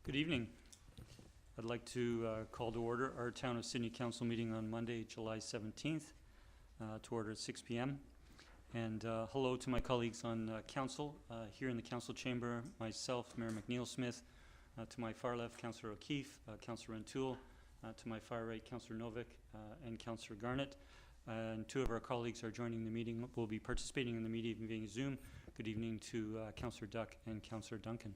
Good evening. I'd like to call to order our Town of Sidney Council meeting on Monday, July 17th, to order at 6 p.m. And hello to my colleagues on council, here in the council chamber, myself, Mayor McNeil-Smith, to my far left, Councillor O'Keeffe, Councillor O'Toole, to my far right, Councillor Novick, and Councillor Garnett. And two of our colleagues are joining the meeting, will be participating in the meeting via Zoom. Good evening to Councillor Duck and Councillor Duncan.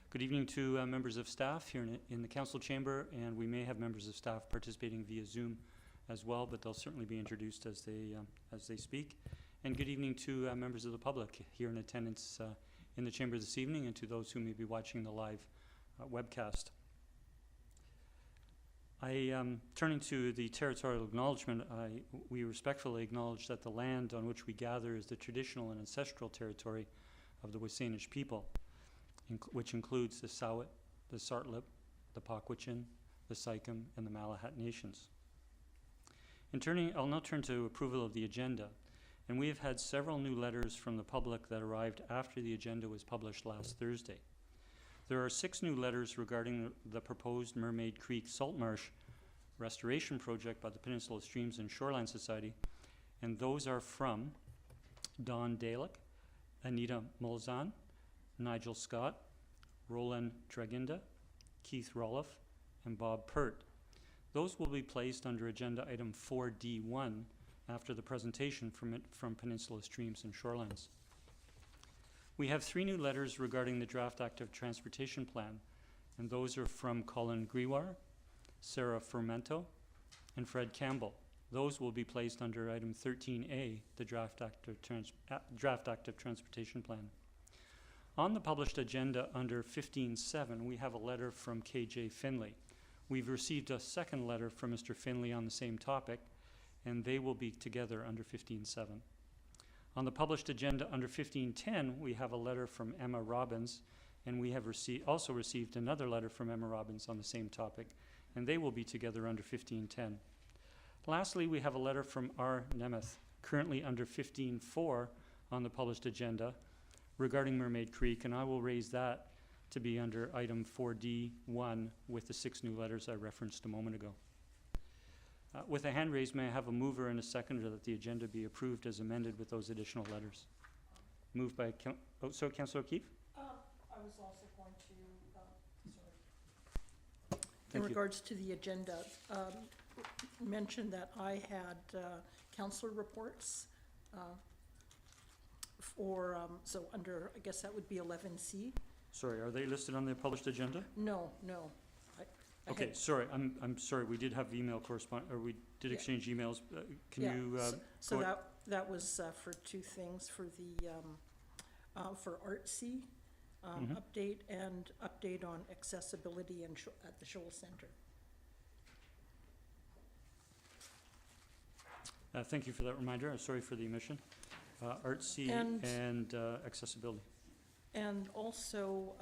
Good evening to members of staff here in the council chamber, and we may have members of staff participating via Zoom as well, but they'll certainly be introduced as they speak. And good evening to members of the public here in attendance in the chamber this evening, and to those who may be watching the live webcast. Turning to the territorial acknowledgement, we respectfully acknowledge that the land on which we gather is the traditional and ancestral territory of the Wasanich people, which includes the Sawat, the Sartlip, the Pakwachin, the Sycam, and the Malahat nations. I'll now turn to approval of the agenda. And we have had several new letters from the public that arrived after the agenda was published last Thursday. There are 6 new letters regarding the proposed Mermaid Creek Salt Marsh restoration project by the Peninsula Streams and Shorelines Society, and those are from Don Dalek, Anita Mulzan, Nigel Scott, Roland Draginda, Keith Roloff, and Bob Pert. Those will be placed under agenda item 4D1 after the presentation from Peninsula Streams and Shorelines. We have 3 new letters regarding the draft active transportation plan, and those are from Colin Griwar, Sarah Fermento, and Fred Campbell. Those will be placed under item 13A, the draft active transportation plan. On the published agenda under 15.7, we have a letter from KJ Finley. We've received a second letter from Mr. Finley on the same topic, and they will be together under 15.7. On the published agenda under 15.10, we have a letter from Emma Robbins, and we have also received another letter from Emma Robbins on the same topic, and they will be together under 15.10. Lastly, we have a letter from R. Nemeth, currently under 15.4 on the published agenda, regarding Mermaid Creek, and I will raise that to be under item 4D1 with the 6 new letters I referenced a moment ago. With a hand raised, may I have a mover and a seconder that the agenda be approved as amended with those additional letters? Moved by, Councillor O'Keeffe? I was also going to, in regards to the agenda, mention that I had councillor reports so under, I guess that would be 11C. Sorry, are they listed on the published agenda? No. Okay, sorry, I'm sorry, we did have email correspondence, or we did exchange emails. Can you so that was for 2 things, for the for artsy update and update on accessibility and at the Shoal Centre. Thank you for that reminder. I'm sorry for the omission. Artsy and accessibility. And also,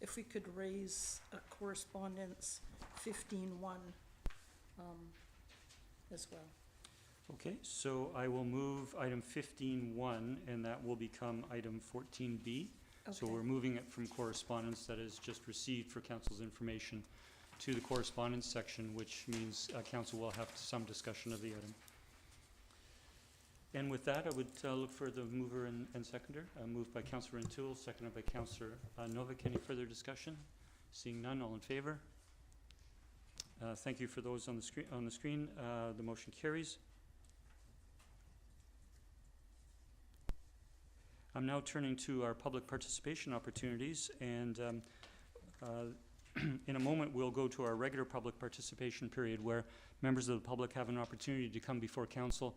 if we could raise correspondence 15.1 as well. Okay, so I will move item 15.1, and that will become item 14B. Okay. So we're moving it from correspondence that is just received for council's information to the correspondence section, which means council will have some discussion of the item. And with that, I would look for the mover and seconder. Moved by Councillor O'Toole, seconded by Councillor Novick. Any further discussion? Seeing none, all in favor? Thank you for those on the screen. The motion carries. I'm now turning to our public participation opportunities, and in a moment we'll go to our regular public participation period, where members of the public have an opportunity to come before council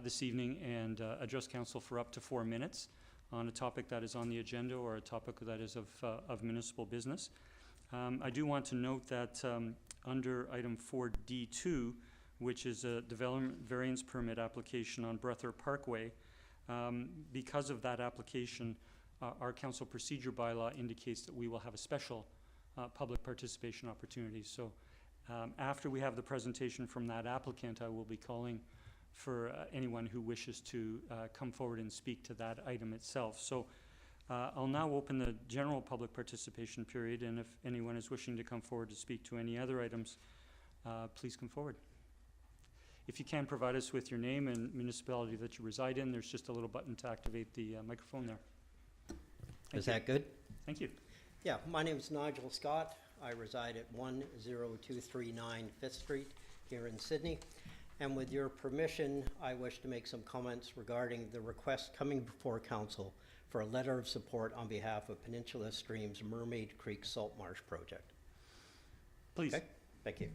this evening and address council for up to 4 minutes on a topic that is on the agenda or a topic that is of municipal business. I do want to note that under item 4D2, which is a development variance permit application on Brethourpark Way, because of that application, our council procedure bylaw indicates that we will have a special public participation opportunity. So after we have the presentation from that applicant, I will be calling for anyone who wishes to come forward and speak to that item itself. So I'll now open the general public participation period, and if anyone is wishing to come forward to speak to any other items, please come forward. If you can provide us with your name and municipality that you reside in, there's just a little button to activate the microphone there. Is that good? Thank you. Yeah, my name is Nigel Scott. I reside at 10239 5th Street here in Sydney. And with your permission, I wish to make some comments regarding the request coming before Council for a letter of support on behalf of Peninsula Streams Mermaid Creek Salt Marsh Project. Please. Okay, thank you.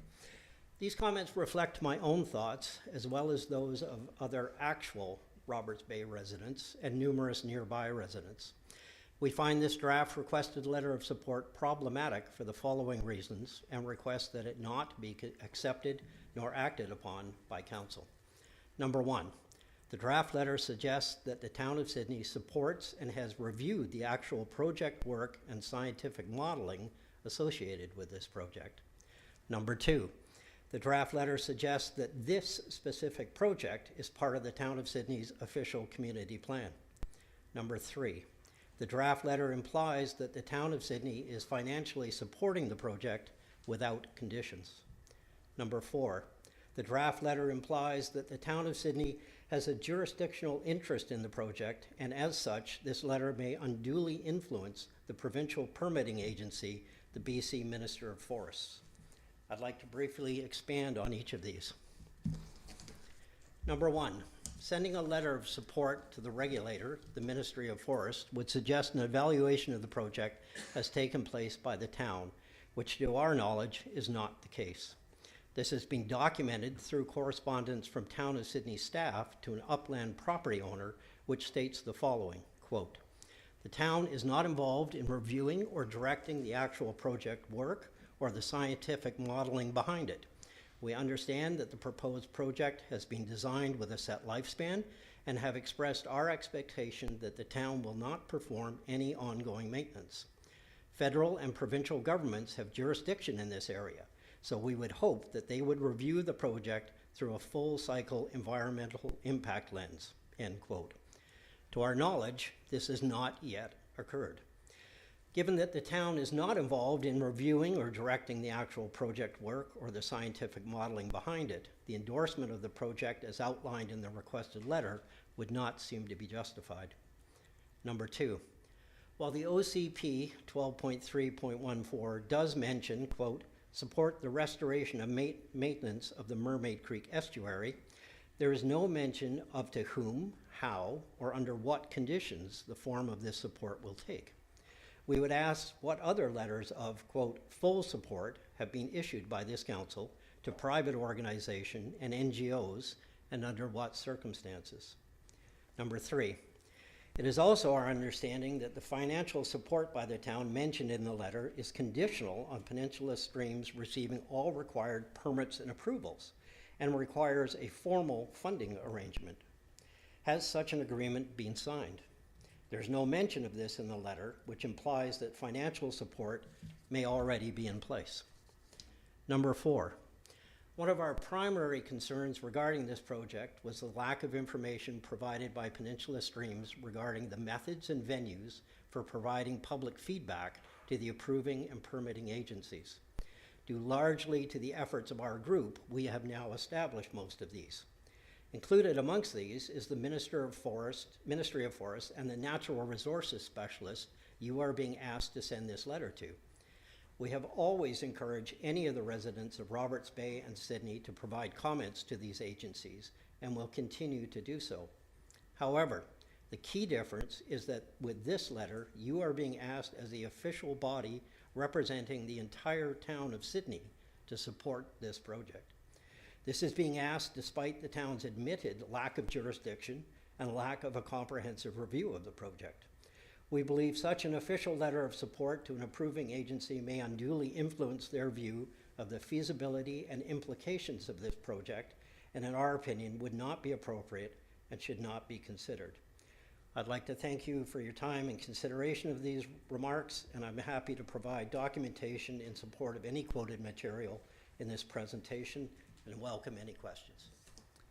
These comments reflect my own thoughts as well as those of other actual Roberts Bay residents and numerous nearby residents. We find this draft requested letter of support problematic for the following reasons and request that it not be accepted nor acted upon by Council. Number one, the draft letter suggests that the Town of Sidney supports and has reviewed the actual project work and scientific modeling associated with this project. Number two, the draft letter suggests that this specific project is part of the Town of Sidney's official community plan. Number three, the draft letter implies that the Town of Sidney is financially supporting the project without conditions. Number four, the draft letter implies that the Town of Sidney has a jurisdictional interest in the project, and as such, this letter may unduly influence the provincial permitting agency, the BC Minister of Forests. I'd like to briefly expand on each of these. Number one, sending a letter of support to the regulator, the Ministry of Forests, would suggest an evaluation of the project has taken place by the town, which to our knowledge is not the case. This has been documented through correspondence from Town of Sidney staff to an upland property owner, which states the following, quote, "The town is not involved in reviewing or directing the actual project work or the scientific modeling behind it. We understand that the proposed project has been designed with a set lifespan and have expressed our expectation that the town will not perform any ongoing maintenance. Federal and provincial governments have jurisdiction in this area, so we would hope that they would review the project through a full cycle environmental impact lens," end quote. To our knowledge, this has not yet occurred. Given that the town is not involved in reviewing or directing the actual project work or the scientific modeling behind it, the endorsement of the project as outlined in the requested letter would not seem to be justified. Number two, while the OCP 12.3.14 does mention, quote, "support the restoration of maintenance of the Mermaid Creek estuary," there is no mention of to whom, how, or under what conditions the form of this support will take. We would ask what other letters of, quote, "full support" have been issued by this council to private organization and NGOs, and under what circumstances. Number three, it is also our understanding that the financial support by the town mentioned in the letter is conditional on Peninsula Streams receiving all required permits and approvals, and requires a formal funding arrangement. Has such an agreement been signed? There's no mention of this in the letter, which implies that financial support may already be in place. Number four, one of our primary concerns regarding this project was the lack of information provided by Peninsula Streams regarding the methods and venues for providing public feedback to the approving and permitting agencies. Due largely to the efforts of our group, we have now established most of these. Included amongst these is the Ministry of Forests and the Natural Resources Specialist you are being asked to send this letter to. We have always encouraged any of the residents of Roberts Bay and Sidney to provide comments to these agencies and will continue to do so. However, the key difference is that with this letter, you are being asked as the official body representing the entire town of Sidney to support this project. This is being asked despite the town's admitted lack of jurisdiction and lack of a comprehensive review of the project. We believe such an official letter of support to an approving agency may unduly influence their view of the feasibility and implications of this project, and in our opinion would not be appropriate and should not be considered. I'd like to thank you for your time and consideration of these remarks, and I'm happy to provide documentation in support of any quoted material in this presentation, and welcome any questions.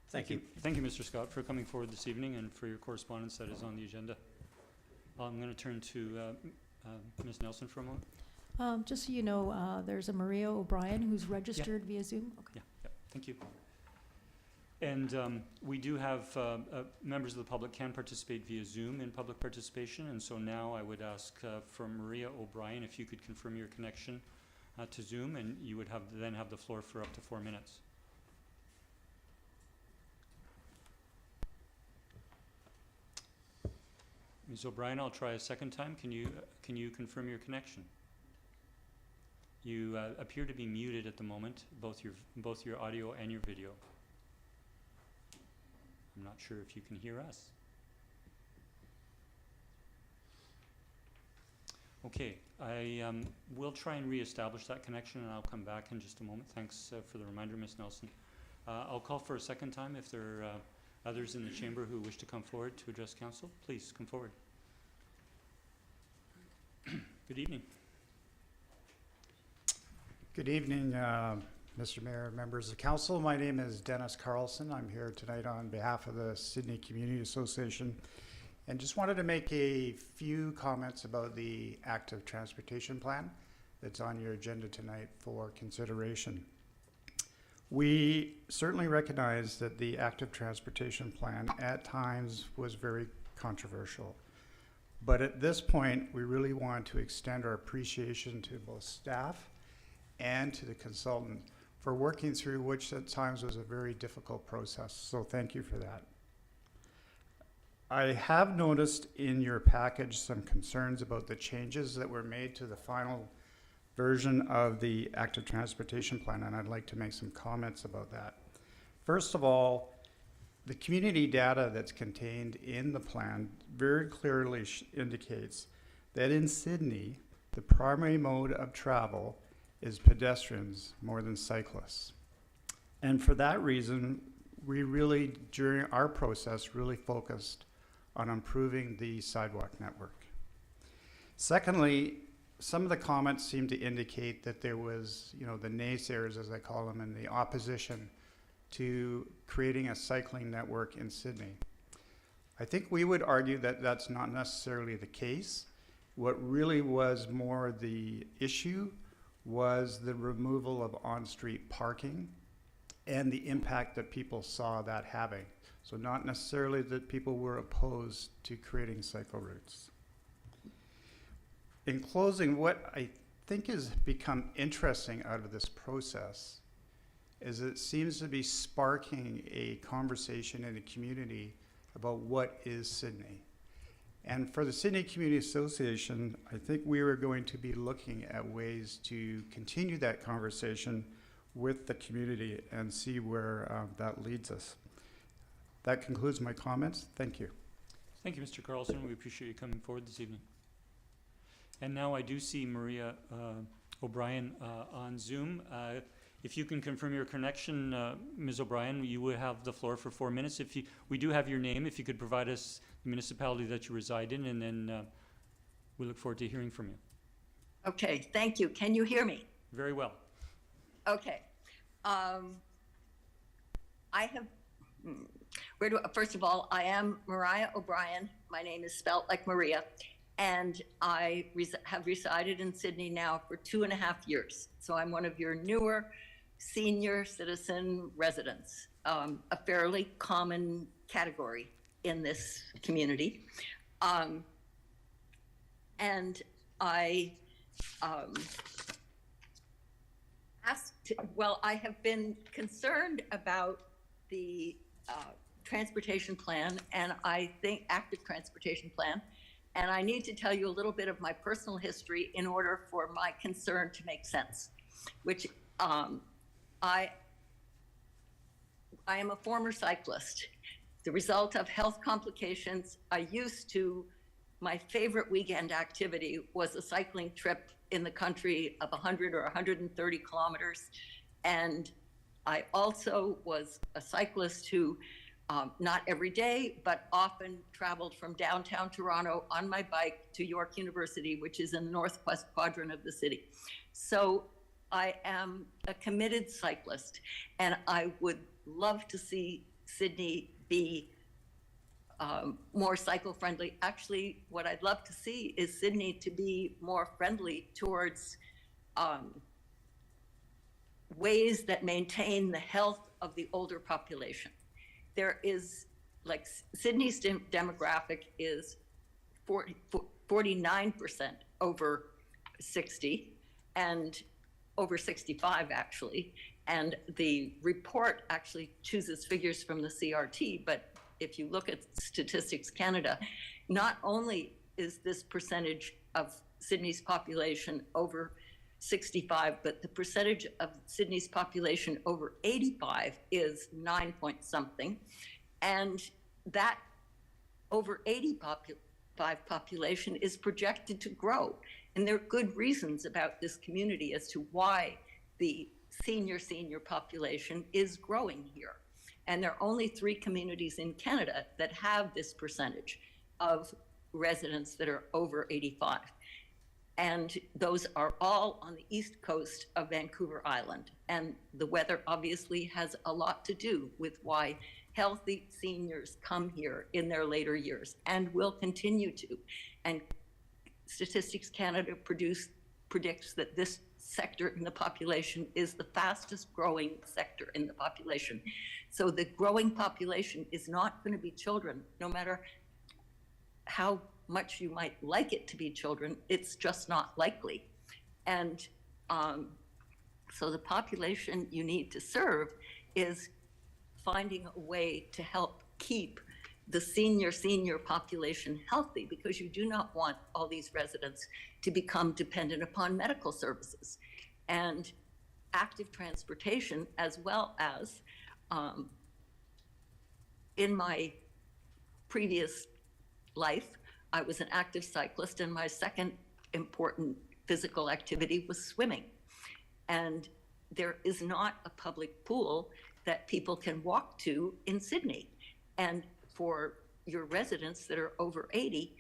Thank you. Thank you, Mr. Scott, for coming forward this evening and for your correspondence that is on the agenda. I'm going to turn to Ms. Nelson for a moment. Just so you know, there's a Maria O'Brien who's registered via Zoom. Okay. Yeah, thank you. And we do have members of the public can participate via Zoom in public participation, and so now I would ask for Maria O'Brien if you could confirm your connection to Zoom, and you would then have the floor for up to 4 minutes. Ms. O'Brien, I'll try a second time. Can you confirm your connection? You appear to be muted at the moment, both your audio and your video. I'm not sure if you can hear us. Okay, I will try and reestablish that connection, and I'll come back in just a moment. Thanks for the reminder, Ms. Nelson. I'll call for a second time if there are others in the chamber who wish to come forward to address council. Please come forward. Good evening. Good evening, Mr. Mayor, members of council. My name is Dennis Carlson. I'm here tonight on behalf of the Sidney Community Association, and just wanted to make a few comments about the active transportation plan that's on your agenda tonight for consideration. We certainly recognize that the active transportation plan at times was very controversial. But at this point, we really want to extend our appreciation to both staff and to the consultant for working through which at times was a very difficult process. So thank you for that. I have noticed in your package some concerns about the changes that were made to the final version of the active transportation plan, and I'd like to make some comments about that. First of all, the community data that's contained in the plan very clearly indicates that in Sidney, the primary mode of travel is pedestrians more than cyclists. And for that reason, we really, during our process, really focused on improving the sidewalk network. Secondly, some of the comments seem to indicate that there was, the naysayers, as I call them, and the opposition to creating a cycling network in Sidney. I think we would argue that that's not necessarily the case. What really was more the issue was the removal of on-street parking and the impact that people saw that having. So not necessarily that people were opposed to creating cycle routes. In closing, what I think has become interesting out of this process is it seems to be sparking a conversation in the community about what is Sidney. And for the Sidney Community Association, I think we were going to be looking at ways to continue that conversation with the community and see where that leads us. That concludes my comments. Thank you. Thank you, Mr. Carlson. We appreciate you coming forward this evening. And now I do see Maria O'Brien on Zoom. If you can confirm your connection, Ms. O'Brien, you would have the floor for 4 minutes. We do have your name, if you could provide us the municipality that you reside in, and then we look forward to hearing from you. Okay, thank you. Can you hear me? Very well. Okay. First of all, I am Mariah O'Brien. My name is spelt like Maria, and I have resided in Sidney now for 2.5 years. So I'm one of your newer senior citizen residents, a fairly common category in this community. And I I have been concerned about the transportation plan, and I think active transportation plan. And I need to tell you a little bit of my personal history in order for my concern to make sense, which I am a former cyclist. The result of health complications, my favorite weekend activity was a cycling trip in the country of 100 or 130 kilometers. And I also was a cyclist who, not every day, but often traveled from downtown Toronto on my bike to York University, which is in the northwest quadrant of the city. So I am a committed cyclist, and I would love to see Sidney be more cycle-friendly. Actually, what I'd love to see is Sidney to be more friendly towards ways that maintain the health of the older population. There is, like, Sydney's demographic is 49% over 60 and over 65 actually. And the report actually chooses figures from the CRT, but if you look at Statistics Canada, not only is this percentage of Sydney's population over 65, but the percentage of Sydney's population over 85 is 9 point something. And that over 85 population is projected to grow. And there are good reasons about this community as to why the senior population is growing here. And there are only 3 communities in Canada that have this percentage of residents that are over 85. And those are all on the east coast of Vancouver Island. And the weather obviously has a lot to do with why healthy seniors come here in their later years and will continue to. And Statistics Canada predicts that this sector in the population is the fastest growing sector in the population. So the growing population is not going to be children, no matter how much you might like it to be children, it's just not likely. And so the population you need to serve is finding a way to help keep the senior population healthy, because you do not want all these residents to become dependent upon medical services. And active transportation, as well as in my previous life, I was an active cyclist, and my second important physical activity was swimming. And there is not a public pool that people can walk to in Sidney. And for your residents that are over 80,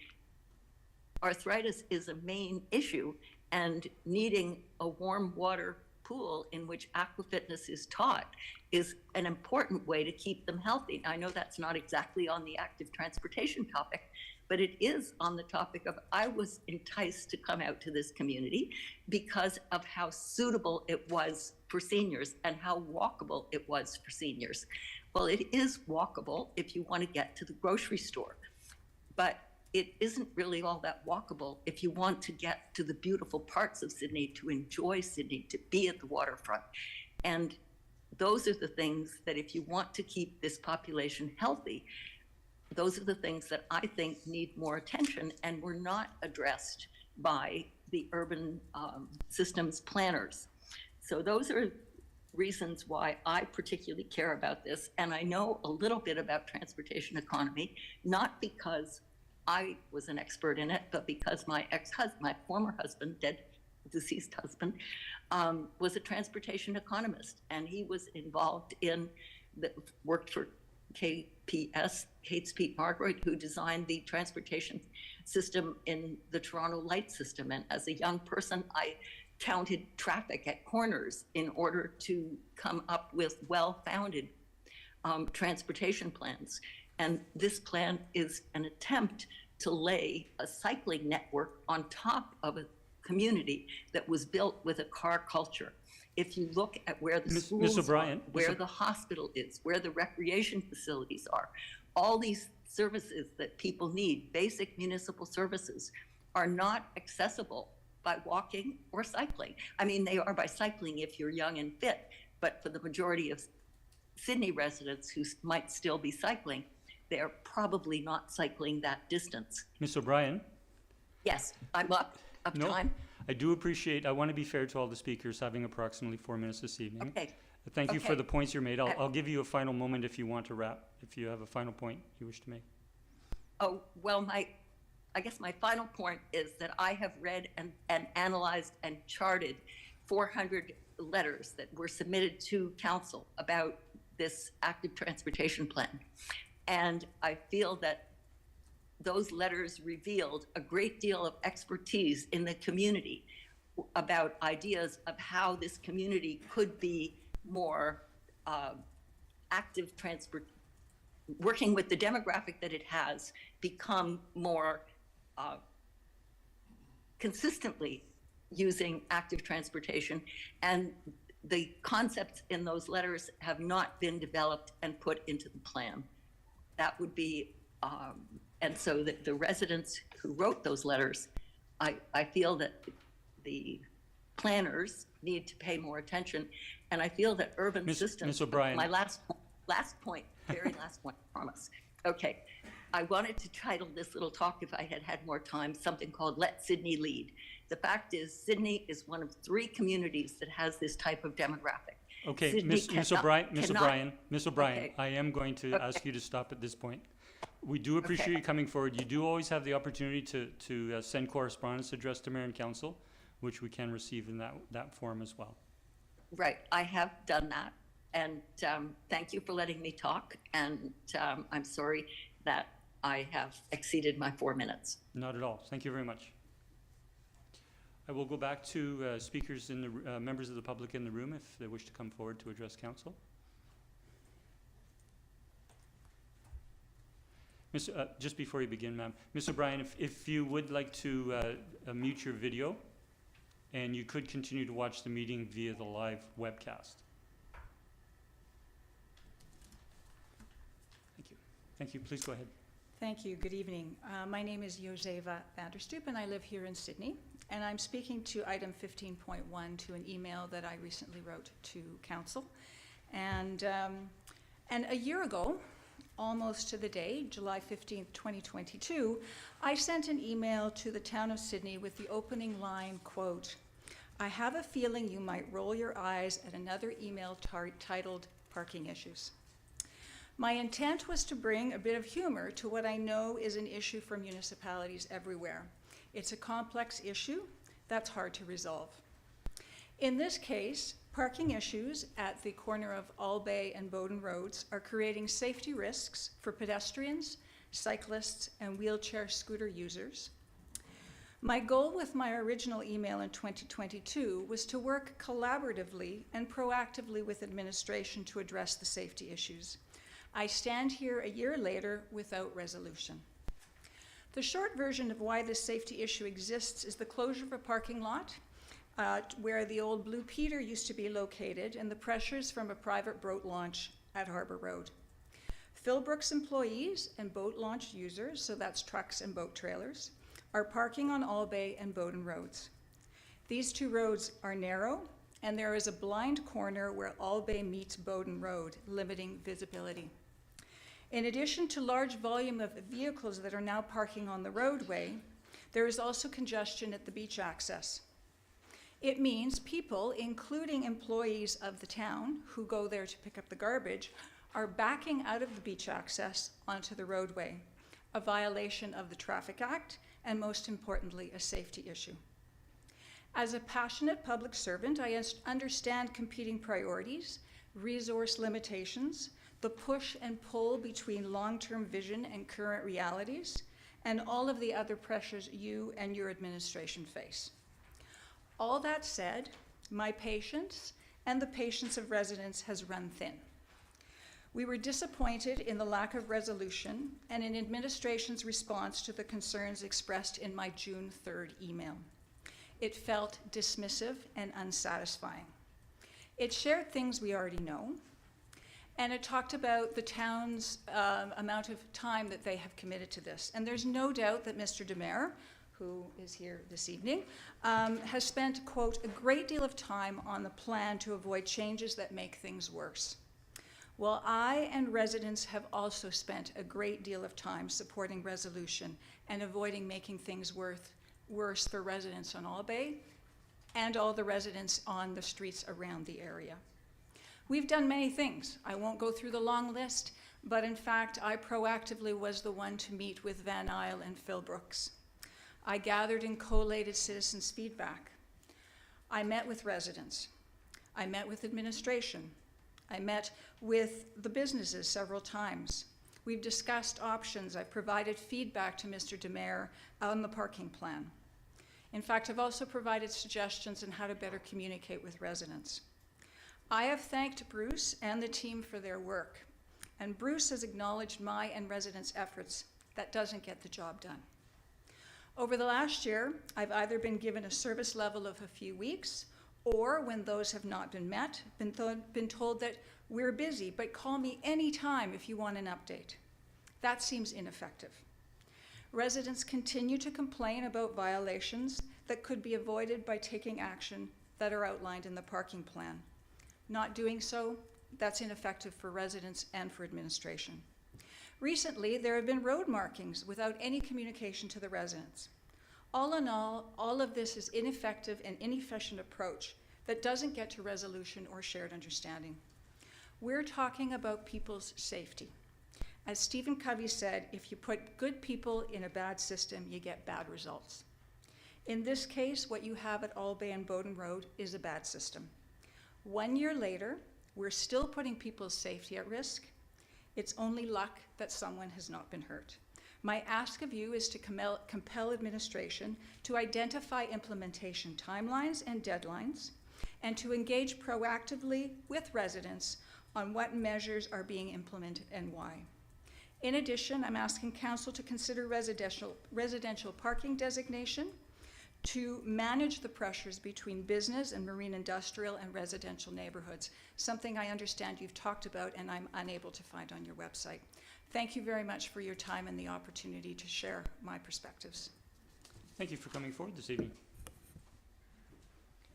arthritis is a main issue, and needing a warm water pool in which aquafitness is taught is an important way to keep them healthy. I know that's not exactly on the active transportation topic, but it is on the topic of, I was enticed to come out to this community because of how suitable it was for seniors and how walkable it was for seniors. Well, it is walkable if you want to get to the grocery store, but it isn't really all that walkable if you want to get to the beautiful parts of Sidney, to enjoy Sidney, to be at the waterfront. And those are the things that, if you want to keep this population healthy, those are the things that I think need more attention and were not addressed by the urban systems planners. So those are reasons why I particularly care about this. And I know a little bit about transportation economy, not because I was an expert in it, but because my ex-husband, my former husband, dead, deceased husband, was a transportation economist. And he was involved in, worked for KPS, Kate's Pete Margaret, who designed the transportation system in the Toronto light system. And as a young person, I counted traffic at corners in order to come up with well-founded transportation plans. And this plan is an attempt to lay a cycling network on top of a community that was built with a car culture. If you look at where the schools are, where the hospital is, where the recreation facilities are, all these services that people need, basic municipal services, are not accessible by walking or cycling. I mean, they are by cycling if you're young and fit, but for the majority of Sidney residents who might still be cycling, they're probably not cycling that distance. Ms. O'Brien? Yes, I'm up No, time. I do appreciate, I want to be fair to all the speakers, having approximately 4 minutes this evening. Okay. Thank you for Okay. the points you made. I'll give you a final moment if you want to wrap, if you have a final point you wish to make. Oh, well, I guess my final point is that I have read and analyzed and charted 400 letters that were submitted to council about this active transportation plan. And I feel that those letters revealed a great deal of expertise in the community about ideas of how this community could be more active working with the demographic that it has, become more consistently using active transportation, and the concepts in those letters have not been developed and put into the plan. That would be, and so the residents who wrote those letters, I feel that the planners need to pay more attention, and I feel that urban systems. Ms. O'Brien. My last point, very last point, I promise. Okay, I wanted to title this little talk, if I had had more time, something called "Let Sidney Lead." The fact is, Sidney is one of 3 communities that has this type of demographic. Okay, Ms. O'Brien, Okay. I am going to ask you to stop at this point. We do appreciate you coming forward. You do always have the opportunity to send correspondence addressed to Mayor and Council, which we can receive in that form as well. Right, I have done that, and thank you for letting me talk, and I'm sorry that I have exceeded my 4 minutes. Not at all. Thank you very much. I will go back to speakers in the members of the public in the room if they wish to come forward to address council. Just before you begin, ma'am, Ms. O'Brien, if you would like to mute your video, and you could continue to watch the meeting via the live webcast. Thank you. Thank you. Please go ahead. Thank you. Good evening. My name is Joseva van der Stoep, and I live here in Sydney. And I'm speaking to item 15.1 to an email that I recently wrote to council. And a year ago, almost to the day, July 15th, 2022, I sent an email to the Town of Sidney with the opening line, quote, "I have a feeling you might roll your eyes at another email titled Parking Issues." My intent was to bring a bit of humor to what I know is an issue for municipalities everywhere. It's a complex issue that's hard to resolve. In this case, parking issues at the corner of Albay and Bowden Roads are creating safety risks for pedestrians, cyclists, and wheelchair scooter users. My goal with my original email in 2022 was to work collaboratively and proactively with administration to address the safety issues. I stand here a year later without resolution. The short version of why this safety issue exists is the closure of a parking lot where the old Blue Peter used to be located, and the pressures from a private boat launch at Harbour Road. Philbrook's employees and boat launch users, so that's trucks and boat trailers, are parking on Albay and Bowden Roads. These 2 roads are narrow, and there is a blind corner where Albay meets Bowden Road, limiting visibility. In addition to large volume of vehicles that are now parking on the roadway, there is also congestion at the beach access. It means people, including employees of the town who go there to pick up the garbage, are backing out of the beach access onto the roadway, a violation of the Traffic Act, and most importantly, a safety issue. As a passionate public servant, I understand competing priorities, resource limitations, the push and pull between long-term vision and current realities, and all of the other pressures you and your administration face. All that said, my patience and the patience of residents has run thin. We were disappointed in the lack of resolution and in administration's response to the concerns expressed in my June 3rd email. It felt dismissive and unsatisfying. It shared things we already know, and it talked about the town's amount of time that they have committed to this. And there's no doubt that Mr. DeMare, who is here this evening, has spent, quote, a great deal of time on the plan to avoid changes that make things worse. Well, I and residents have also spent a great deal of time supporting resolution and avoiding making things worse for residents on Albay and all the residents on the streets around the area. We've done many things. I won't go through the long list, but in fact, I proactively was the one to meet with Van Isle and Philbrooks. I gathered and collated citizens' feedback. I met with residents. I met with administration. I met with the businesses several times. We've discussed options. I've provided feedback to Mr. DeMare on the parking plan. In fact, I've also provided suggestions on how to better communicate with residents. I have thanked Bruce and the team for their work. And Bruce has acknowledged my and residents' efforts. That doesn't get the job done. Over the last year, I've either been given a service level of a few weeks, or when those have not been met, been told that we're busy, but call me anytime if you want an update. That seems ineffective. Residents continue to complain about violations that could be avoided by taking action that are outlined in the parking plan. Not doing so, that's ineffective for residents and for administration. Recently, there have been road markings without any communication to the residents. All in all of this is ineffective and inefficient approach that doesn't get to resolution or shared understanding. We're talking about people's safety. As Stephen Covey said, if you put good people in a bad system, you get bad results. In this case, what you have at Albay and Bowden Road is a bad system. 1 year later, we're still putting people's safety at risk. It's only luck that someone has not been hurt. My ask of you is to compel administration to identify implementation timelines and deadlines, and to engage proactively with residents on what measures are being implemented and why. In addition, I'm asking Council to consider residential parking designation to manage the pressures between business and marine industrial and residential neighborhoods, something I understand you've talked about and I'm unable to find on your website. Thank you very much for your time and the opportunity to share my perspectives. Thank you for coming forward this evening.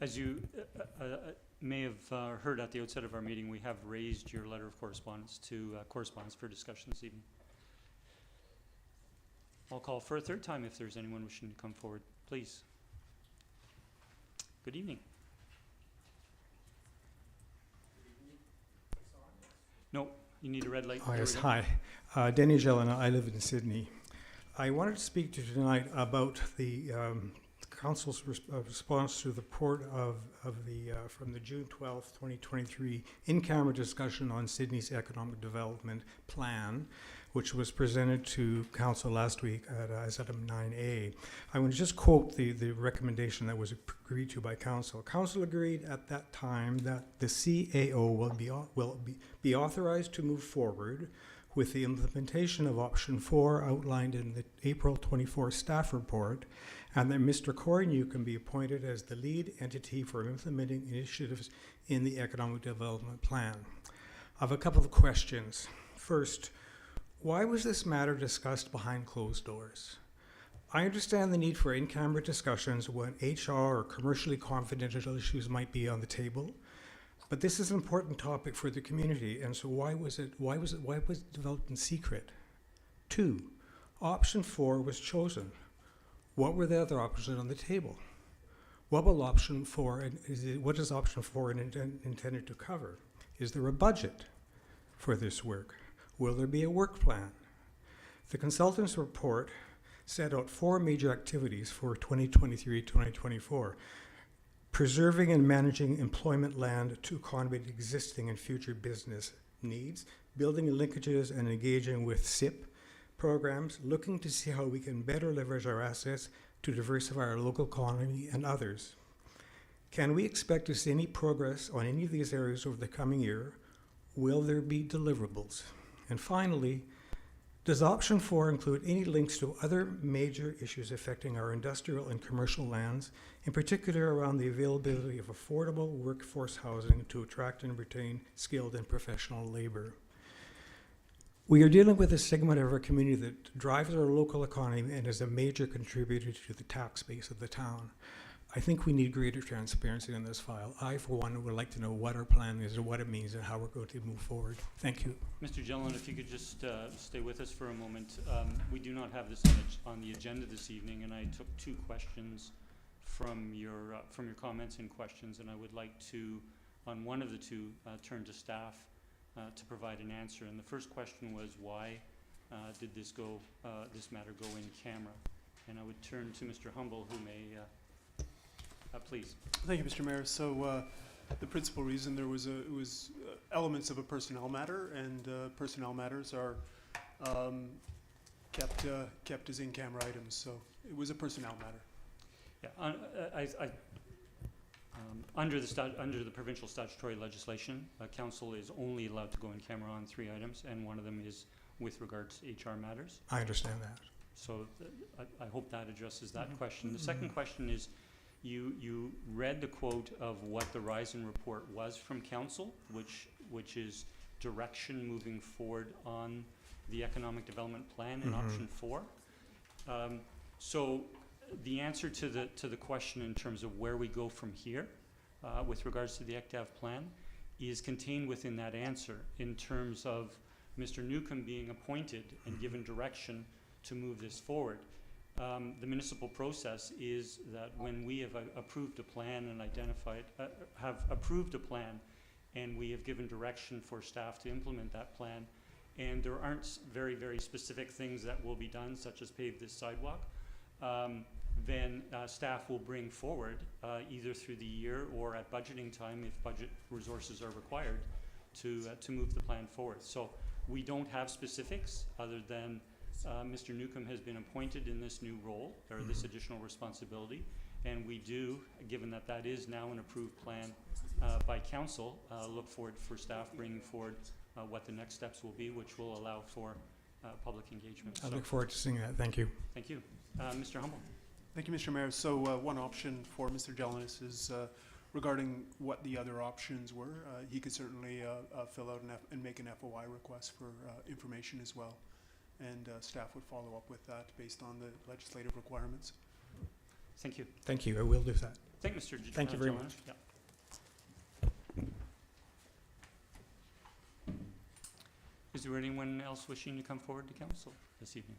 As you may have heard at the outset of our meeting, we have raised your letter of correspondence to correspondence for discussion this evening. I'll call for a third time if there's anyone wishing to come forward. Please. Good evening. No, you need a red light. Oh, There yes, we go. hi. Denny Jelena, I live in Sydney. I wanted to speak to you tonight about the Council's response to the report from the June 12th, 2023 in-camera discussion on Sydney's economic development plan, which was presented to Council last week as item 9A. I want to just quote the recommendation that was agreed to by Council. Council agreed at that time that the CAO will be authorized to move forward with the implementation of option 4 outlined in the April 24 staff report, and that Mr. Cornew can be appointed as the lead entity for implementing initiatives in the economic development plan. I have a couple of questions. First, why was this matter discussed behind closed doors? I understand the need for in-camera discussions when HR or commercially confidential issues might be on the table, but this is an important topic for the community, and so why was it developed in secret? 2, option 4 was chosen. What were the other options on the table? What will option 4, what is option 4 intended to cover? Is there a budget for this work? Will there be a work plan? The consultant's report set out 4 major activities for 2023-2024. Preserving and managing employment land to accommodate existing and future business needs, building linkages and engaging with SIP programs, looking to see how we can better leverage our assets to diversify our local economy and others. Can we expect to see any progress on any of these areas over the coming year? Will there be deliverables? And finally, does option 4 include any links to other major issues affecting our industrial and commercial lands, in particular around the availability of affordable workforce housing to attract and retain skilled and professional labor? We are dealing with a segment of our community that drives our local economy and is a major contributor to the tax base of the town. I think we need greater transparency on this file. I, for one, would like to know what our plan is and what it means and how we're going to move forward. Thank you. Mr. Gillen, if you could just stay with us for a moment. We do not have this on the agenda this evening, and I took 2 questions from your comments and questions, and I would like to, on one of the 2, turn to staff to provide an answer. And the first question was, why did this matter go in camera? And I would turn to Mr. Humble, who may please. Thank you, Mr. Mayor. So the principal reason it was elements of a personnel matter, and personnel matters are kept as in-camera items. So it was a personnel matter. Yeah, Under the provincial statutory legislation, council is only allowed to go in camera on 3 items, and one of them is with regards to HR matters. I understand that. So I hope that addresses that question. The second question is, you read the quote of what the Risen report was from council, which is direction moving forward on the economic development plan in option 4. So the answer to the question in terms of where we go from here with regards to the ECDAV plan is contained within that answer in terms of Mr. Newcomb being appointed and given direction to move this forward. The municipal process is that when we have approved a plan and have approved a plan, and we have given direction for staff to implement that plan, and there aren't very, very specific things that will be done, such as pave this sidewalk, then staff will bring forward, either through the year or at budgeting time, if budget resources are required, to move the plan forward. So we don't have specifics other than Mr. Newcomb has been appointed in this new role, or this additional responsibility, and we do, given that that is now an approved plan by council, look forward for staff bringing forward what the next steps will be, which will allow for public engagement. I look forward to seeing that. Thank you. Thank you. Mr. Humble. Thank you, Mr. Mayor. So one option for Mr. Jelinek is regarding what the other options were. He could certainly fill out and make an FOI request for information as well. And staff would follow up with that based on the legislative requirements. Thank you. Thank you. I will do that. Thank you, Mr. Thank you very much. Yeah. Is there anyone else wishing to come forward to council this evening?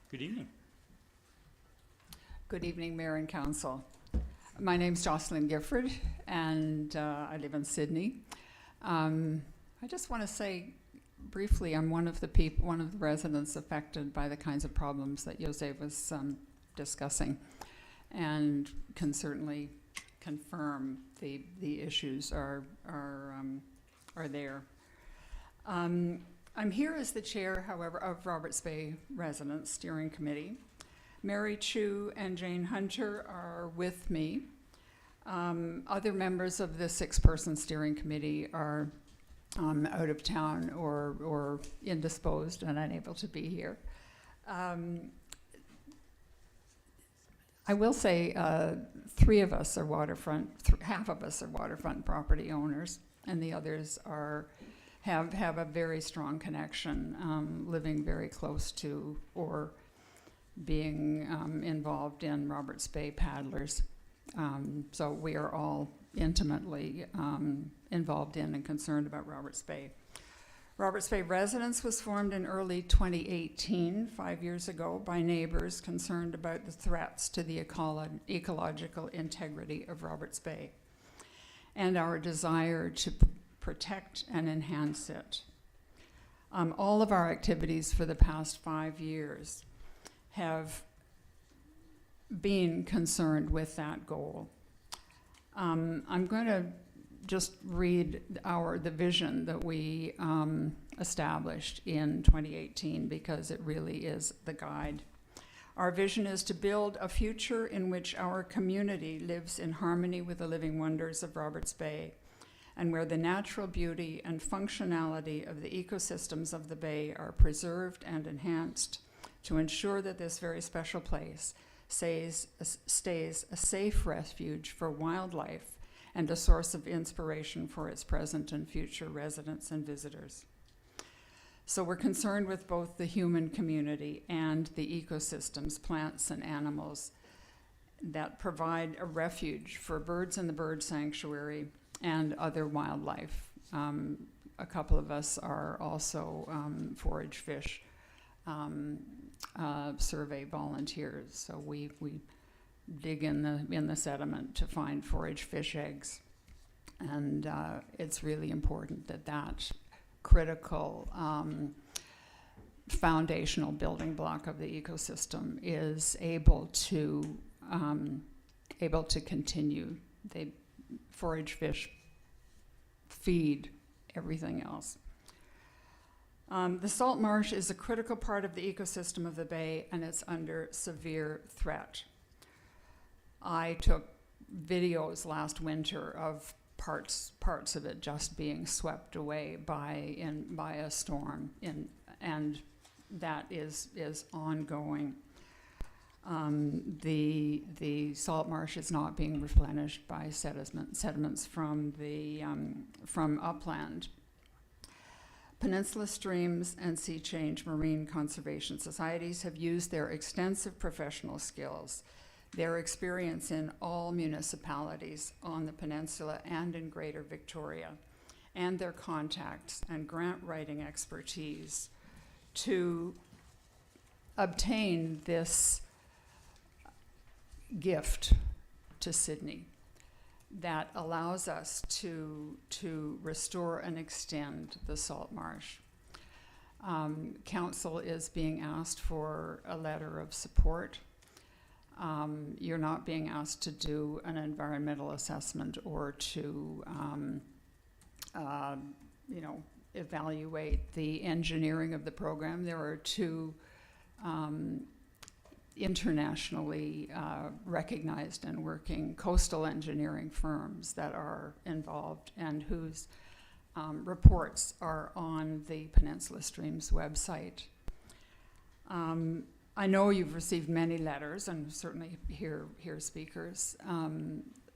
Good evening. Good evening, Mayor and Council. My name's Jocelyn Gifford, and I live in Sidney. I just want to say briefly, I'm one of the residents affected by the kinds of problems that Jose was discussing, and can certainly confirm the issues are there. I'm here as the chair, however, of Roberts Bay Residents Steering Committee. Mary Chu and Jane Hunter are with me. Other members of the 6-person steering committee are out of town or indisposed and unable to be here. I will say 3 of us are waterfront, half of us are waterfront property owners, and the others have a very strong connection, living very close to or being involved in Roberts Bay paddlers. So we are all intimately involved in and concerned about Roberts Bay. Roberts Bay Residents was formed in early 2018, 5 years ago, by neighbors concerned about the threats to the ecological integrity of Roberts Bay and our desire to protect and enhance it. All of our activities for the past 5 years have been concerned with that goal. I'm going to just read the vision that we established in 2018 because it really is the guide. Our vision is to build a future in which our community lives in harmony with the living wonders of Roberts Bay, and where the natural beauty and functionality of the ecosystems of the bay are preserved and enhanced to ensure that this very special place stays a safe refuge for wildlife and a source of inspiration for its present and future residents and visitors. So we're concerned with both the human community and the ecosystems, plants and animals, that provide a refuge for birds in the bird sanctuary and other wildlife. A couple of us are also forage fish survey volunteers, so we dig in the sediment to find forage fish eggs, and it's really important that critical foundational building block of the ecosystem is able to continue. They forage fish feed everything else. The salt marsh is a critical part of the ecosystem of the bay, and it's under severe threat. I took videos last winter of parts of it just being swept away by a storm, and that is ongoing. The salt marsh is not being replenished by sediments from upland. Peninsula Streams and Sea Change Marine Conservation Societies have used their extensive professional skills, their experience in all municipalities on the peninsula and in Greater Victoria, and their contacts and grant writing expertise to obtain this gift to Sidney that allows us to restore and extend the salt marsh. Council is being asked for a letter of support. You're not being asked to do an environmental assessment or to evaluate the engineering of the program. There are two internationally recognized and working coastal engineering firms that are involved and whose reports are on the Peninsula Streams website. I know you've received many letters, and certainly hear speakers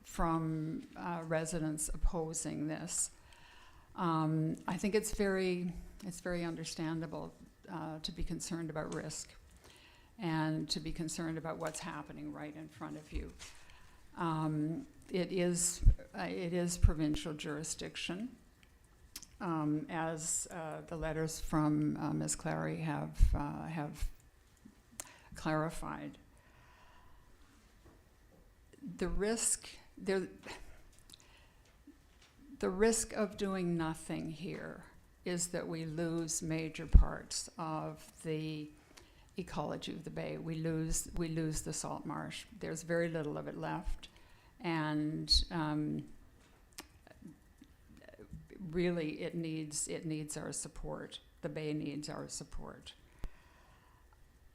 from residents opposing this. I think it's very understandable to be concerned about risk and to be concerned about what's happening right in front of you. It is provincial jurisdiction, as the letters from Ms. Clary have clarified. The risk of doing nothing here is that we lose major parts of the ecology of the bay. We lose the salt marsh. There's very little of it left, and really it needs our support. The bay needs our support.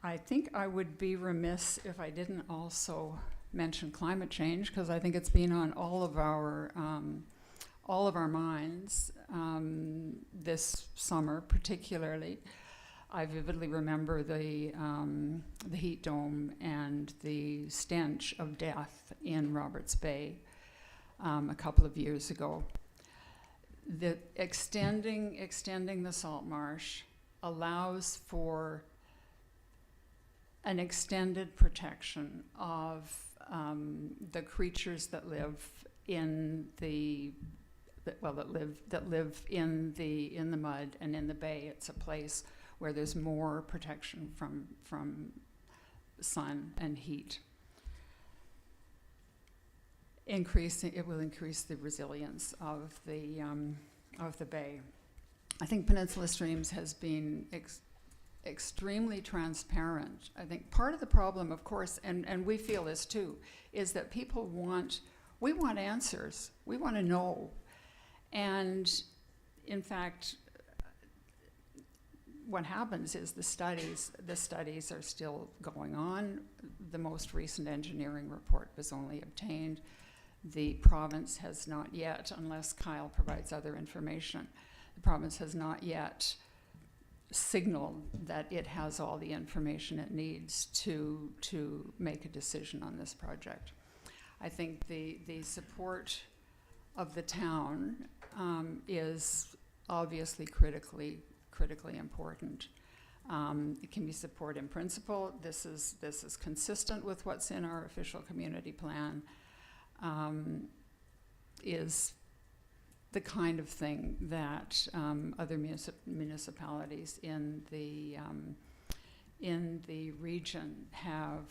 I think I would be remiss if I didn't also mention climate change, because I think it's been on all of our minds this summer, particularly. I vividly remember the heat dome and the stench of death in Roberts Bay a couple of years ago. The extending the salt marsh allows for an extended protection of the creatures that live in the mud and in the bay. It's a place where there's more protection from sun and heat. It will increase the resilience of the bay. I think Peninsula Streams has been extremely transparent. I think part of the problem, of course, and we feel this too, is that we want answers. We want to know. And in fact, what happens is the studies are still going on. The most recent engineering report was only obtained. The province has not yet, unless Kyle provides other information, the province has not yet signaled that it has all the information it needs to make a decision on this project. I think the support of the town is obviously critically important. It can be support in principle. This is consistent with what's in our official community plan. Is the kind of thing that other municipalities in the region have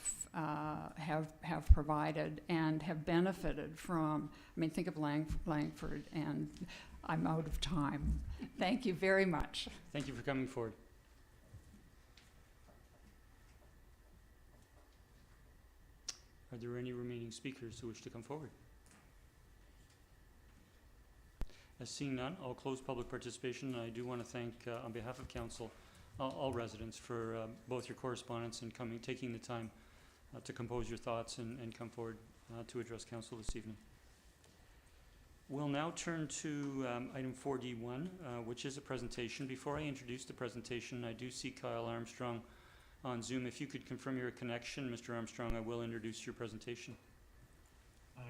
provided and have benefited from. I mean, think of Langford, and I'm out of time. Thank you very much. Thank you for coming forward. Are there any remaining speakers who wish to come forward? Seeing none, I'll close public participation. I do want to thank, on behalf of council, all residents for both your correspondence and taking the time to compose your thoughts and come forward to address council this evening. We'll now turn to item 4D1, which is a presentation. Before I introduce the presentation, I do see Kyle Armstrong on Zoom. If you could confirm your connection, Mr. Armstrong, I will introduce your presentation.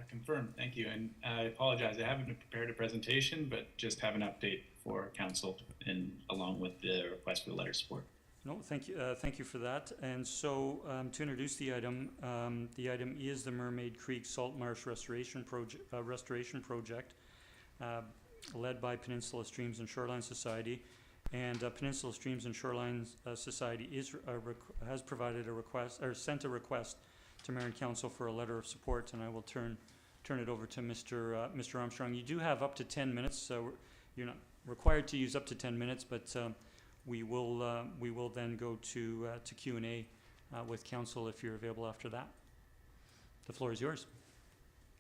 Confirmed, thank you. And I apologize, I haven't prepared a presentation, but just have an update for council and along with the request for letter of support. No, thank you for that. And so to introduce the item is the Mermaid Creek Salt Marsh Restoration Project, led by Peninsula Streams and Shorelines Society. And Peninsula Streams and Shorelines Society has provided a request, or sent a request to Mayor and Council for a letter of support, and I will turn it over to Mr. Armstrong. You do have up to 10 minutes, so you're not required to use up to 10 minutes, but we will then go to Q&A with Council if you're available after that. The floor is yours.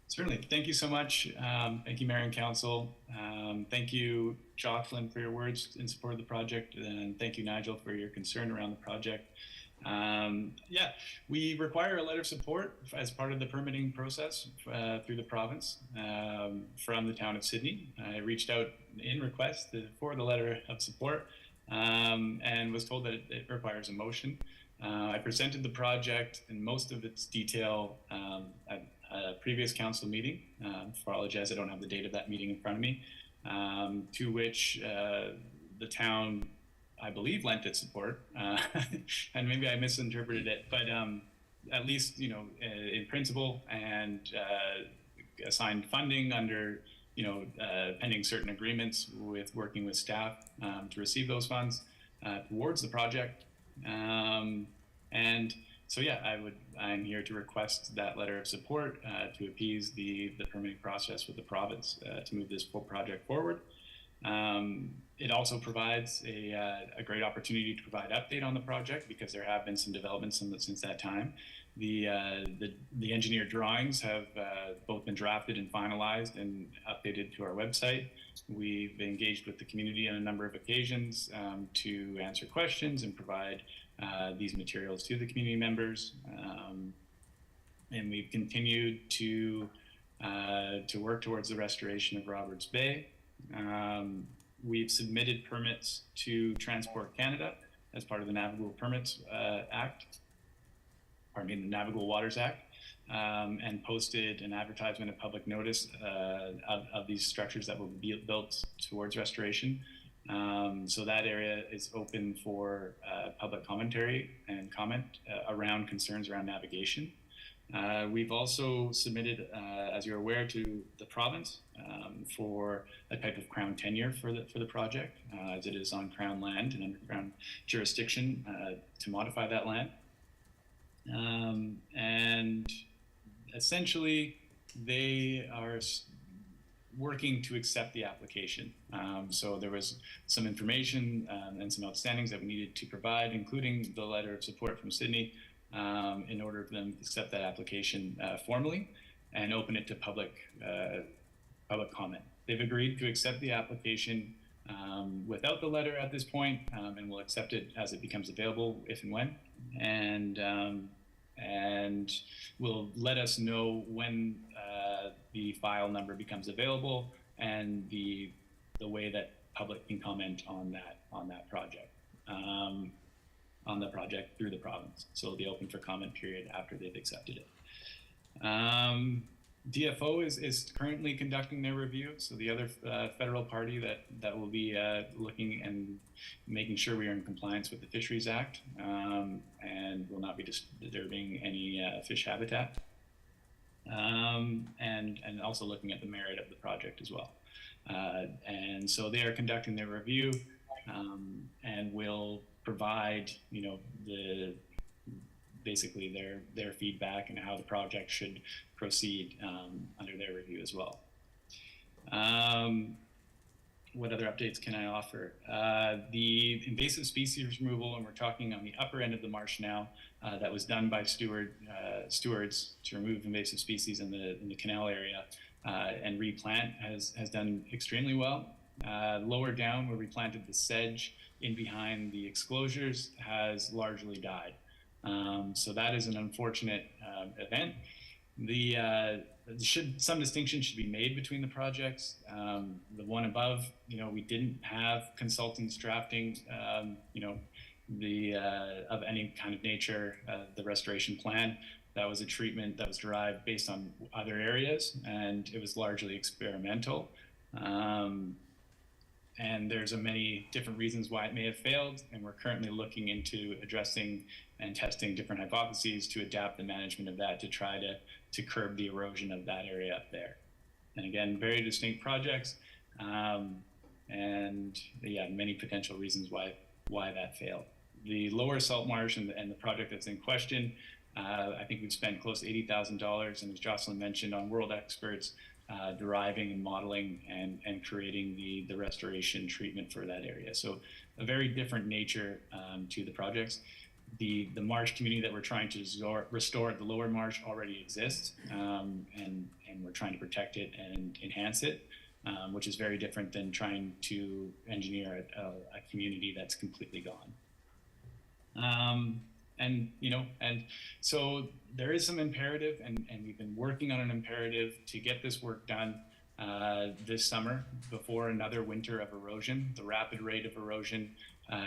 Certainly. Thank you so much. Thank you, Mayor and Council. Thank you, Jocelyn, for your words in support of the project, and thank you, Nigel, for your concern around the project. Yeah, we require a letter of support as part of the permitting process through the province from the Town of Sidney. I reached out in request for the letter of support and was told that it requires a motion. I presented the project in most of its detail at a previous council meeting. Apologize, I don't have the date of that meeting in front of me, to which the town, I believe, lent its support, and maybe I misinterpreted it, but at least, you know, in principle, and assigned funding under, you know, pending certain agreements with working with staff to receive those funds towards the project. And so, yeah, I'm here to request that letter of support to appease the permitting process with the province to move this full project forward. It also provides a great opportunity to provide update on the project because there have been some developments since that time. The engineered drawings have both been drafted and finalized and updated to our website. We've engaged with the community on a number of occasions to answer questions and provide these materials to the community members. And we've continued to work towards the restoration of Roberts Bay. We've submitted permits to Transport Canada as part of the Navigable Permits Act, pardon me, the Navigable Waters Act, and posted an advertisement of public notice of these structures that will be built towards restoration. So that area is open for public commentary and comment around concerns around navigation. We've also submitted, as you're aware, to the province for a type of crown tenure for the project, as it is on crown land and underground jurisdiction to modify that land. And essentially, they are working to accept the application. So there was some information and some outstandings that we needed to provide, including the letter of support from Sidney, in order for them to accept that application formally and open it to public comment. They've agreed to accept the application without the letter at this point, and will accept it as it becomes available if and when, and will let us know when the file number becomes available and the way that public can comment on that project. On the project through the province. So it'll be open for comment period after they've accepted it. DFO is currently conducting their review. So the other federal party that will be looking and making sure we are in compliance with the Fisheries Act and will not be disturbing any fish habitat. And also looking at the merit of the project as well. And so they are conducting their review and will provide, you know, basically their feedback and how the project should proceed under their review as well. What other updates can I offer? The invasive species removal, and we're talking on the upper end of the marsh now, that was done by stewards to remove invasive species in the canal area, and replant has done extremely well. Lower down, where we planted the sedge in behind the exclosures, has largely died. So that is an unfortunate event. Some distinction should be made between the projects. The one above, we didn't have consultants drafting, of any kind of nature, the restoration plan. That was a treatment that was derived based on other areas, and it was largely experimental. And there's many different reasons why it may have failed, and we're currently looking into addressing and testing different hypotheses to adapt the management of that to try to curb the erosion of that area up there. And again, very distinct projects, and yeah, many potential reasons why that failed. The lower salt marsh and the project that's in question, I think we've spent close to $80,000, and as Jocelyn mentioned, on world experts deriving and modeling and creating the restoration treatment for that area. So a very different nature to the projects. The marsh community that we're trying to restore at the lower marsh already exists, and we're trying to protect it and enhance it, which is very different than trying to engineer a community that's completely gone. And so there is some imperative, and we've been working on an imperative to get this work done this summer before another winter of erosion. The rapid rate of erosion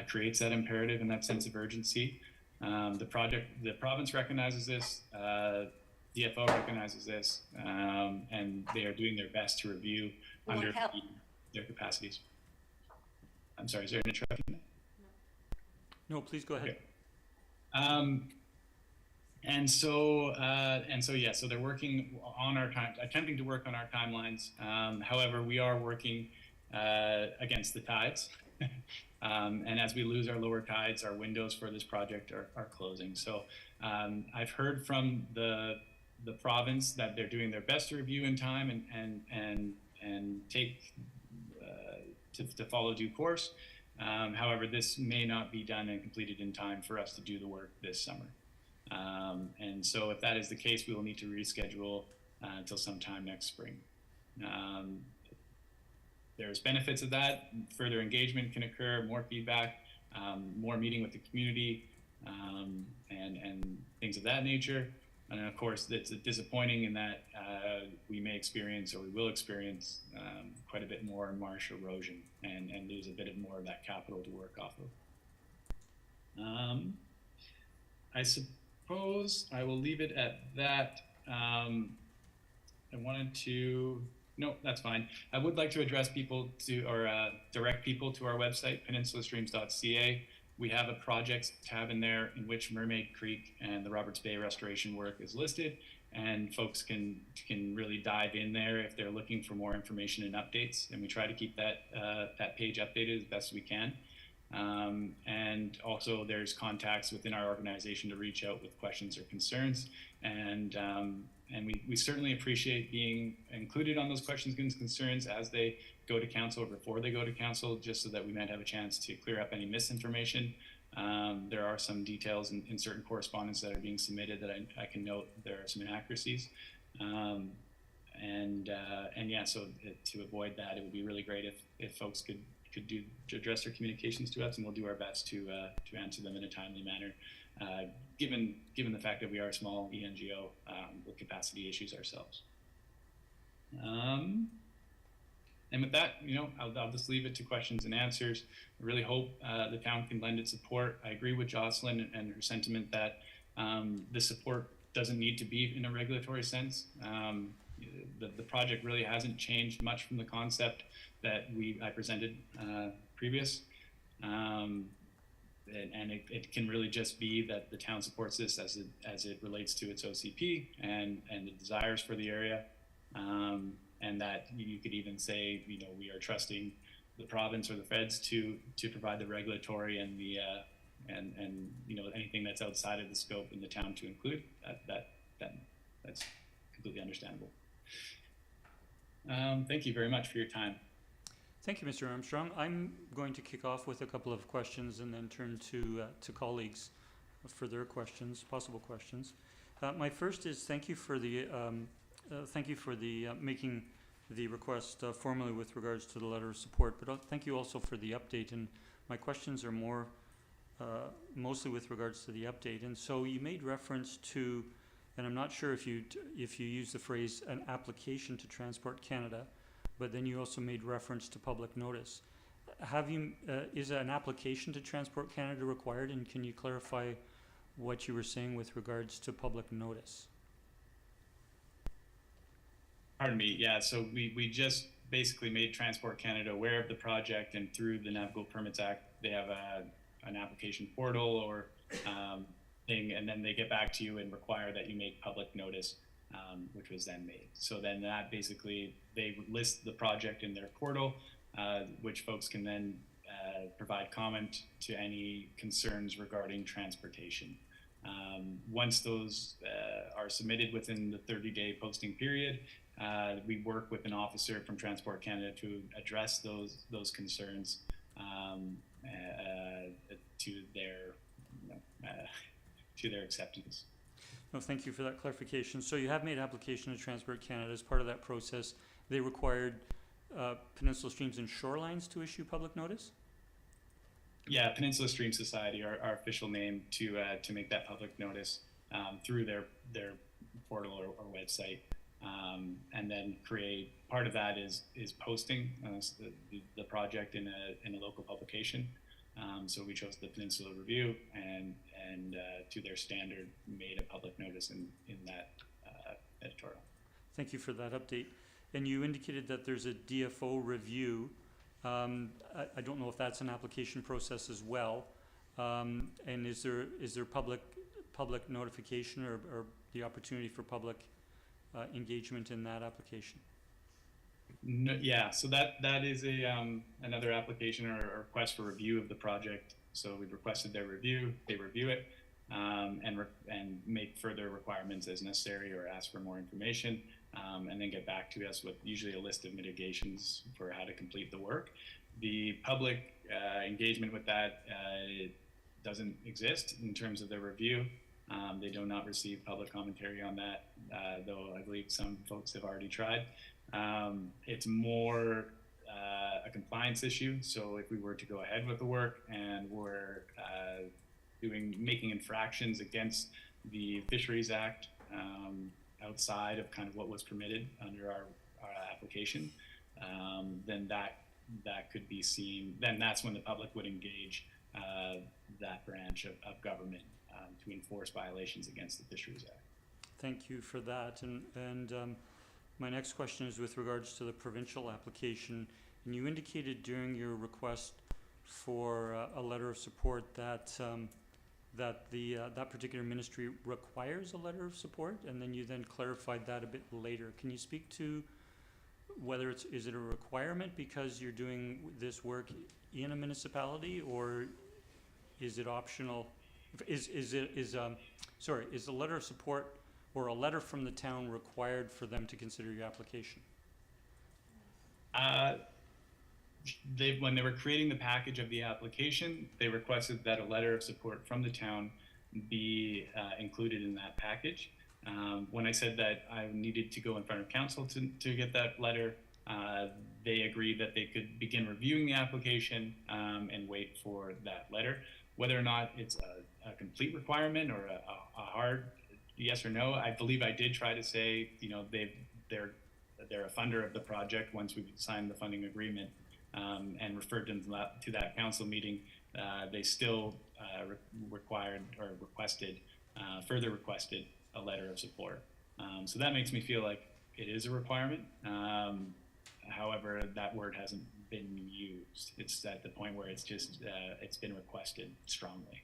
creates that imperative and that sense of urgency. The province recognizes this, DFO recognizes this, and they are doing their best to review under their capacities. I'm sorry, is there an interruption? No, please go ahead. Okay. And so yeah, so they're working on our attempting to work on our timelines. However, we are working against the tides. And as we lose our lower tides, our windows for this project are closing. So I've heard from the province that they're doing their best to review in time and take to follow due course. However, this may not be done and completed in time for us to do the work this summer. And so if that is the case, we will need to reschedule until sometime next spring. There's benefits of that. Further engagement can occur, more feedback, more meeting with the community, and things of that nature. And of course, it's disappointing in that we may experience, or we will experience, quite a bit more marsh erosion and lose a bit more of that capital to work off of. I suppose I will leave it at that. No, that's fine. I would like to address people direct people to our website, peninsulastreams.ca. We have a projects tab in there in which Mermaid Creek and the Roberts Bay restoration work is listed, and folks can really dive in there if they're looking for more information and updates. And we try to keep that page updated as best we can. And also there's contacts within our organization to reach out with questions or concerns. And we certainly appreciate being included on those questions and concerns as they go to council or before they go to council, just so that we might have a chance to clear up any misinformation. There are some details in certain correspondence that are being submitted that I can note there are some inaccuracies. And yeah, so to avoid that, it would be really great if folks could address their communications to us, and we'll do our best to answer them in a timely manner, given the fact that we are a small ENGO with capacity issues ourselves. And with that, I'll just leave it to questions and answers. I really hope the town can lend its support. I agree with Jocelyn and her sentiment that the support doesn't need to be in a regulatory sense. The project really hasn't changed much from the concept that I presented previous. And it can really just be that the town supports this as it relates to its OCP and the desires for the area. And that you could even say, we are trusting the province or the feds to provide the regulatory and the and anything that's outside of the scope in the town to include. That's completely understandable. Thank you very much for your time. Thank you, Mr. Armstrong. I'm going to kick off with a couple of questions and then turn to colleagues for their questions, possible questions. My first is thank you for the Thank you for the, making the request formally with regards to the letter of support, but thank you also for the update. And my questions are more, mostly with regards to the update. And so you made reference to, and I'm not sure if you use the phrase an application to Transport Canada, but then you also made reference to public notice. Have you, is an application to Transport Canada required, and can you clarify what you were saying with regards to public notice? Pardon me, yeah, so we just basically made Transport Canada aware of the project, and through the Navigable Permits Act, they have an application portal or thing, and then they get back to you and require that you make public notice, which was then made. So then that basically, they list the project in their portal, which folks can then provide comment to any concerns regarding transportation. Once those are submitted within the 30-day posting period, we work with an officer from Transport Canada to address those concerns to their acceptance. No, thank you for that clarification. So you have made application to Transport Canada. As part of that process, they required Peninsula Streams and Shorelines to issue public notice? Yeah, Peninsula Streams Society, our official name, to make that public notice through their portal or website, and then create, part of that is posting the project in a local publication. So we chose the Peninsula Review, and to their standard made a public notice in that editorial. Thank you for that update. And you indicated that there's a DFO review. I don't know if that's an application process as well. And is there public notification or the opportunity for public engagement in that application? No, yeah, so that is another application or a request for review of the project. So we've requested their review, they review it, and make further requirements as necessary or ask for more information, and then get back to us with usually a list of mitigations for how to complete the work. The public engagement with that doesn't exist in terms of the review. They do not receive public commentary on that, though I believe some folks have already tried. It's more a compliance issue. So if we were to go ahead with the work and we're making infractions against the Fisheries Act outside of kind of what was permitted under our application, then that could be seen. Then that's when the public would engage that branch of government to enforce violations against the Fisheries Act. Thank you for that. And my next question is with regards to the provincial application. And you indicated during your request for a letter of support that that particular ministry requires a letter of support, and then you then clarified that a bit later. Can you speak to whether is it a requirement because you're doing this work in a municipality, or is it optional? Is the letter of support or a letter from the town required for them to consider your application? When they were creating the package of the application, they requested that a letter of support from the town be included in that package. When I said that I needed to go in front of council to get that letter, they agreed that they could begin reviewing the application and wait for that letter. Whether or not it's a complete requirement or a hard yes or no, I believe I did try to say, you know, they're a funder of the project once we've signed the funding agreement, and referred them to that council meeting. They still further requested a letter of support. So that makes me feel like it is a requirement. However, that word hasn't been used. It's at the point where it's just, it's been requested strongly.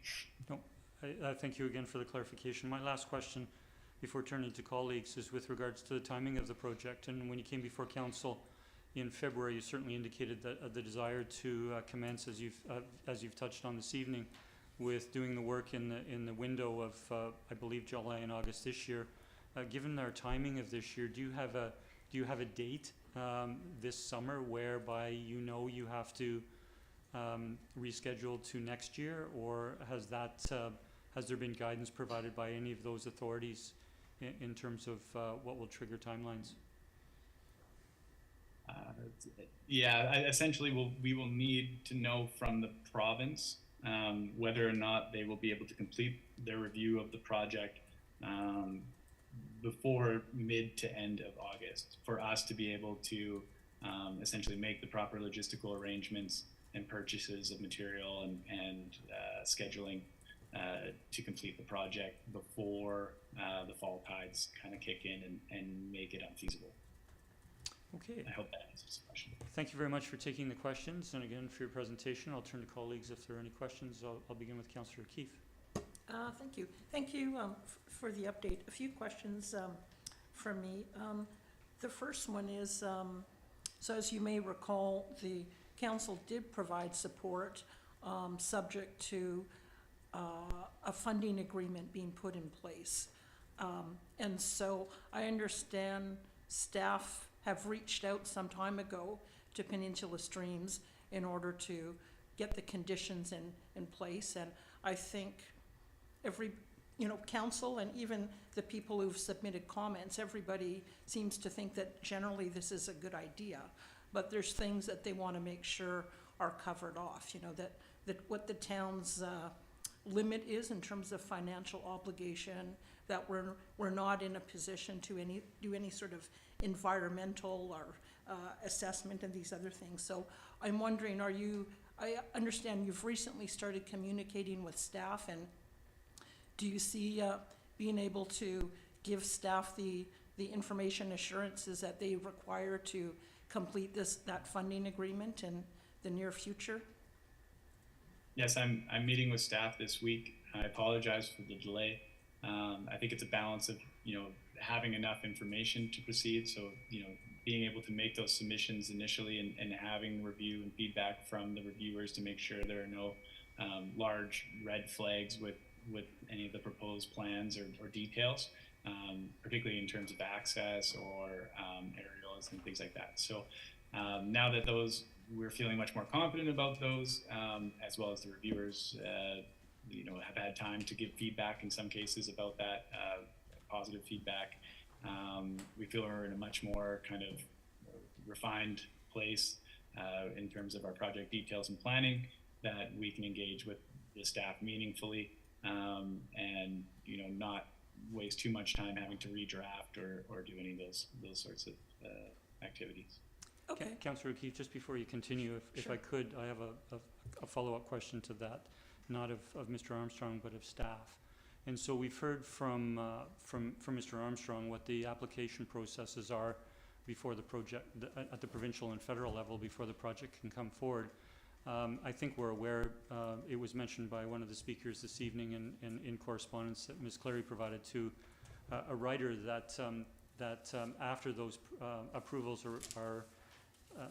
No, I thank you again for the clarification. My last question before turning to colleagues is with regards to the timing of the project. And when you came before council in February, you certainly indicated that the desire to commence, as you've touched on this evening, with doing the work in the window of I believe July and August this year. Given our timing of this year, do you have a date this summer whereby you have to reschedule to next year, or has there been guidance provided by any of those authorities in terms of what will trigger timelines? Essentially, we will need to know from the province whether or not they will be able to complete their review of the project before mid to end of August, for us to be able to essentially make the proper logistical arrangements and purchases of material and scheduling to complete the project before the fall tides kind of kick in and make it unfeasible. Okay. I hope that answers the question. Thank you very much for taking the questions, and again for your presentation. I'll turn to colleagues if there are any questions. I'll begin with Councillor O'Keeffe. Thank you. Thank you for the update. A few questions from me. The first one is, so as you may recall, the council did provide support subject to a funding agreement being put in place. And so I understand staff have reached out some time ago to Peninsula Streams in order to get the conditions in place. And I think every, council and even the people who've submitted comments, everybody seems to think that generally this is a good idea. But there's things that they want to make sure are covered off, that what the town's limit is in terms of financial obligation, that we're not in a position to do any sort of environmental or assessment and these other things. So I'm wondering, I understand you've recently started communicating with staff, and do you see being able to give staff the information assurances that they require to complete that funding agreement in the near future? Yes, I'm meeting with staff this week. I apologize for the delay. I think it's a balance of, having enough information to proceed. So, being able to make those submissions initially and having review and feedback from the reviewers to make sure there are no large red flags with any of the proposed plans or details, particularly in terms of access or aerials and things like that. So now that we're feeling much more confident about those, as well as the reviewers, have had time to give feedback in some cases about that, positive feedback. We feel we're in a much more kind of refined place in terms of our project details and planning, that we can engage with the staff meaningfully and not waste too much time having to redraft or do any of those sorts of activities. Okay. Councillor O'Keeffe, just before you continue, if Sure. I could, I have a follow-up question to that, not of Mr. Armstrong, but of staff. And so we've heard from Mr. Armstrong what the application processes are before the project, at the provincial and federal level, before the project can come forward. I think we're aware, it was mentioned by one of the speakers this evening in correspondence that Ms. Clary provided to a writer that after those approvals are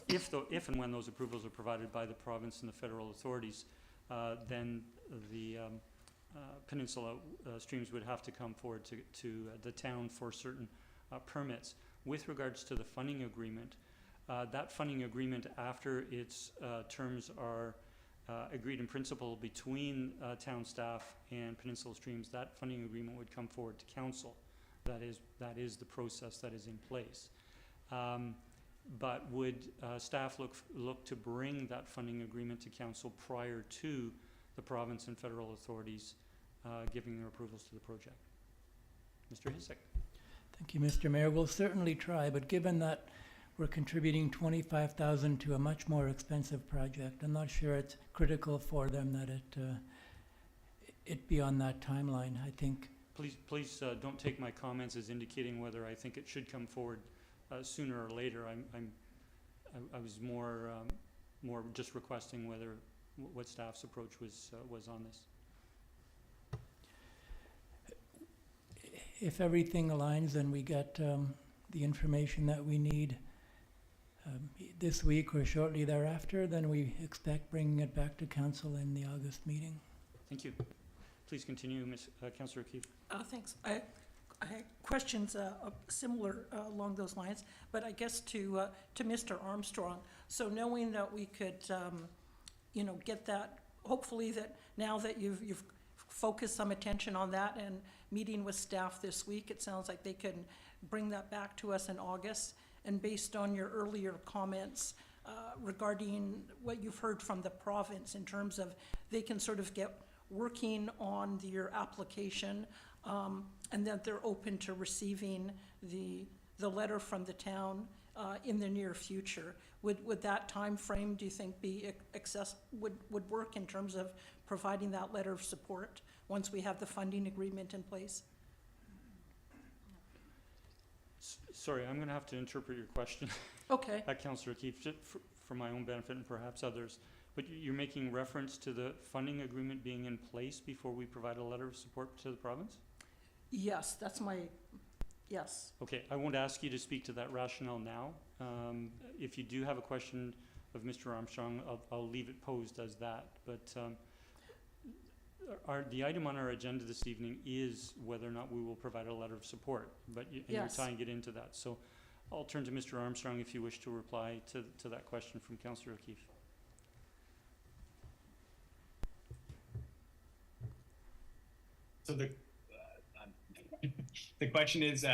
if and when those approvals are provided by the province and the federal authorities, then the Peninsula Streams would have to come forward to the town for certain permits. With regards to the funding agreement, that funding agreement, after its terms are agreed in principle between town staff and Peninsula Streams, that funding agreement would come forward to council. That is the process that is in place. But would staff look to bring that funding agreement to council prior to the province and federal authorities giving their approvals to the project? Mr. Hisek. Thank you, Mr. Mayor. We'll certainly try, but given that we're contributing $25,000 to a much more expensive project, I'm not sure it's critical for them that it be on that timeline. I think. Please don't take my comments as indicating whether I think it should come forward sooner or later. I was more just requesting what staff's approach was on this. If everything aligns and we get the information that we need this week or shortly thereafter, then we expect bringing it back to council in the August meeting. Thank you. Please continue, Councillor O'Keeffe. Thanks. I had questions similar along those lines, but I guess to Mr. Armstrong. So knowing that we could, get that, hopefully that now that you've focus some attention on that, and meeting with staff this week, it sounds like they can bring that back to us in August. And based on your earlier comments regarding what you've heard from the province in terms of they can sort of get working on your application, and that they're open to receiving the letter from the town in the near future. Would that time frame, do you think, be would work in terms of providing that letter of support once we have the funding agreement in place? Sorry, I'm gonna have to interpret your question. Okay. Councillor O'Keeffe, just for my own benefit and perhaps others. But you're making reference to the funding agreement being in place before we provide a letter of support to the province? Yes, that's my, yes. Okay, I won't ask you to speak to that rationale now. If you do have a question of Mr. Armstrong, I'll leave it posed as that. But the item on our agenda this evening is whether or not we will provide a letter of support. But and you're Yes. tying it into that. So I'll turn to Mr. Armstrong if you wish to reply to that question from Councillor O'Keeffe. So the question is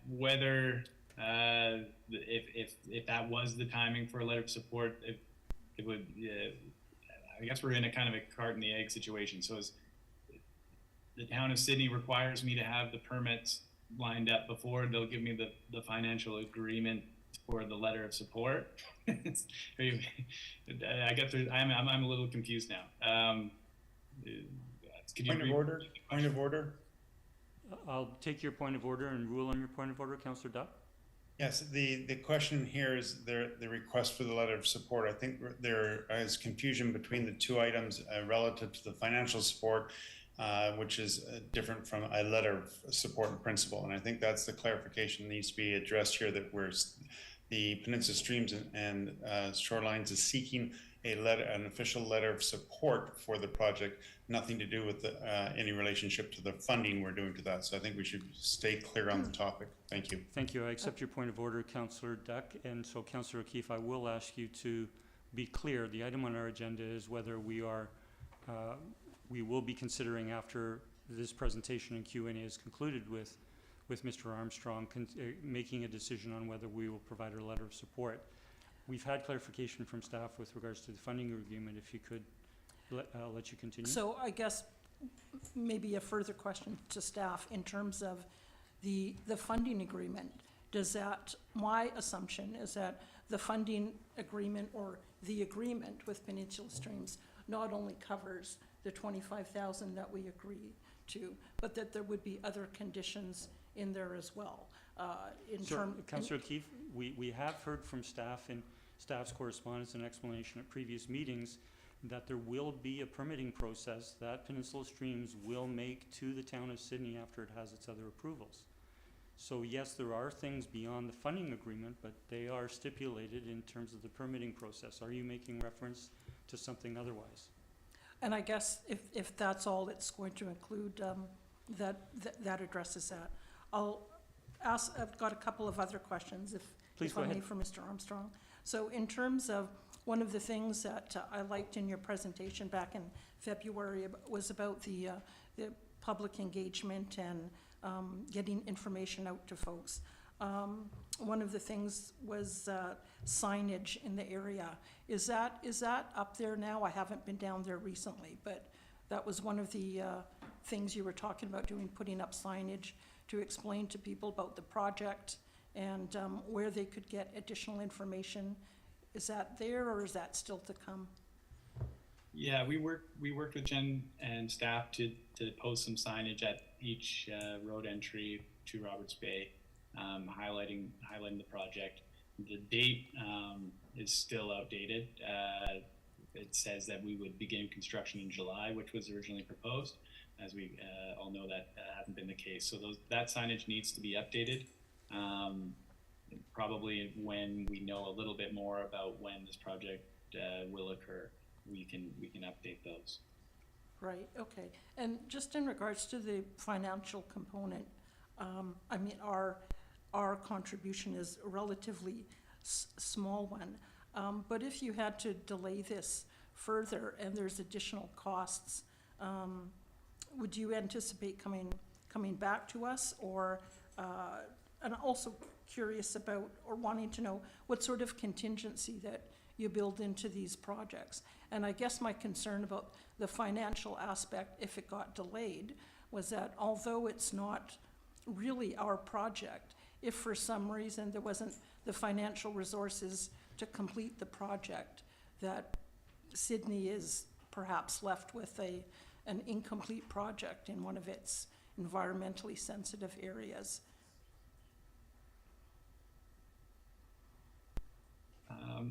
whether if that was the timing for a letter of support, it would. I guess we're in a kind of a cart and the egg situation. So as the town of Sidney requires me to have the permits lined up before they'll give me the financial agreement for the letter of support. I guess I'm a little confused now. Point of order. I'll take your point of order and rule on your point of order, Councillor Duck. Yes, the question here is the request for the letter of support. I think there is confusion between the two items relative to the financial support, which is different from a letter of support in principle. And I think that's the clarification that needs to be addressed here, that the Peninsula Streams and Shorelines is seeking an official letter of support for the project, nothing to do with any relationship to the funding we're doing to that. So I think we should stay clear on the topic. Thank you. Thank you. I accept your point of order, Councillor Duck. And so, Councillor O'Keeffe, I will ask you to be clear. The item on our agenda is whether we will be considering, after this presentation and Q&A is concluded with Mr. Armstrong, making a decision on whether we will provide a letter of support. We've had clarification from staff with regards to the funding agreement. If you could, let you continue. So I guess maybe a further question to staff in terms of the funding agreement. My assumption is that the funding agreement or the agreement with Peninsula Streams not only covers the $25,000 that we agree to, but that there would be other conditions in there as well. Councillor O'Keeffe, we have heard from staff in staff's correspondence and explanation at previous meetings that there will be a permitting process that Peninsula Streams will make to the town of Sidney after it has its other approvals. So yes, there are things beyond the funding agreement, but they are stipulated in terms of the permitting process. Are you making reference to something otherwise? And I guess if that's all it's going to include, that addresses that. I've got a couple of other questions, if I may, for Mr. Armstrong. So in terms of one of the things that I liked in your presentation back in February was about the public engagement and getting information out to folks. One of the things was signage in the area. Is that up there now? I haven't been down there recently, but that was one of the things you were talking about doing, putting up signage to explain to people about the project and where they could get additional information. Is that there, or is that still to come? Yeah, we worked with Jen and staff to post some signage at each road entry to Roberts Bay, highlighting the project. The date is still outdated. It says that we would begin construction in July, which was originally proposed. As we all know, that hasn't been the case. So that signage needs to be updated. Probably when we know a little bit more about when this project will occur, we can update those. Right, okay. And just in regards to the financial component, I mean, our contribution is a relatively small one. But if you had to delay this further and there's additional costs would you anticipate coming back to us, or, and also curious about, or wanting to know, what sort of contingency that you build into these projects? And I guess my concern about the financial aspect, if it got delayed, was that although it's not really our project, if for some reason there wasn't the financial resources to complete the project, that Sidney is perhaps left with an incomplete project in one of its environmentally sensitive areas.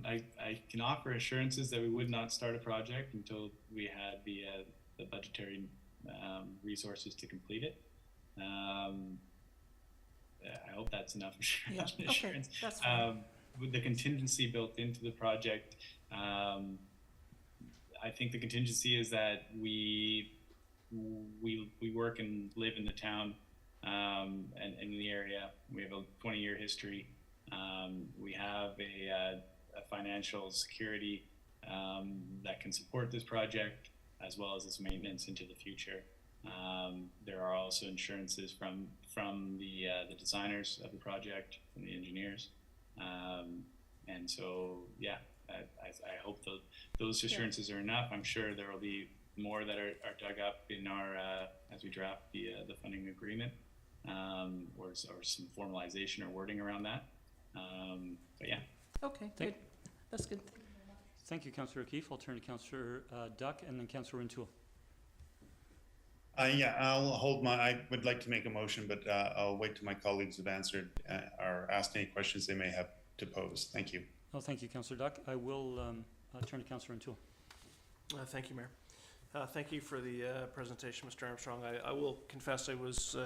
I can offer assurances that we would not start a project until we had the budgetary resources to complete it. I hope that's enough assurance. Yeah, okay, that's fine. With the contingency built into the project, I think the contingency is that we work and live in the town and in the area. We have a 20-year history. We have a financial security that can support this project, as well as its maintenance into the future. There are also insurances from the designers of the project, from the engineers, and so yeah, I hope those assurances are enough. I'm sure there will be more that are dug up in our as we draft the funding agreement, or some formalization or wording around that. But yeah. Okay, good. That's good. Thank you, Councillor O'Keeffe. I'll turn to Councillor Duck and then Councillor Rintoul. Yeah, I'll hold I would like to make a motion, but I'll wait till my colleagues have answered or asked any questions they may have to pose. Thank you. Oh, thank you, Councillor Duck. I will turn to Councillor Rintoul. Thank you, Mayor. Thank you for the presentation, Mr. Armstrong. I will confess I was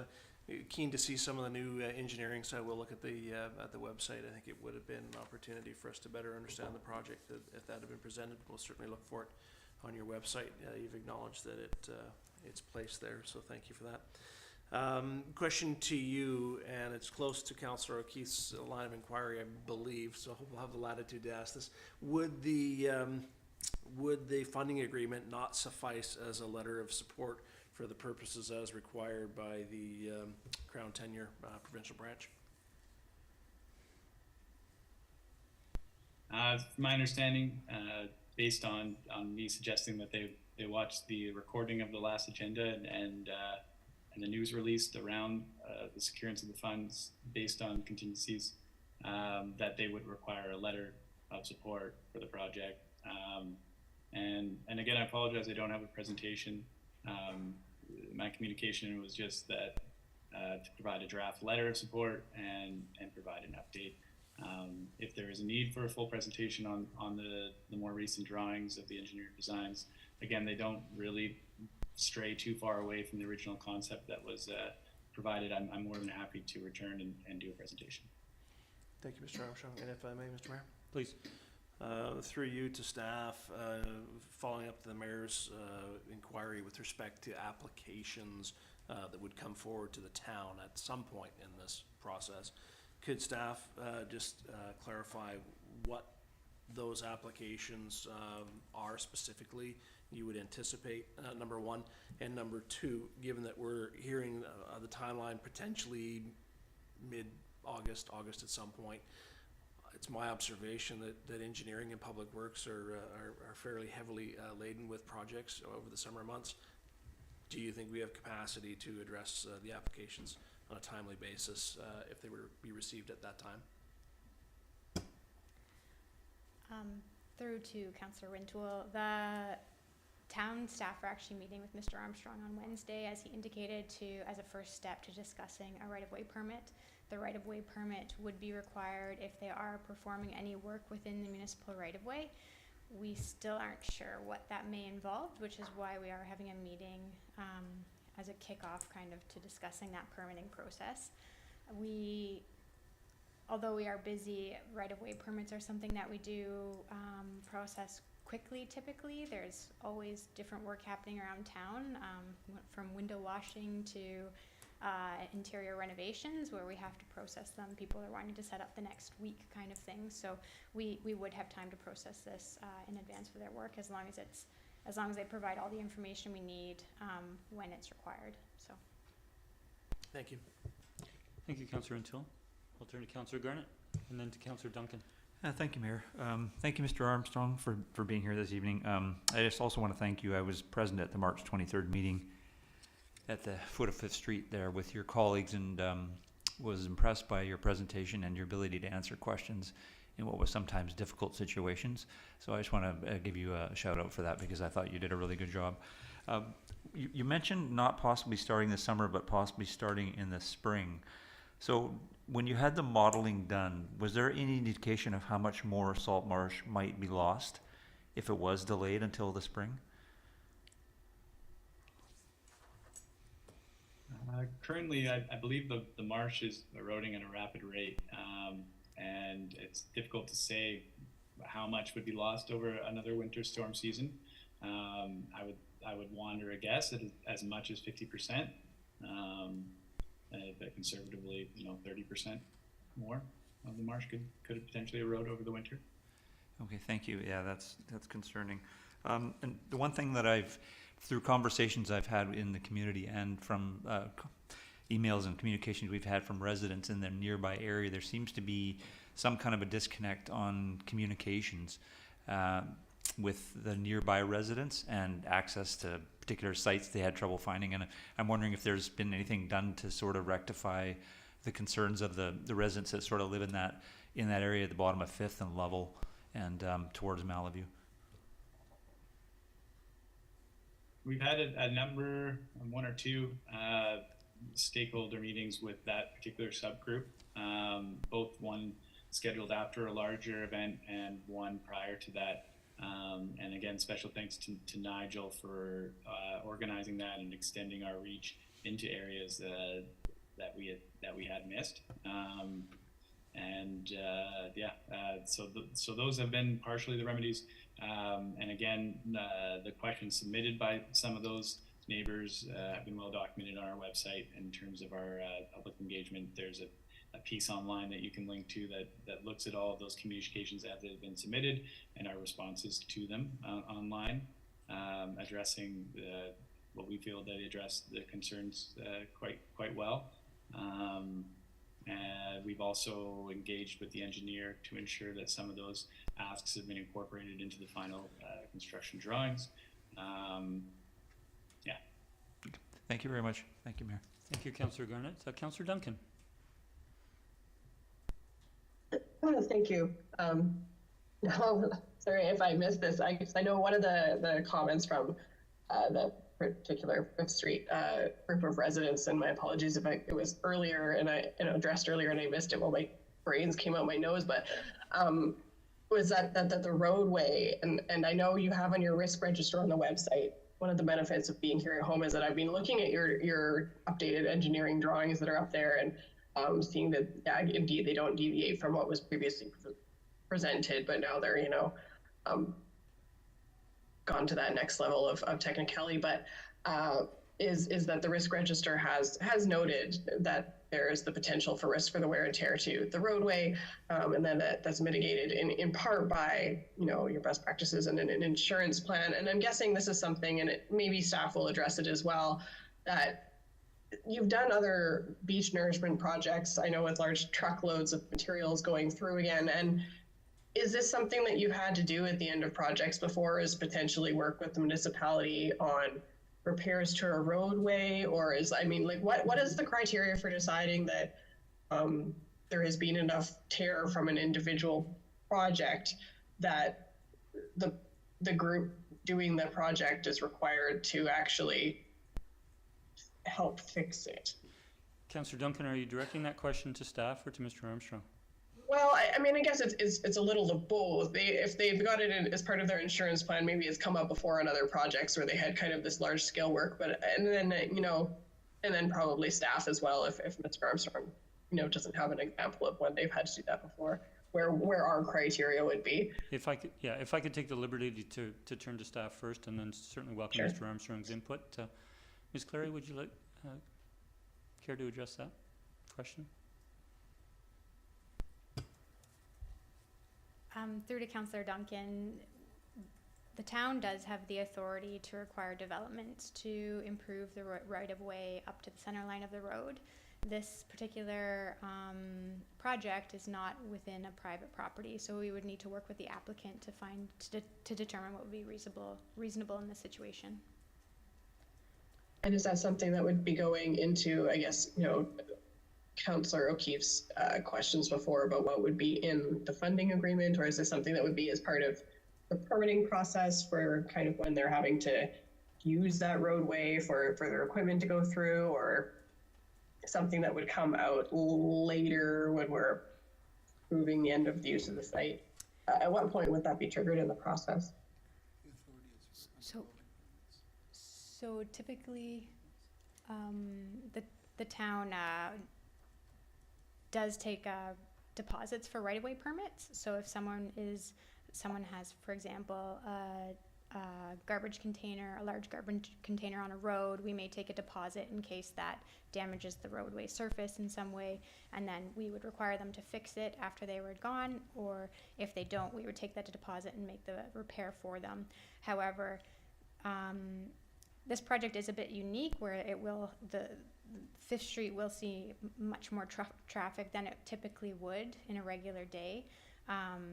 keen to see some of the new engineering, so I will look at the website. I think it would have been an opportunity for us to better understand the project if that had been presented. We'll certainly look for it on your website. You've acknowledged that it's placed there, so thank you for that. Question to you, and it's close to Councillor O'Keeffe's line of inquiry, I believe, so I hope we'll have the latitude to ask this. Would the funding agreement not suffice as a letter of support for the purposes as required by the Crown Tenure provincial branch? From my understanding, based on me suggesting that they watched the recording of the last agenda and the news released around the securance of the funds based on contingencies, that they would require a letter of support for the project. And again, I apologize, I don't have a presentation. My communication was just that to provide a draft letter of support and provide an update. If there is a need for a full presentation on the more recent drawings of the engineered designs, again, they don't really stray too far away from the original concept that was provided. I'm more than happy to return and do a presentation. Thank you, Mr. Armstrong. And if I may, Mr. Mayor? Please. Through you to staff, following up to the Mayor's inquiry with respect to applications that would come forward to the town at some point in this process, could staff just clarify what those applications are specifically you would anticipate, number one, and number two, given that we're hearing the timeline potentially mid-August, August at some point, it's my observation that engineering and public works are fairly heavily laden with projects over the summer months. Do you think we have capacity to address the applications on a timely basis if they were to be received at that time? Through to Councillor Rintoul, the town staff are actually meeting with Mr. Armstrong on Wednesday, as he indicated, as a first step to discussing a right-of-way permit. The right-of-way permit would be required if they are performing any work within the municipal right-of-way. We still aren't sure what that may involve, which is why we are having a meeting as a kickoff kind of to discussing that permitting process. Although we are busy, right-of-way permits are something that we do process quickly typically. There's always different work happening around town, from window washing to interior renovations where we have to process them. People are wanting to set up the next week kind of thing. So we would have time to process this in advance for their work, as long as it's as long as they provide all the information we need when it's required, so. Thank you. Thank you, Councillor Until. I'll turn to Councillor Garnett and then to Councillor Duncan. Thank you, Mayor. Thank you, Mr. Armstrong, for being here this evening. I just also want to thank you. I was present at the March 23rd meeting at the foot of 5th Street there with your colleagues, and was impressed by your presentation and your ability to answer questions in what was sometimes difficult situations. So I just want to give you a shout out for that, because I thought you did a really good job. You mentioned not possibly starting this summer, but possibly starting in the spring. So when you had the modeling done, was there any indication of how much more salt marsh might be lost if it was delayed until the spring? Currently, I believe the marsh is eroding at a rapid rate, and it's difficult to say how much would be lost over another winter storm season. I would wander a guess at as much as 50%, but conservatively, 30% more of the marsh could potentially erode over the winter. Okay, thank you. Yeah, that's concerning. And the one thing that through conversations I've had in the community and from emails and communications we've had from residents in the nearby area, there seems to be some kind of a disconnect on communications with the nearby residents and access to particular sites they had trouble finding. And I'm wondering if there's been anything done to sort of rectify the concerns of the residents that sort of live in that area at the bottom of 5th and Lovell and towards Malaview. We've had a number, one or two stakeholder meetings with that particular subgroup, both one scheduled after a larger event and one prior to that. And again, special thanks to Nigel for organizing that and extending our reach into areas that we had missed. So those have been partially the remedies. And again, the questions submitted by some of those neighbors have been well documented on our website in terms of our public engagement. There's a piece online that you can link to that looks at all of those communications as they've been submitted and our responses to them online, addressing what we feel that address the concerns quite well. We've also engaged with the engineer to ensure that some of those asks have been incorporated into the final construction drawings. Thank you very much. Thank you, Mayor. Thank you, Councillor Garnett. Councillor Duncan. Thank you. Sorry if I missed this. I know one of the comments from the particular 5th Street group of residents, and my apologies if it was earlier and I addressed earlier and I missed it while my brains came out my nose, but was that the roadway, and I know you have on your risk register on the website, one of the benefits of being here at home is that I've been looking at your updated engineering drawings that are up there and seeing that, yeah, indeed, they don't deviate from what was previously presented, but now they're, gone to that next level of technicality. But is that the risk register has noted that there is the potential for risk for the wear and tear to the roadway, and then that's mitigated in part by your best practices and an insurance plan. And I'm guessing this is something, and maybe staff will address it as well, that you've done other beach nourishment projects, I know, with large truckloads of materials going through again. And is this something that you had to do at the end of projects before, is potentially work with the municipality on repairs to a roadway? Or what is the criteria for deciding that there has been enough tear from an individual project that the group doing the project is required to actually help fix it? Councillor Duncan, are you directing that question to staff or to Mr. Armstrong? Well, I guess it's a little of both. If they've got it in as part of their insurance plan, maybe it's come up before on other projects where they had kind of this large scale work, and then probably staff as well, if Mr. Armstrong, doesn't have an example of when they've had to do that before, where our criteria would be. If I could take the liberty to turn to staff first, and then certainly welcome Sure. Mr. Armstrong's input. Ms. Clary, would you care to address that question? Through to Councillor Duncan, the town does have the authority to require developments to improve the right-of-way up to the center line of the road. This particular project is not within a private property, so we would need to work with the applicant to determine what would be reasonable in this situation. And is that something that would be going into, I guess, Councillor O'Keeffe's questions before about what would be in the funding agreement, or is this something that would be as part of the permitting process for kind of when they're having to use that roadway for their equipment to go through, or something that would come out later when we're proving the end of the use of the site? At what point would that be triggered in the process? So typically, the town does take deposits for right-of-way permits. So if someone has, for example, a garbage container, a large garbage container on a road, we may take a deposit in case that damages the roadway surface in some way, and then we would require them to fix it after they were gone, or if they don't, we would take that deposit and make the repair for them. However, this project is a bit unique where the 5th Street will see much more traffic than it typically would in a regular day.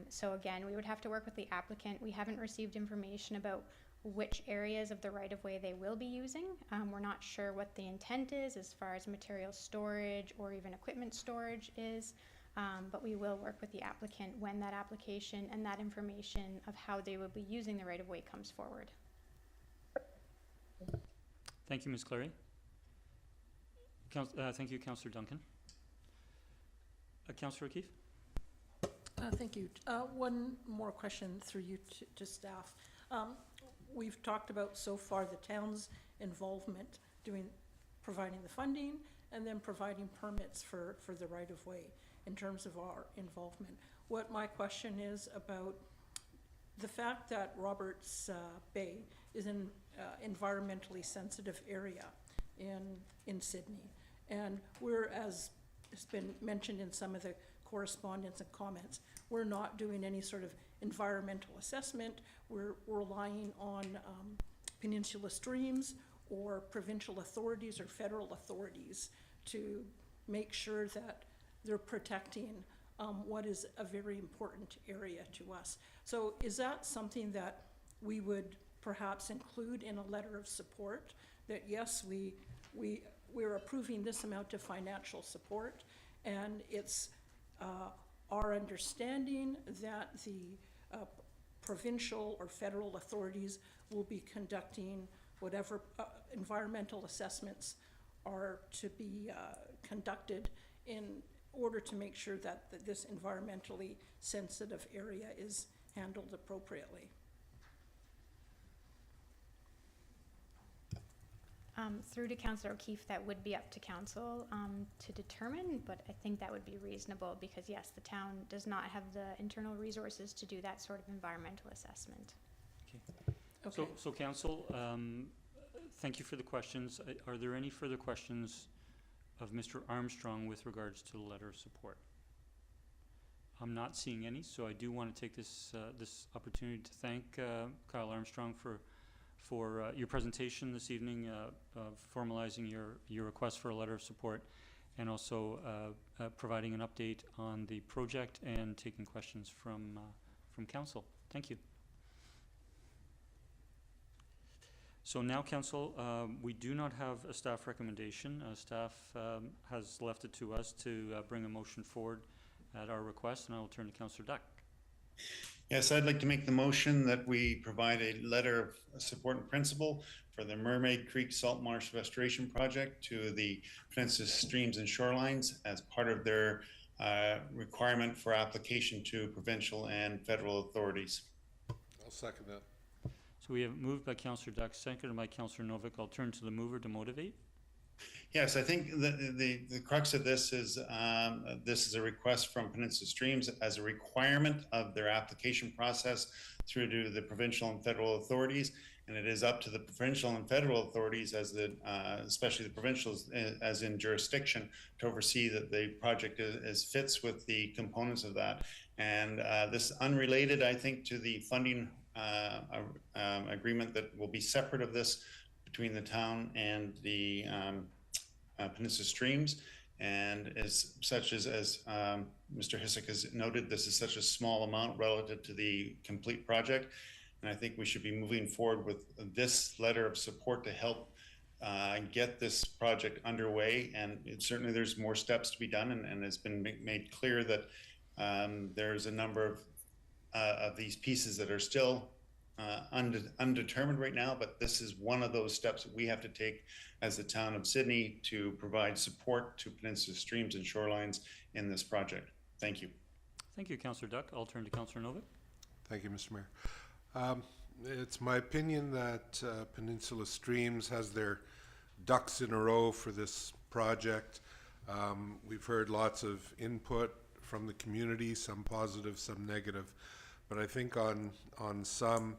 So again, we would have to work with the applicant. We haven't received information about which areas of the right-of-way they will be using. We're not sure what the intent is as far as material storage or even equipment storage is, but we will work with the applicant when that application and that information of how they will be using the right-of-way comes forward. Thank you, Ms. Clary. Thank you, Councillor Duncan. Councillor O'Keeffe? Thank you. One more question through you to staff. We've talked about so far the town's involvement providing the funding and then providing permits for the right-of-way in terms of our involvement. What my question is about the fact that Roberts Bay is an environmentally sensitive area in Sydney, and we're, as has been mentioned in some of the correspondence and comments, we're not doing any sort of environmental assessment. We're relying on Peninsula Streams or provincial authorities or federal authorities to make sure that they're protecting what is a very important area to us. So is that something that we would perhaps include in a letter of support, that yes, we're approving this amount of financial support, and it's our understanding that the provincial or federal authorities will be conducting whatever environmental assessments are to be conducted in order to make sure that this environmentally sensitive area is handled appropriately? Through to Councillor O'Keeffe, that would be up to council to determine, but I think that would be reasonable because yes, the town does not have the internal resources to do that sort of environmental assessment. Okay. So council, thank you for the questions. Are there any further questions of Mr. Armstrong with regards to the letter of support? I'm not seeing any, so I do want to take this opportunity to thank Kyle Armstrong for your presentation this evening, formalizing your request for a letter of support, and also providing an update on the project and taking questions from council. Thank you. So now, council, we do not have a staff recommendation. Staff has left it to us to bring a motion forward at our request, and I will turn to Councillor Duck. Yes, I'd like to make the motion that we provide a letter of support and principle for the Mermaid Creek Salt Marsh Restoration Project to the Peninsula Streams and Shorelines as part of their requirement for application to provincial and federal authorities. I'll second that. So we have moved by Councillor Duck, seconded by Councillor Novick. I'll turn to the mover to motivate. Yes, I think the crux of this is a request from Peninsula Streams as a requirement of their application process through to the provincial and federal authorities, and it is up to the provincial and federal authorities, especially the provincials as in jurisdiction, to oversee that the project fits with the components of that. And this unrelated, I think, to the funding agreement that will be separate of this between the town and the Peninsula Streams. And as such as Mr. Hissack has noted, this is such a small amount relative to the complete project. And I think we should be moving forward with this letter of support to help get this project underway. And certainly there's more steps to be done, and it's been made clear that there's a number of these pieces that are still undetermined right now, but this is one of those steps that we have to take as the town of Sidney to provide support to Peninsula Streams and Shorelines in this project. Thank you. Thank you, Councillor Duck. I'll turn to Councillor Novick. Thank you, Mr. Mayor. It's my opinion that Peninsula Streams has their ducks in a row for this project. We've heard lots of input from the community, some positive, some negative, but I think on some,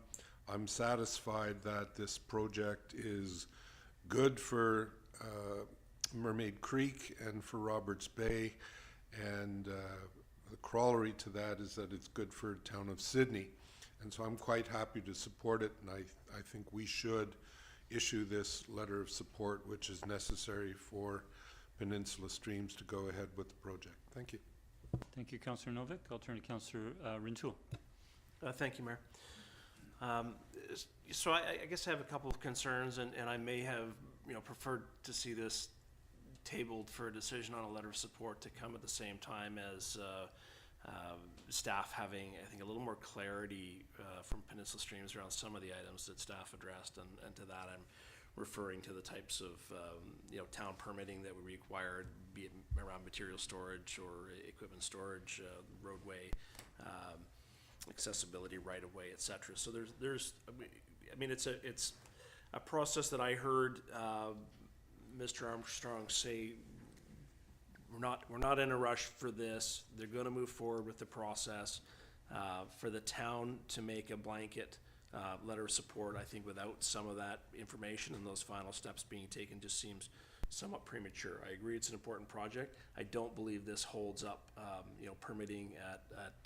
I'm satisfied that this project is good for Mermaid Creek and for Roberts Bay, and the corollary to that is that it's good for Town of Sidney. And so I'm quite happy to support it, and I think we should issue this letter of support, which is necessary for Peninsula Streams to go ahead with the project. Thank you. Thank you, Councillor Novick. I'll turn to Councillor Rintoul. Thank you, Mayor. So I guess I have a couple of concerns, and I may have preferred to see this tabled for a decision on a letter of support to come at the same time as staff having, I think, a little more clarity from Peninsula Streams around some of the items that staff addressed, and to that I'm referring to the types of town permitting that we required, be it around material storage or equipment storage, roadway, accessibility, right of way, etc. So there's I mean it's a process that I heard Mr. Armstrong say we're not in a rush for this. They're going to move forward with the process. For the town to make a blanket letter of support, I think without some of that information and those final steps being taken just seems somewhat premature. I agree it's an important project. I don't believe this holds up permitting at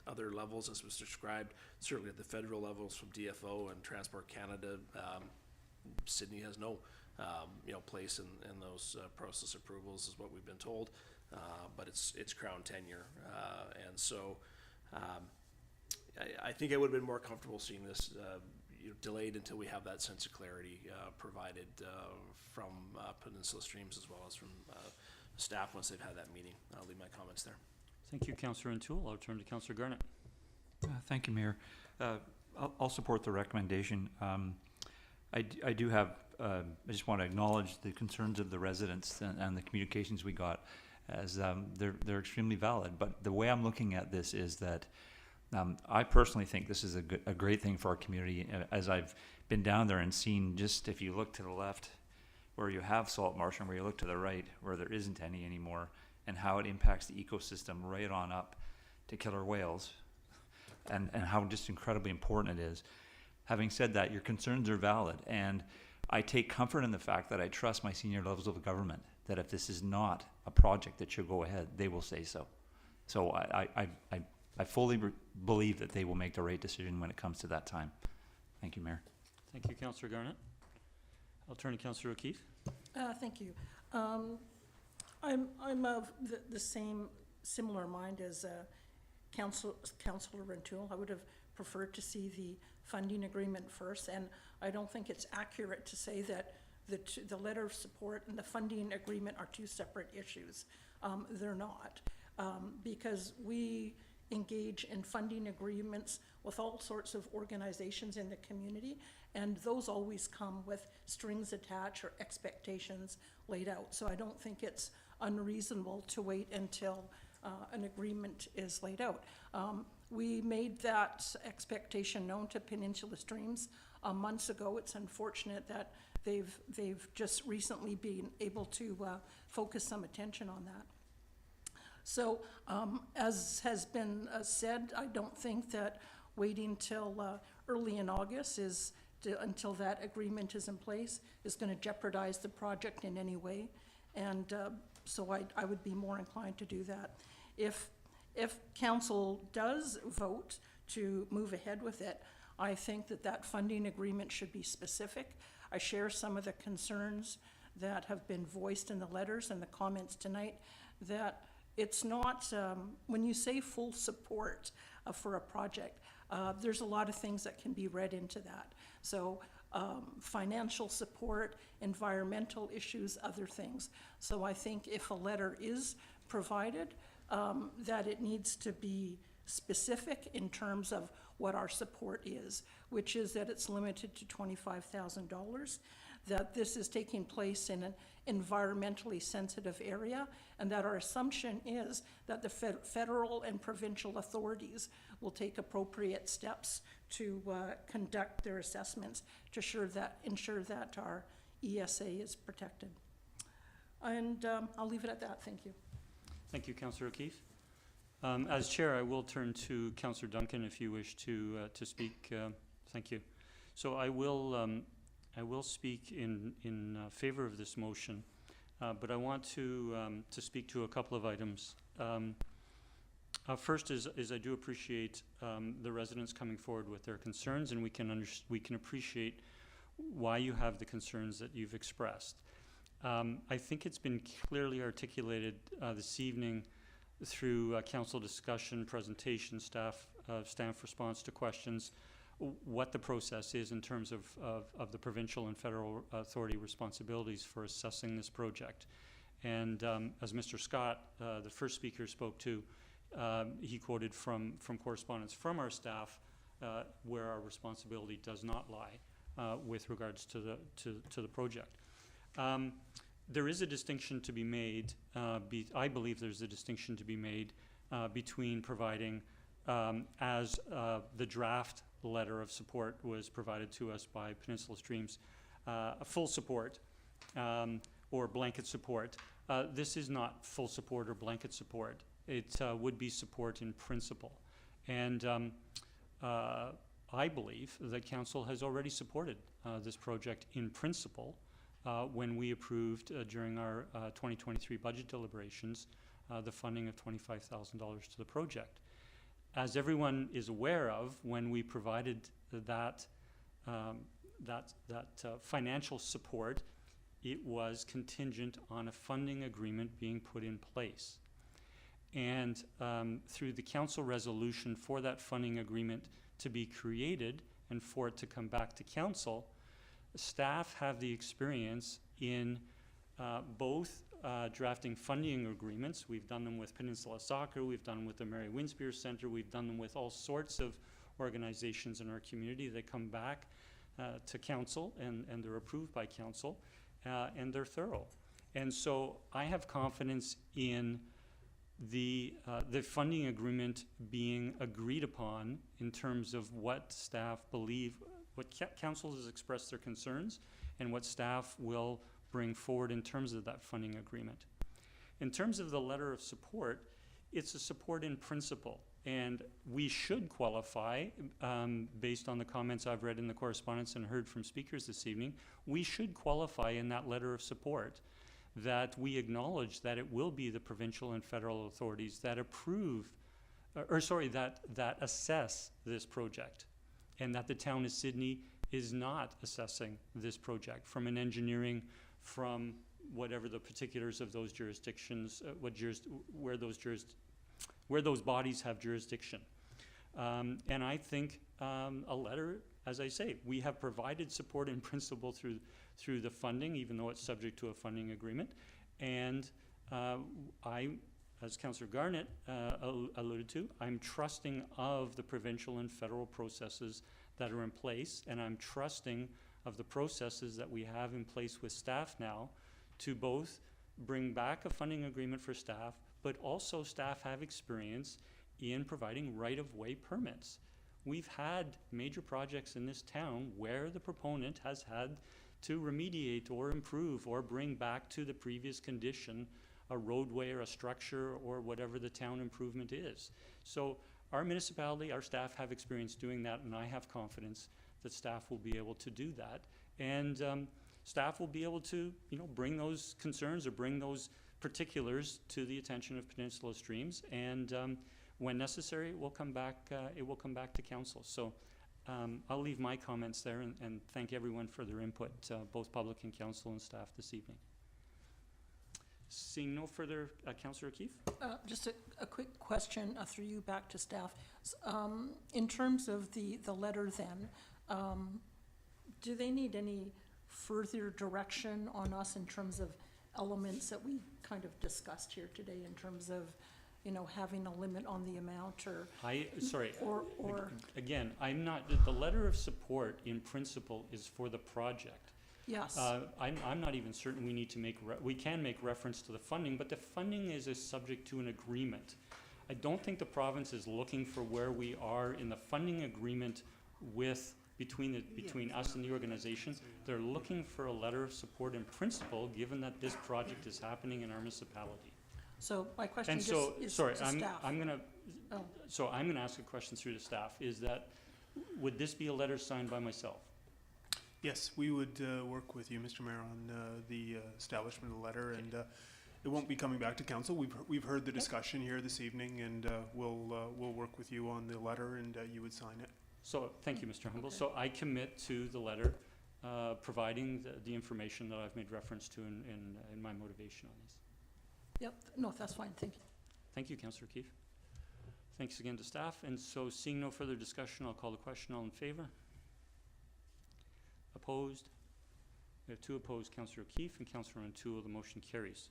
other levels as was described, certainly at the federal levels from DFO and Transport Canada. Sidney has no place in those process approvals is what we've been told, but it's Crown tenure, and so I think I would have been more comfortable seeing this delayed until we have that sense of clarity provided from Peninsula Streams as well as from staff once they've had that meeting. I'll leave my comments there. Thank you, Councillor Rintoul. I'll turn to Councillor Garnett. Thank you, Mayor. I'll support the recommendation. I do have, I just want to acknowledge the concerns of the residents and the communications we got, as they're extremely valid. But the way I'm looking at this is that I personally think this is a great thing for our community. As I've been down there and seen, just if you look to the left where you have salt marsh and where you look to the right where there isn't any anymore, and how it impacts the ecosystem right on up to killer whales, and how just incredibly important it is. Having said that, your concerns are valid, and I take comfort in the fact that I trust my senior levels of government that if this is not a project that should go ahead, they will say so. So I fully believe that they will make the right decision when it comes to that time. Thank you, Mayor. Thank you, Councillor Garnett. I'll turn to Councillor O'Keeffe. Thank you. I'm of the similar mind as Councillor Rintoul. I would have preferred to see the funding agreement first, and I don't think it's accurate to say that the letter of support and the funding agreement are two separate issues. They're not, because we engage in funding agreements with all sorts of organizations in the community, and those always come with strings attached or expectations laid out. So I don't think it's unreasonable to wait until an agreement is laid out. We made that expectation known to Peninsula Streams months ago. It's unfortunate that they've just recently been able to focus some attention on that. So as has been said, I don't think that waiting till early in August until that agreement is in place is going to jeopardize the project in any way. And so I would be more inclined to do that. If council does vote to move ahead with it, I think that that funding agreement should be specific. I share some of the concerns that have been voiced in the letters and the comments tonight, that it's not, when you say full support for a project, there's a lot of things that can be read into that. So financial support, environmental issues, other things. So I think if a letter is provided, that it needs to be specific in terms of what our support is, which is that it's limited to $25,000, that this is taking place in an environmentally sensitive area, and that our assumption is that the federal and provincial authorities will take appropriate steps to conduct their assessments to ensure that our ESA is protected. And I'll leave it at that. Thank you. Thank you, Councillor O'Keeffe. As chair, I will turn to Councillor Duncan if you wish to speak. Thank you. So I will speak in favor of this motion, but I want to speak to a couple of items. First is I do appreciate the residents coming forward with their concerns, and we can appreciate why you have the concerns that you've expressed. I think it's been clearly articulated this evening through council discussion, presentation, staff response to questions, what the process is in terms of the provincial and federal authority responsibilities for assessing this project. And as Mr. Scott, the first speaker, spoke to, he quoted from correspondence from our staff where our responsibility does not lie with regards to the project. There is a distinction to be made, I believe there's a distinction to be made between providing, as the draft letter of support was provided to us by Peninsula Streams, a full support or blanket support. This is not full support or blanket support. It would be support in principle. And I believe that Council has already supported this project in principle when we approved during our 2023 budget deliberations the funding of $25,000 to the project. As everyone is aware of, when we provided that financial support, it was contingent on a funding agreement being put in place. And through the council resolution for that funding agreement to be created and for it to come back to council, staff have the experience in both drafting funding agreements. We've done them with Peninsula Soccer, we've done them with the Mary Winspear Centre, we've done them with all sorts of organizations in our community that come back to council and they're approved by council and they're thorough. And so I have confidence in the funding agreement being agreed upon in terms of what staff believe, what council has expressed their concerns, and what staff will bring forward in terms of that funding agreement. In terms of the letter of support, it's a support in principle, and we should qualify, based on the comments I've read in the correspondence and heard from speakers this evening, we should qualify in that letter of support that we acknowledge that it will be the provincial and federal authorities that approve, that assess this project, and that the town of Sidney is not assessing this project from an engineering, from whatever the particulars of those jurisdictions, where those bodies have jurisdiction. And I think a letter, as I say, we have provided support in principle through the funding, even though it's subject to a funding agreement. And as Councillor Garnett alluded to, I'm trusting of the provincial and federal processes that are in place, and I'm trusting of the processes that we have in place with staff now to both bring back a funding agreement for staff, but also staff have experience in providing right-of-way permits. We've had major projects in this town where the proponent has had to remediate or improve or bring back to the previous condition a roadway or a structure or whatever the town improvement is. So our municipality, our staff have experience doing that, and I have confidence that staff will be able to do that. And staff will be able to, bring those concerns or bring those particulars to the attention of Peninsula Streams, and when necessary, it will come back to council. So I'll leave my comments there and thank everyone for their input, both public and council and staff this evening. Seeing no further, Councillor O'Keeffe? Just a quick question through you back to staff. In terms of the letter then, do they need any further direction on us in terms of elements that we kind of discussed here today in terms of, you know, having a limit on the amount or? Again, I'm not, the letter of support in principle is for the project. Yes. I'm not even certain we need to we can make reference to the funding, but the funding is subject to an agreement. I don't think the province is looking for where we are in the funding agreement between us and the organization. They're looking for a letter of support in principle, given that this project is happening in our municipality. So my question And so, is sorry, to staff. I'm gonna ask a question through the staff, is that, would this be a letter signed by myself? Yes, we would work with you, Mr. Mayor, on the establishment of the letter, and it won't be coming back to council. We've heard the discussion here this evening, and we'll work with you on the letter, and you would sign it. So, thank you, Mr. Humble. So I commit to the letter, providing the information that I've made reference to in my motivation on this. Yep, no, that's fine, thank you. Thank you, Councillor O'Keeffe. Thanks again to staff. And so, seeing no further discussion, I'll call the question. All in favor? Opposed? We have 2 opposed, Councillor O'Keeffe and Councillor O'Toole. The motion carries.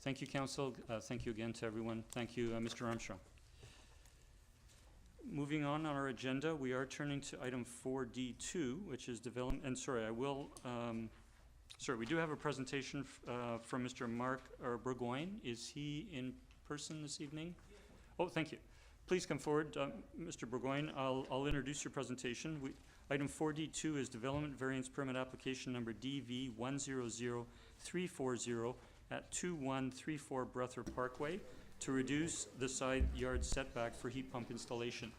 Thank you, Council. Thank you again to everyone. Thank you, Mr. Armstrong. Moving on our agenda, we are turning to item 4D2, which is development, and sorry, we do have a presentation from Mr. Marc Burg. Is he in person this evening? Oh, thank you. Please come forward, Mr. Burg. I'll introduce your presentation. Item 4D2 is Development Variance Permit Application Number DV 100340 at 2134 Brethourpark Way to reduce the side yard setback for heat pump installation.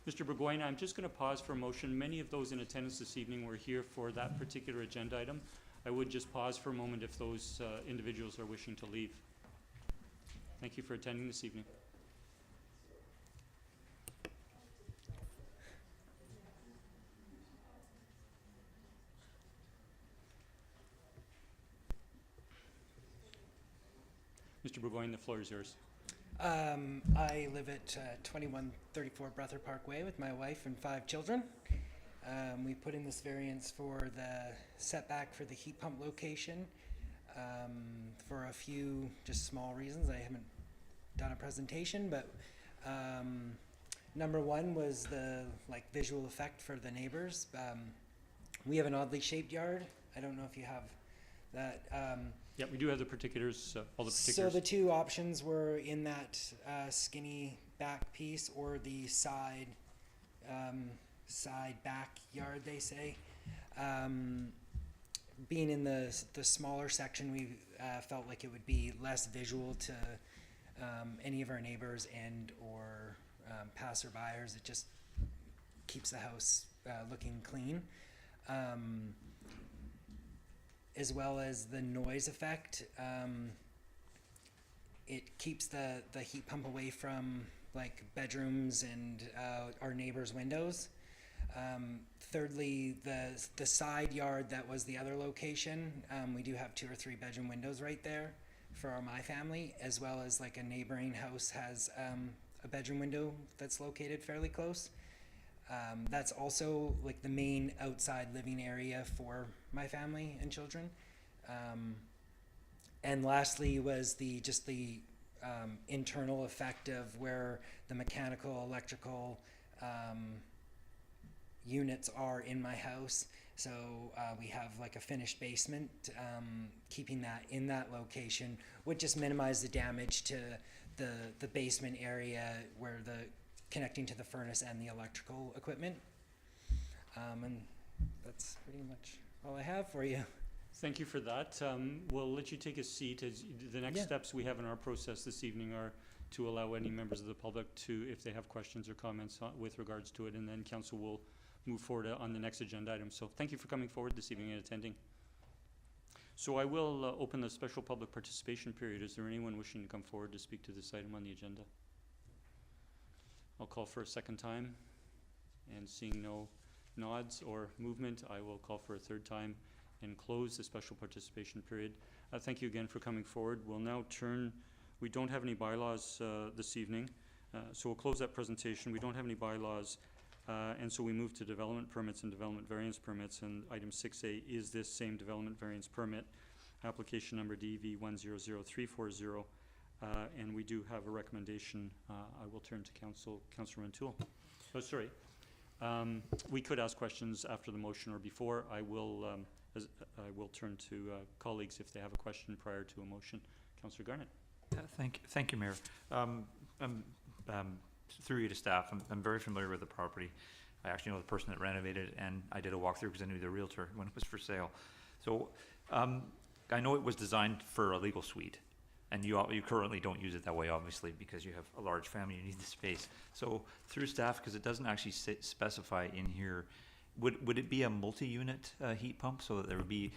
Mr. Burg, I'm just going to pause for a motion. Many of those in attendance this evening were here for that particular agenda item. I would just pause for a moment if those individuals are wishing to leave. Thank you for attending this evening. Mr. Burgoyne, the floor is yours. I live at 2134 Brethourpark Way with my wife and 5 children. We put in this variance for the setback for the heat pump location for a few just small reasons. I haven't done a presentation, but number 1 was the visual effect for the neighbors. We have an oddly shaped yard. I don't know if you have that. Yeah, we do have the particulars, all the particulars. So the 2 options were in that skinny back piece or the side backyard, they say. Being in the smaller section, we felt like it would be less visual to any of our neighbors and or passerbyers. It just keeps the house looking clean. As well as the noise effect. It keeps the heat pump away from bedrooms and our neighbors' windows. Thirdly, the side yard that was the other location, we do have 2 or 3 bedroom windows right there for my family, as well as a neighboring house has a bedroom window that's located fairly close. That's also the main outside living area for my family and children. And lastly was the internal effect of where the mechanical, electrical units are in my house. So we have a finished basement, keeping that in that location would just minimize the damage to the basement area where connecting to the furnace and the electrical equipment. And that's pretty much all I have for you. Thank you for that. We'll let you take a seat. As the next steps we have in our process this evening are to allow any members of the public to, if they have questions or comments with regards to it, and then council will move forward on the next agenda item. So thank you for coming forward this evening and attending. So I will open the special public participation period. Is there anyone wishing to come forward to speak to this item on the agenda? I'll call for a second time, and seeing no nods or movement, I will call for a third time and close the special participation period. Thank you again for coming forward. We'll now turn, we don't have any bylaws this evening, so we'll close that presentation. We don't have any bylaws, and so we move to development permits and development variance permits, and item 6A is this same development variance permit, application number DV 100340, and we do have a recommendation. I will turn to Councillor O'Toole. Oh, sorry. We could ask questions after the motion or before. I will turn to colleagues if they have a question prior to a motion. Councillor Garnett. Thank you, Mayor. Through you to staff, I'm very familiar with the property. I actually know the person that renovated it, and I did a walkthrough because I knew the realtor when it was for sale. So I know it was designed for a legal suite, and you currently don't use it that way, obviously, because you have a large family, you need the space. So through staff, because it doesn't actually specify in here, would it be a multi-unit heat pump, so that there would be,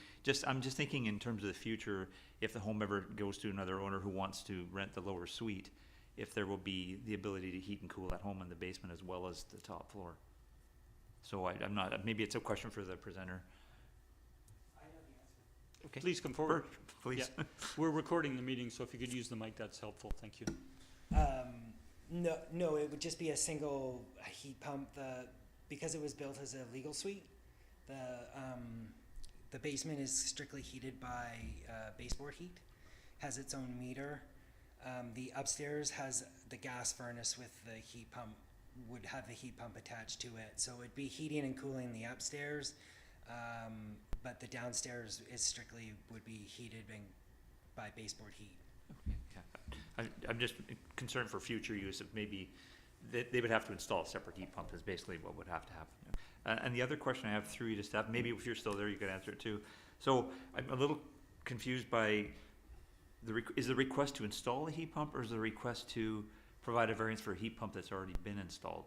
I'm just thinking in terms of the future, if the home ever goes to another owner who wants to rent the lower suite, if there will be the ability to heat and cool at home in the basement as well as the top floor. So I'm not, maybe it's a question for the presenter. Okay. Please come forward. Please. Yeah. We're recording the meeting, so if you could use the mic, that's helpful. Thank you. No, it would just be a single heat pump. Because it was built as a legal suite, the basement is strictly heated by baseboard heat, has its own meter. The upstairs has the gas furnace with the heat pump, would have the heat pump attached to it. So it'd be heating and cooling the upstairs, but the downstairs is strictly would be heated by baseboard heat. Okay, yeah. I'm just concerned for future use of maybe they would have to install a separate heat pump is basically what would have to happen. And the other question I have through you to staff, maybe if you're still there, you could answer it too. So I'm a little confused by is the request to install a heat pump, or is the request to provide a variance for a heat pump that's already been installed?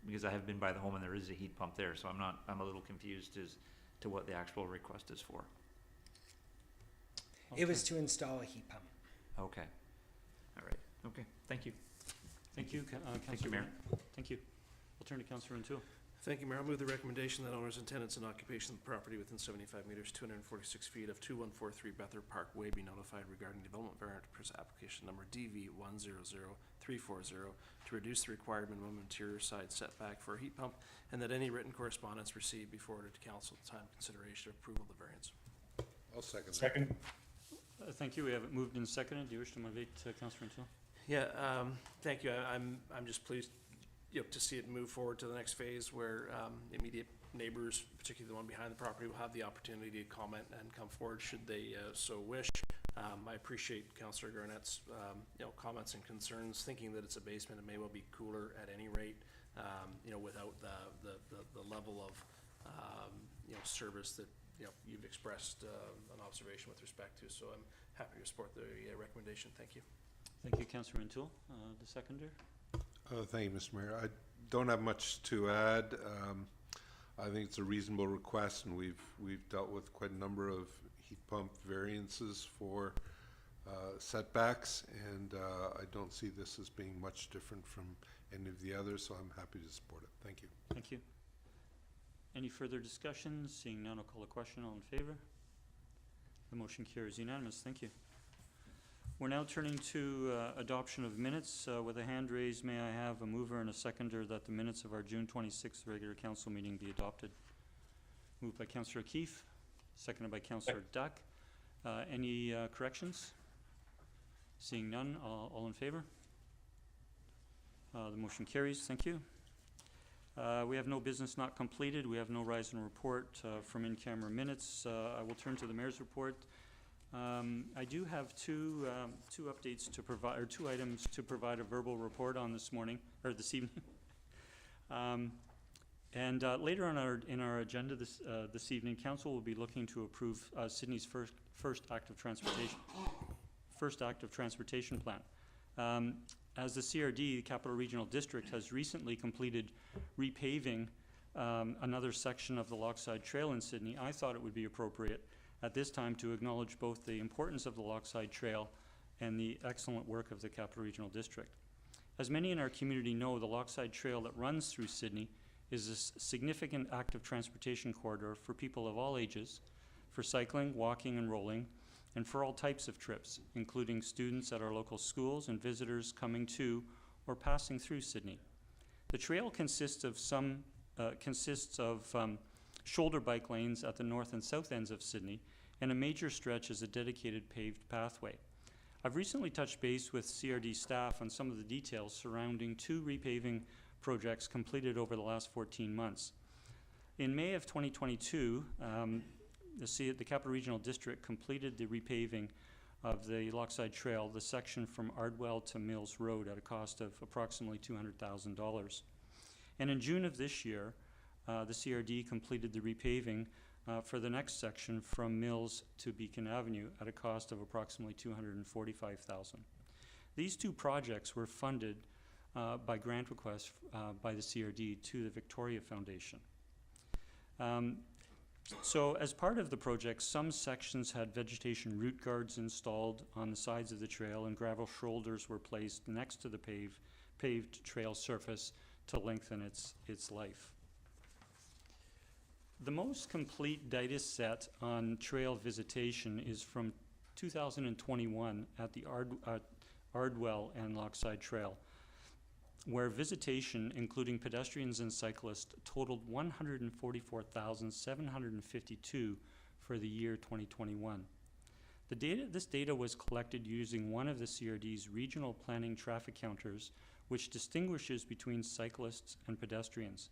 Because I have been by the home and there is a heat pump there, so I'm a little confused as to what the actual request is for. Okay. It was to install a heat pump. Okay. All right. Okay. Thank you. Thank you, Thank you, Mayor. Thank you. We'll turn to Councillor O'Toole. Thank you, Mayor. I'll move the recommendation that owners and tenants in occupation of the property within 75 meters, 246 feet of 2143 Brethourpark Way be notified regarding development variant application number DV 100340 to reduce the required minimum interior side setback for a heat pump, and that any written correspondence received be forwarded to council at the time of consideration of approval of the variance. I'll second that. Second. Thank you. We have it moved and seconded. Do you wish to motivate Councillor O'Toole? Yeah, thank you. I'm just pleased, to see it move forward to the next phase where immediate neighbors, particularly the one behind the property, will have the opportunity to comment and come forward should they so wish. I appreciate Councillor Garnett's comments and concerns, thinking that it's a basement. It may well be cooler at any rate, without the level of service that you've expressed an observation with respect to. So I'm happy to support the recommendation. Thank you. Thank you, Councillor O'Toole. The seconder. Thank you, Mr. Mayor. I don't have much to add. I think it's a reasonable request, and we've dealt with quite a number of heat pump variances for setbacks, and I don't see this as being much different from any of the others, so I'm happy to support it. Thank you. Thank you. Any further discussion? Seeing none, I'll call a question. All in favor? The motion carries unanimous. Thank you. We're now turning to adoption of minutes. With a hand raised, may I have a mover and a seconder that the minutes of our June 26th regular council meeting be adopted? Moved by Councillor O'Keeffe, seconded by Councillor Duck. Any corrections? Seeing none, all in favor? The motion carries. Thank you. We have no business not completed. We have no rise and report from in-camera minutes. I will turn to the mayor's report. I do have two updates to provide, or two items to provide a verbal report on this morning, or this evening. Later on in our agenda this evening, council will be looking to approve Sydney's first active transportation plan. As the CRD, the Capital Regional District, has recently completed repaving another section of the Lochside Trail in Sydney, I thought it would be appropriate at this time to acknowledge both the importance of the Lochside Trail and the excellent work of the Capital Regional District. As many in our community know, the Lochside Trail that runs through Sydney is a significant active transportation corridor for people of all ages, for cycling, walking, and rolling, and for all types of trips, including students at our local schools and visitors coming to or passing through Sidney. The trail consists of shoulder bike lanes at the north and south ends of Sidney, and a major stretch is a dedicated paved pathway. I've recently touched base with CRD staff on some of the details surrounding 2 repaving projects completed over the last 14 months. In May of 2022, the Capital Regional District completed the repaving of the Lochside Trail, the section from Ardwell to Mills Road, at a cost of approximately $200,000. And in June of this year, the CRD completed the repaving for the next section from Mills to Beacon Avenue at a cost of approximately $245,000. These 2 projects were funded by grant requests by the CRD to the Victoria Foundation. So as part of the project, some sections had vegetation root guards installed on the sides of the trail, and gravel shoulders were placed next to the paved trail surface to lengthen its life. The most complete data set on trail visitation is from 2021 at the Ardwell and Lochside Trail, where visitation, including pedestrians and cyclists, totaled 144,752 for the year 2021. This data was collected using one of the CRD's regional planning traffic counters, which distinguishes between cyclists and pedestrians.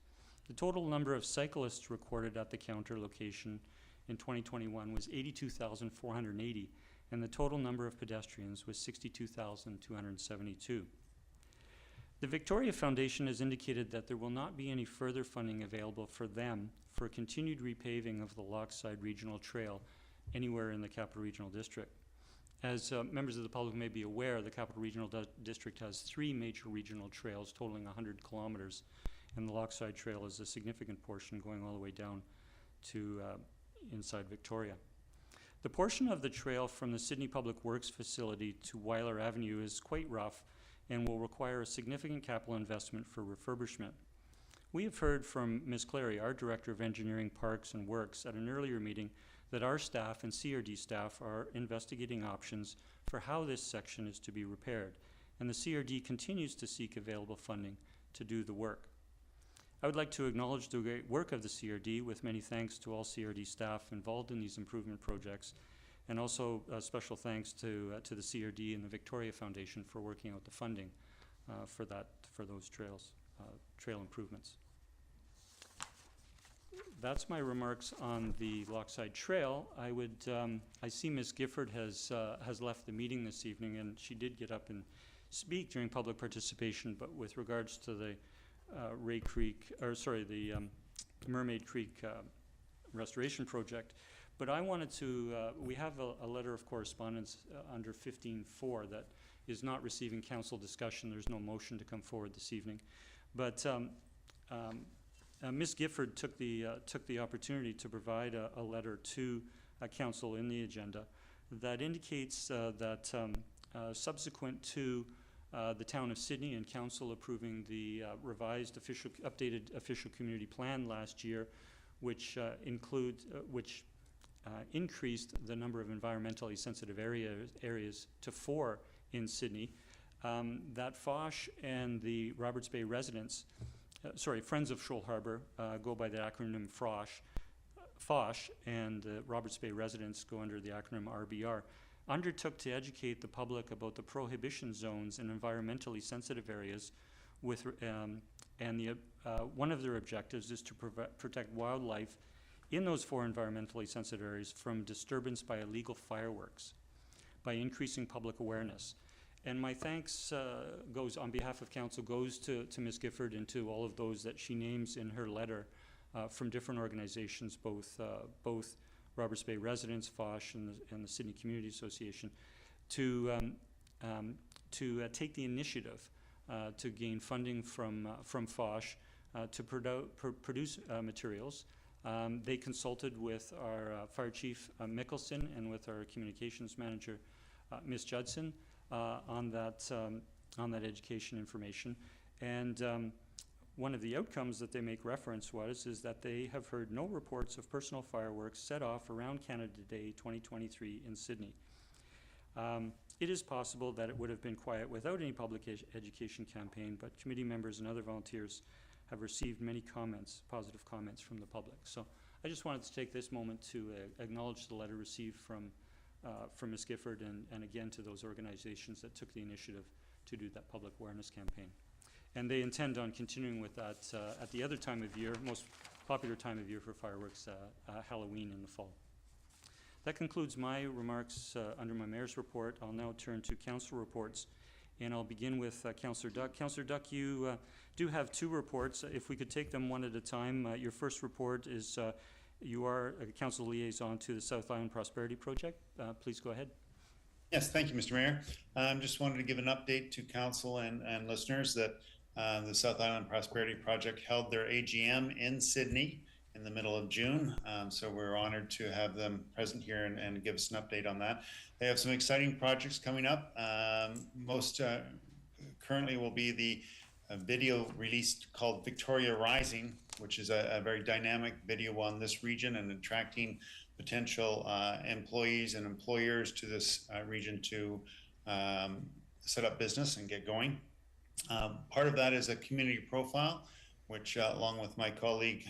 The total number of cyclists recorded at the counter location in 2021 was 82,480, and the total number of pedestrians was 62,272. The Victoria Foundation has indicated that there will not be any further funding available for them for continued repaving of the Lochside Regional Trail anywhere in the Capital Regional District. As members of the public may be aware, the Capital Regional District has 3 major regional trails totaling 100 kilometers, and the Lochside Trail is a significant portion going all the way down to inside Victoria. The portion of the trail from the Sidney Public Works facility to Weiler Avenue is quite rough and will require a significant capital investment for refurbishment. We have heard from Ms. Clary, our Director of Engineering, Parks and Works, at an earlier meeting that our staff and CRD staff are investigating options for how this section is to be repaired, and the CRD continues to seek available funding to do the work. I would like to acknowledge the great work of the CRD, with many thanks to all CRD staff involved in these improvement projects, and also special thanks to the CRD and the Victoria Foundation for working out the funding for those trail improvements. That's my remarks on the Lochside Trail. I see Ms. Gifford has left the meeting this evening, and she did get up and speak during public participation, but with regards to the Mermaid Creek restoration project. But I wanted to, we have a letter of correspondence under 15.4 that is not receiving council discussion. There's no motion to come forward this evening. But Ms. Gifford took the opportunity to provide a letter to council in the agenda that indicates that subsequent to the Town of Sidney and council approving the revised updated official community plan last year, which increased the number of environmentally sensitive areas to 4 in Sidney, that Foch and the Roberts Bay residents, Friends of Shoal Harbour, go by the acronym Foch, and the Roberts Bay residents go under the acronym RBR, undertook to educate the public about the prohibition zones in environmentally sensitive areas with, one of their objectives is to protect wildlife in those 4 environmentally sensitive areas from disturbance by illegal fireworks, by increasing public awareness. And my thanks goes, on behalf of council, goes to Ms. Gifford and to all of those that she names in her letter from different organizations, both Roberts Bay residents, Foch, and the Sidney Community Association, to take the initiative to gain funding from Foch to produce materials. They consulted with our Fire Chief Mickelson and with our Communications Manager Ms. Judson on that education information, and One of the outcomes that they make reference is that they have heard no reports of personal fireworks set off around Canada Day 2023 in Sydney. It is possible that it would have been quiet without any public education campaign, but committee members and other volunteers have received many comments, positive comments from the public. So I just wanted to take this moment to acknowledge the letter received from Ms. Gifford and again to those organizations that took the initiative to do that public awareness campaign. And they intend on continuing with that at the other time of year, most popular time of year for fireworks, Halloween in the fall. That concludes my remarks under my mayor's report. I'll now turn to council reports, and I'll begin with Councillor Duck. Councillor Duck, you do have two reports. If we could take them one at a time. Your first report is you are a council liaison to the South Island Prosperity Project. Please go ahead. Yes, thank you, Mr. Mayor. Just wanted to give an update to council and listeners that the South Island Prosperity Project held their AGM in Sydney in the middle of June. So we're honored to have them present here and give us an update on that. They have some exciting projects coming up. Most currently will be the video released called Victoria Rising, which is a very dynamic video on this region and attracting potential employees and employers to this region to set up business and get going. Part of that is a community profile, which along with my colleague,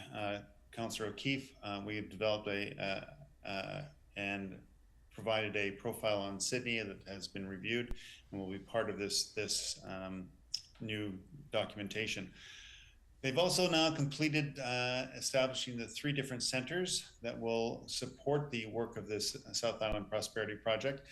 Councillor O'Keeffe, we have developed and provided a profile on Sydney that has been reviewed and will be part of this new documentation. They've also now completed establishing the 3 different centers that will support the work of this South Island Prosperity Project.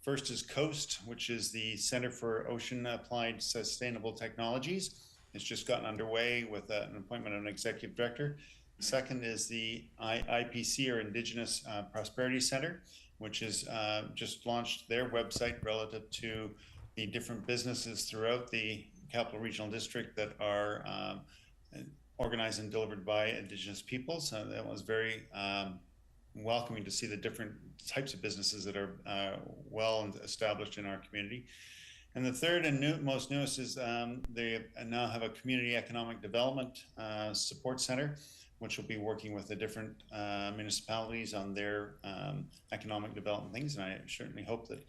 First is COAST, which is the Center for Ocean Applied Sustainable Technologies. It's just gotten underway with an appointment of an executive director. Second is the IPC, or Indigenous Prosperity Center, which is just launched their website relative to the different businesses throughout the Capital Regional District that are organized and delivered by Indigenous peoples. That was very welcoming to see the different types of businesses that are well established in our community. And the third and most newest is they now have a community economic development support center, which will be working with the different municipalities on their economic development things. And I certainly hope that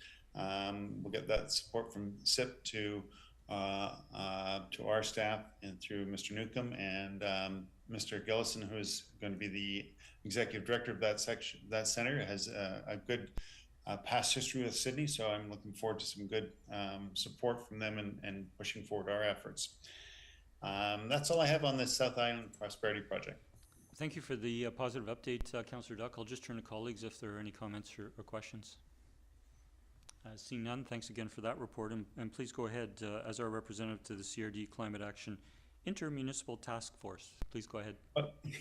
we'll get that support from SIP to our staff and through Mr. Newcomb and Mr. Gillison, who is going to be the executive director of that center, has a good past history with Sydney. So I'm looking forward to some good support from them and pushing forward our efforts. That's all I have on this South Island Prosperity Project. Thank you for the positive update, Councillor Duck. I'll just turn to colleagues if there are any comments or questions. Seeing none, thanks again for that report, and please go ahead as our representative to the CRD Climate Action Intermunicipal Task Force. Please go ahead.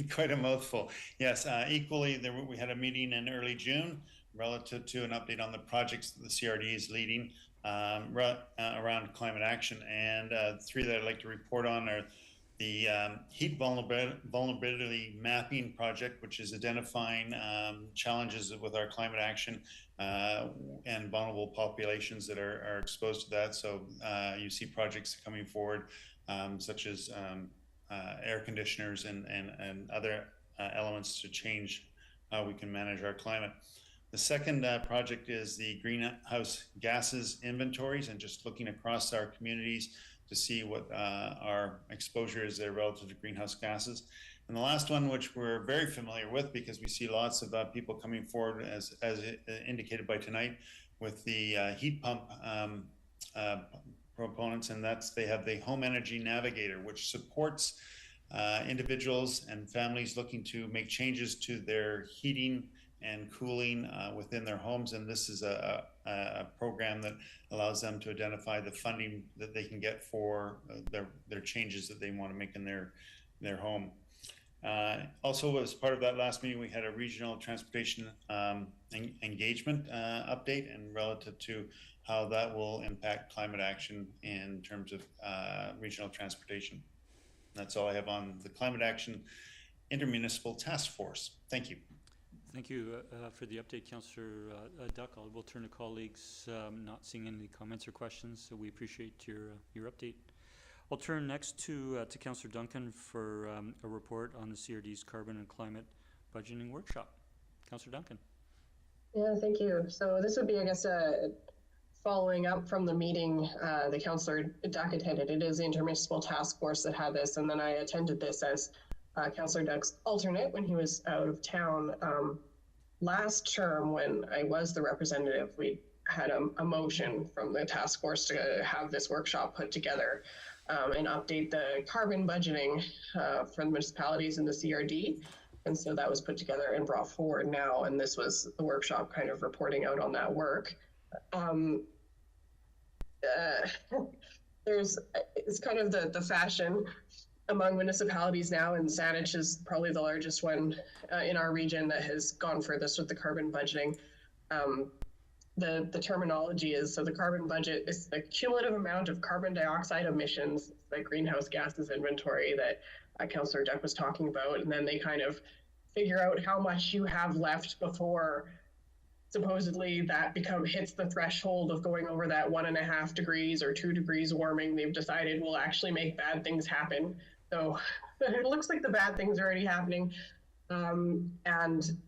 Quite a mouthful. Yes, equally, we had a meeting in early June relative to an update on the projects that the CRD is leading around climate action. And 3 that I'd like to report on are the heat vulnerability mapping project, which is identifying challenges with our climate action and vulnerable populations that are exposed to that. So you see projects coming forward such as air conditioners and other elements to change how we can manage our climate. The second project is the greenhouse gases inventories and just looking across our communities to see what our exposure is there relative to greenhouse gases. And the last one, which we're very familiar with because we see lots of people coming forward as indicated by tonight with the heat pump proponents, and they have the Home Energy Navigator, which supports individuals and families looking to make changes to their heating and cooling within their homes. And this is a program that allows them to identify the funding that they can get for their changes that they want to make in their home. Also, as part of that last meeting, we had a regional transportation engagement update and relative to how that will impact climate action in terms of regional transportation. That's all I have on the Climate Action Intermunicipal Task Force. Thank you. Thank you for the update, Councillor Duck. We'll turn to colleagues not seeing any comments or questions, so we appreciate your update. I'll turn next to Councillor Duncan for a report on the CRD's Carbon and Climate Budgeting Workshop. Councillor Duncan. Yeah, thank you. So this would be, I guess, following up from the meeting the Councillor Duck attended. It is the Intermunicipal Task Force that had this, and then I attended this as Councillor Duck's alternate when he was out of town. Last term, when I was the representative, we had a motion from the task force to have this workshop put together and update the carbon budgeting for the municipalities in the CRD. And so that was put together and brought forward now, and this was the workshop kind of reporting out on that work. It's kind of the fashion among municipalities now, and Saanich is probably the largest one in our region that has gone furthest with the carbon budgeting. The terminology is, so the carbon budget is the cumulative amount of carbon dioxide emissions, like greenhouse gases inventory that Councillor Duck was talking about, and then they kind of figure out how much you have left before supposedly that hits the threshold of going over that 1.5 degrees or 2 degrees warming. They've decided will actually make bad things happen. So it looks like the bad things are already happening. And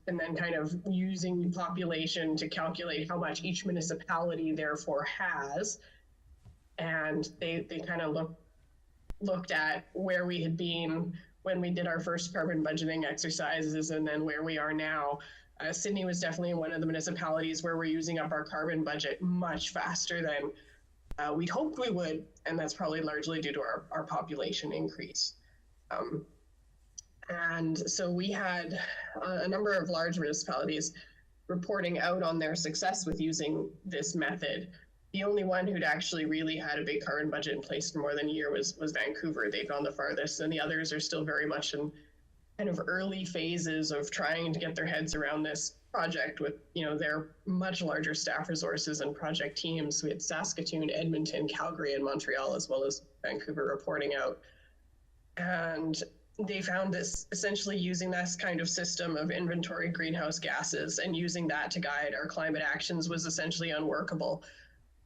then kind of using population to calculate how much each municipality therefore has. And they kind of looked at where we had been when we did our first carbon budgeting exercises and then where we are now. Sidney was definitely one of the municipalities where we're using up our carbon budget much faster than we'd hoped we would, and that's probably largely due to our population increase. And so we had a number of large municipalities reporting out on their success with using this method. The only one who'd actually really had a big carbon budget in place for more than a year was Vancouver. They've gone the farthest, and the others are still very much in kind of early phases of trying to get their heads around this project with, their much larger staff resources and project teams. We had Saskatoon, Edmonton, Calgary, and Montreal, as well as Vancouver reporting out. And they found this essentially using this kind of system of inventory greenhouse gases and using that to guide our climate actions was essentially unworkable.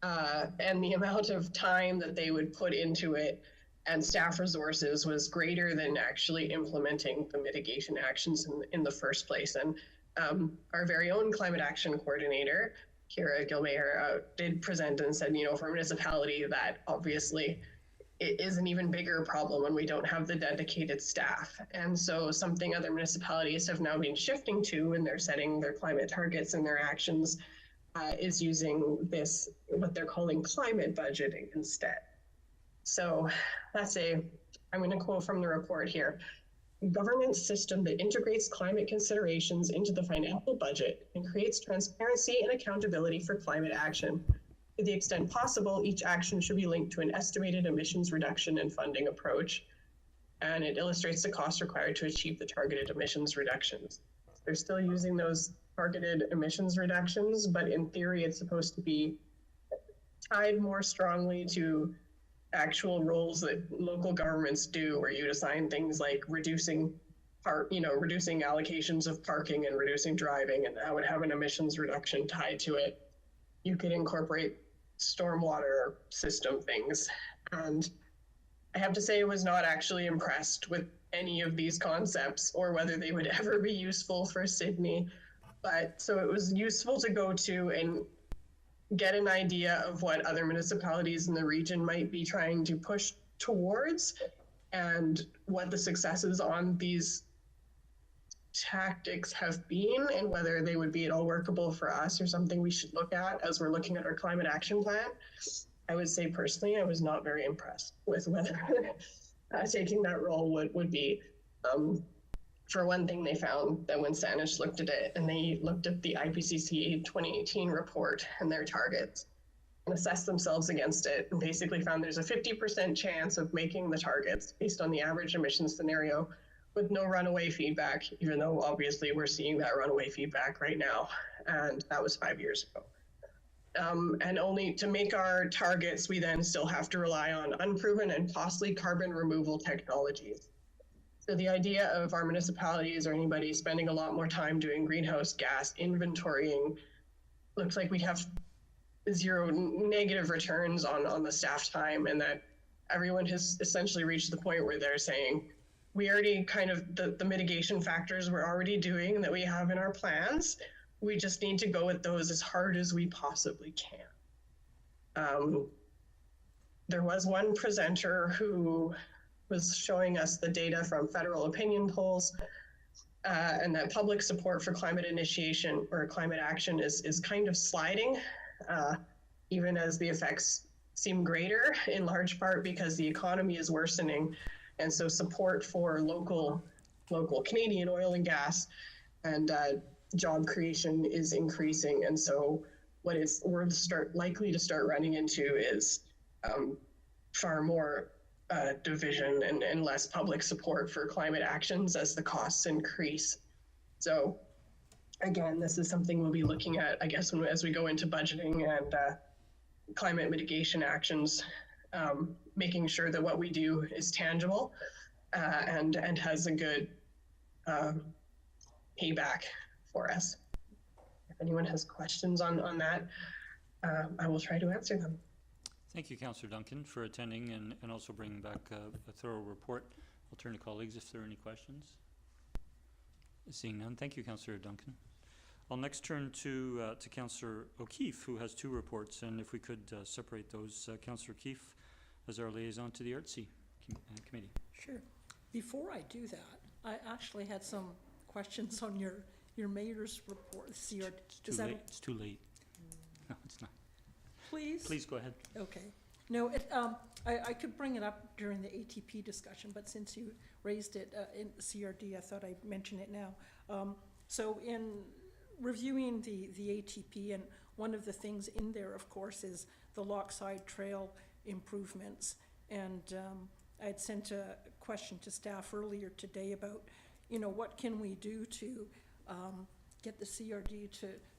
And the amount of time that they would put into it and staff resources was greater than actually implementing the mitigation actions in the first place. And our very own climate action coordinator, Kira Gilmayer, did present and said, for a municipality that obviously it is an even bigger problem when we don't have the dedicated staff. And so something other municipalities have now been shifting to when they're setting their climate targets and their actions is using this, what they're calling climate budgeting instead. So I'm going to quote from the report here. Government system that integrates climate considerations into the financial budget and creates transparency and accountability for climate action. To the extent possible, each action should be linked to an estimated emissions reduction and funding approach. And it illustrates the cost required to achieve the targeted emissions reductions. They're still using those targeted emissions reductions, but in theory, it's supposed to be tied more strongly to actual roles that local governments do, where you'd assign things like reducing allocations of parking and reducing driving, and that would have an emissions reduction tied to it. You could incorporate stormwater system things. And I have to say, I was not actually impressed with any of these concepts or whether they would ever be useful for Sidney. But so it was useful to go to and get an idea of what other municipalities in the region might be trying to push towards and what the successes on these tactics have been and whether they would be at all workable for us or something we should look at as we're looking at our climate action plan. I would say personally, I was not very impressed with whether taking that role would be. For one thing, they found that when Saanich looked at it and they looked at the IPCC 2018 report and their targets and assessed themselves against it and basically found there's a 50% chance of making the targets based on the average emissions scenario with no runaway feedback, even though obviously we're seeing that runaway feedback right now. And that was 5 years ago. And only to make our targets, we then still have to rely on unproven and costly carbon removal technologies. So the idea of our municipalities or anybody spending a lot more time doing greenhouse gas inventorying looks like we'd have zero negative returns on the staff time, and that everyone has essentially reached the point where they're saying, we already kind of, the mitigation factors we're already doing that we have in our plans, we just need to go at those as hard as we possibly can. There was one presenter who was showing us the data from federal opinion polls, and that public support for climate initiation or climate action is kind of sliding, even as the effects seem greater, in large part because the economy is worsening. And so support for local Canadian oil and gas and job creation is increasing. And so what we're likely to start running into is far more division and less public support for climate actions as the costs increase. So again, this is something we'll be looking at, I guess, as we go into budgeting and climate mitigation actions, making sure that what we do is tangible and has a good payback for us. If anyone has questions on that, I will try to answer them. Thank you, Councillor Duncan, for attending and also bringing back a thorough report. I'll turn to colleagues if there are any questions. Seeing none, thank you, Councillor Duncan. I'll next turn to Councillor O'Keeffe, who has two reports, and if we could separate those. Councillor O'Keeffe as our liaison to the Artsy Committee. Sure. Before I do that, I actually had some questions on your mayor's report. It's too late. No, it's not. Please? Please go ahead. Okay. No, I could bring it up during the ATP discussion, but since you raised it in CRD, I thought I'd mention it now. So in reviewing the ATP, and one of the things in there, of course, is the Lochside Trail improvements. And I had sent a question to staff earlier today about, what can we do to get the CRD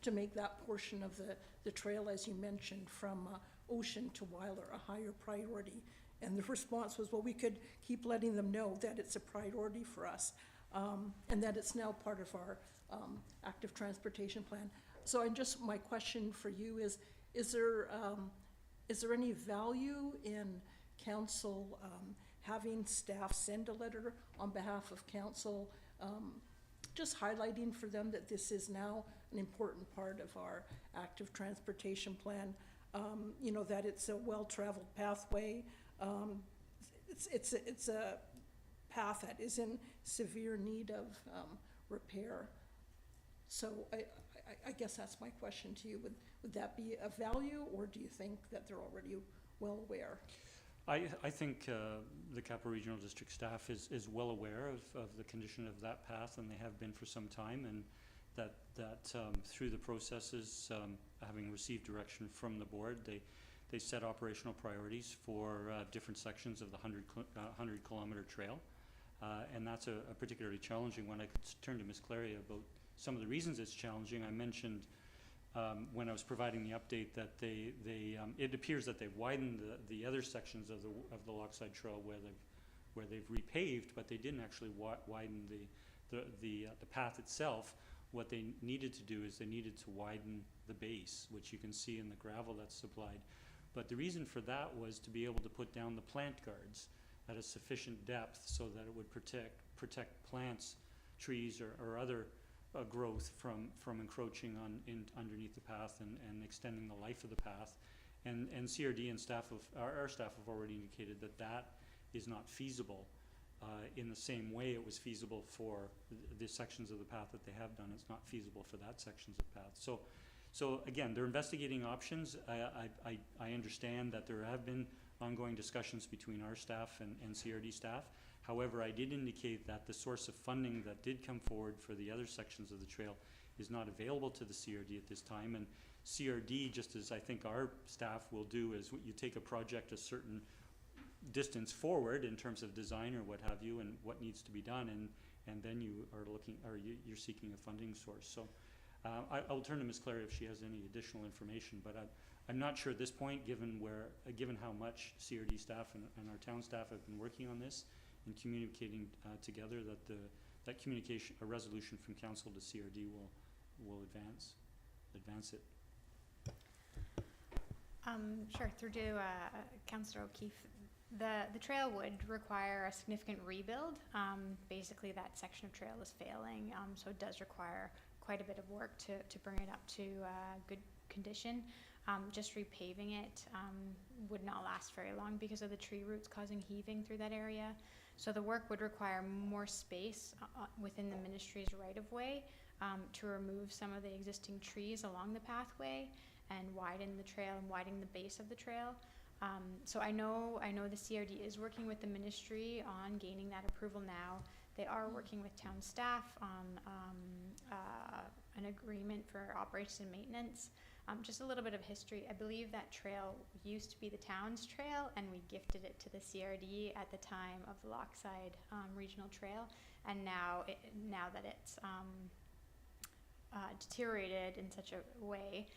to make that portion of the trail, as you mentioned, from Ocean to Weiler a higher priority. And the response was, well, we could keep letting them know that it's a priority for us, and that it's now part of our active transportation plan. So my question for you is there any value in council having staff send a letter on behalf of council, just highlighting for them that this is now an important part of our active transportation plan, that it's a well-traveled pathway. It's a path that is in severe need of repair. So I guess that's my question to you. Would that be a value, or do you think that they're already well aware? I think the Capital Regional District staff is well aware of the condition of that path, and they have been for some time, and that through the processes, having received direction from the board, they set operational priorities for different sections of the 100-kilometer trail, and that's a particularly challenging one. I could turn to Ms. Clary about some of the reasons it's challenging. I mentioned when I was providing the update that it appears that they've widened the other sections of the Lochside Trail where they've repaved, but they didn't actually widen the path itself. What they needed to do is they needed to widen the base, which you can see in the gravel that's supplied. But the reason for that was to be able to put down the plant guards at a sufficient depth so that it would protect plants, trees, or other growth from encroaching underneath the path and extending the life of the path. And CRD and our staff have already indicated that is not feasible. In the same way it was feasible for the sections of the path that they have done, it's not feasible for that sections of path. So again, they're investigating options. I understand that there have been ongoing discussions between our staff and CRD staff. However, I did indicate that the source of funding that did come forward for the other sections of the trail is not available to the CRD at this time. And CRD, just as I think our staff will do, is you take a project a certain distance forward in terms of design or what have you, and what needs to be done, and then you are you're seeking a funding source. So I will turn to Ms. Clary if she has any additional information, but I'm not sure at this point, given how much CRD staff and our town staff have been working on this and communicating together, that communication, a resolution from council to CRD will advance it. Sure, through to Councillor O'Keeffe. The trail would require a significant rebuild. Basically, that section of trail is failing, so it does require quite a bit of work to bring it up to good condition. Just repaving it would not last very long because of the tree roots causing heaving through that area. So the work would require more space within the ministry's right-of-way to remove some of the existing trees along the pathway and widen the trail and widen the base of the trail. So I know the CRD is working with the ministry on gaining that approval now. They are working with town staff on an agreement for operations and maintenance. Just a little bit of history. I believe that trail used to be the town's trail, and we gifted it to the CRD at the time of the Lochside Regional Trail. And now that it's deteriorated in such a way,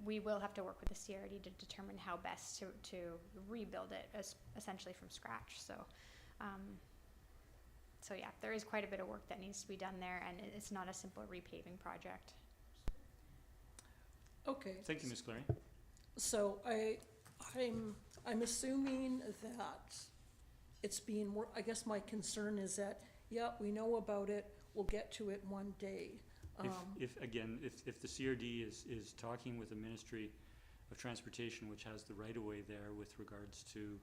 we will have to work with the CRD to determine how best to rebuild it essentially from scratch. So yeah, there is quite a bit of work that needs to be done there, and it's not a simple repaving project. Okay. Thank you, Ms. Clary. So I'm assuming that it's being I guess my concern is that, yeah, we know about it, we'll get to it one day. If the CRD is talking with the Ministry of Transportation, which has the right-of-way there with regards to,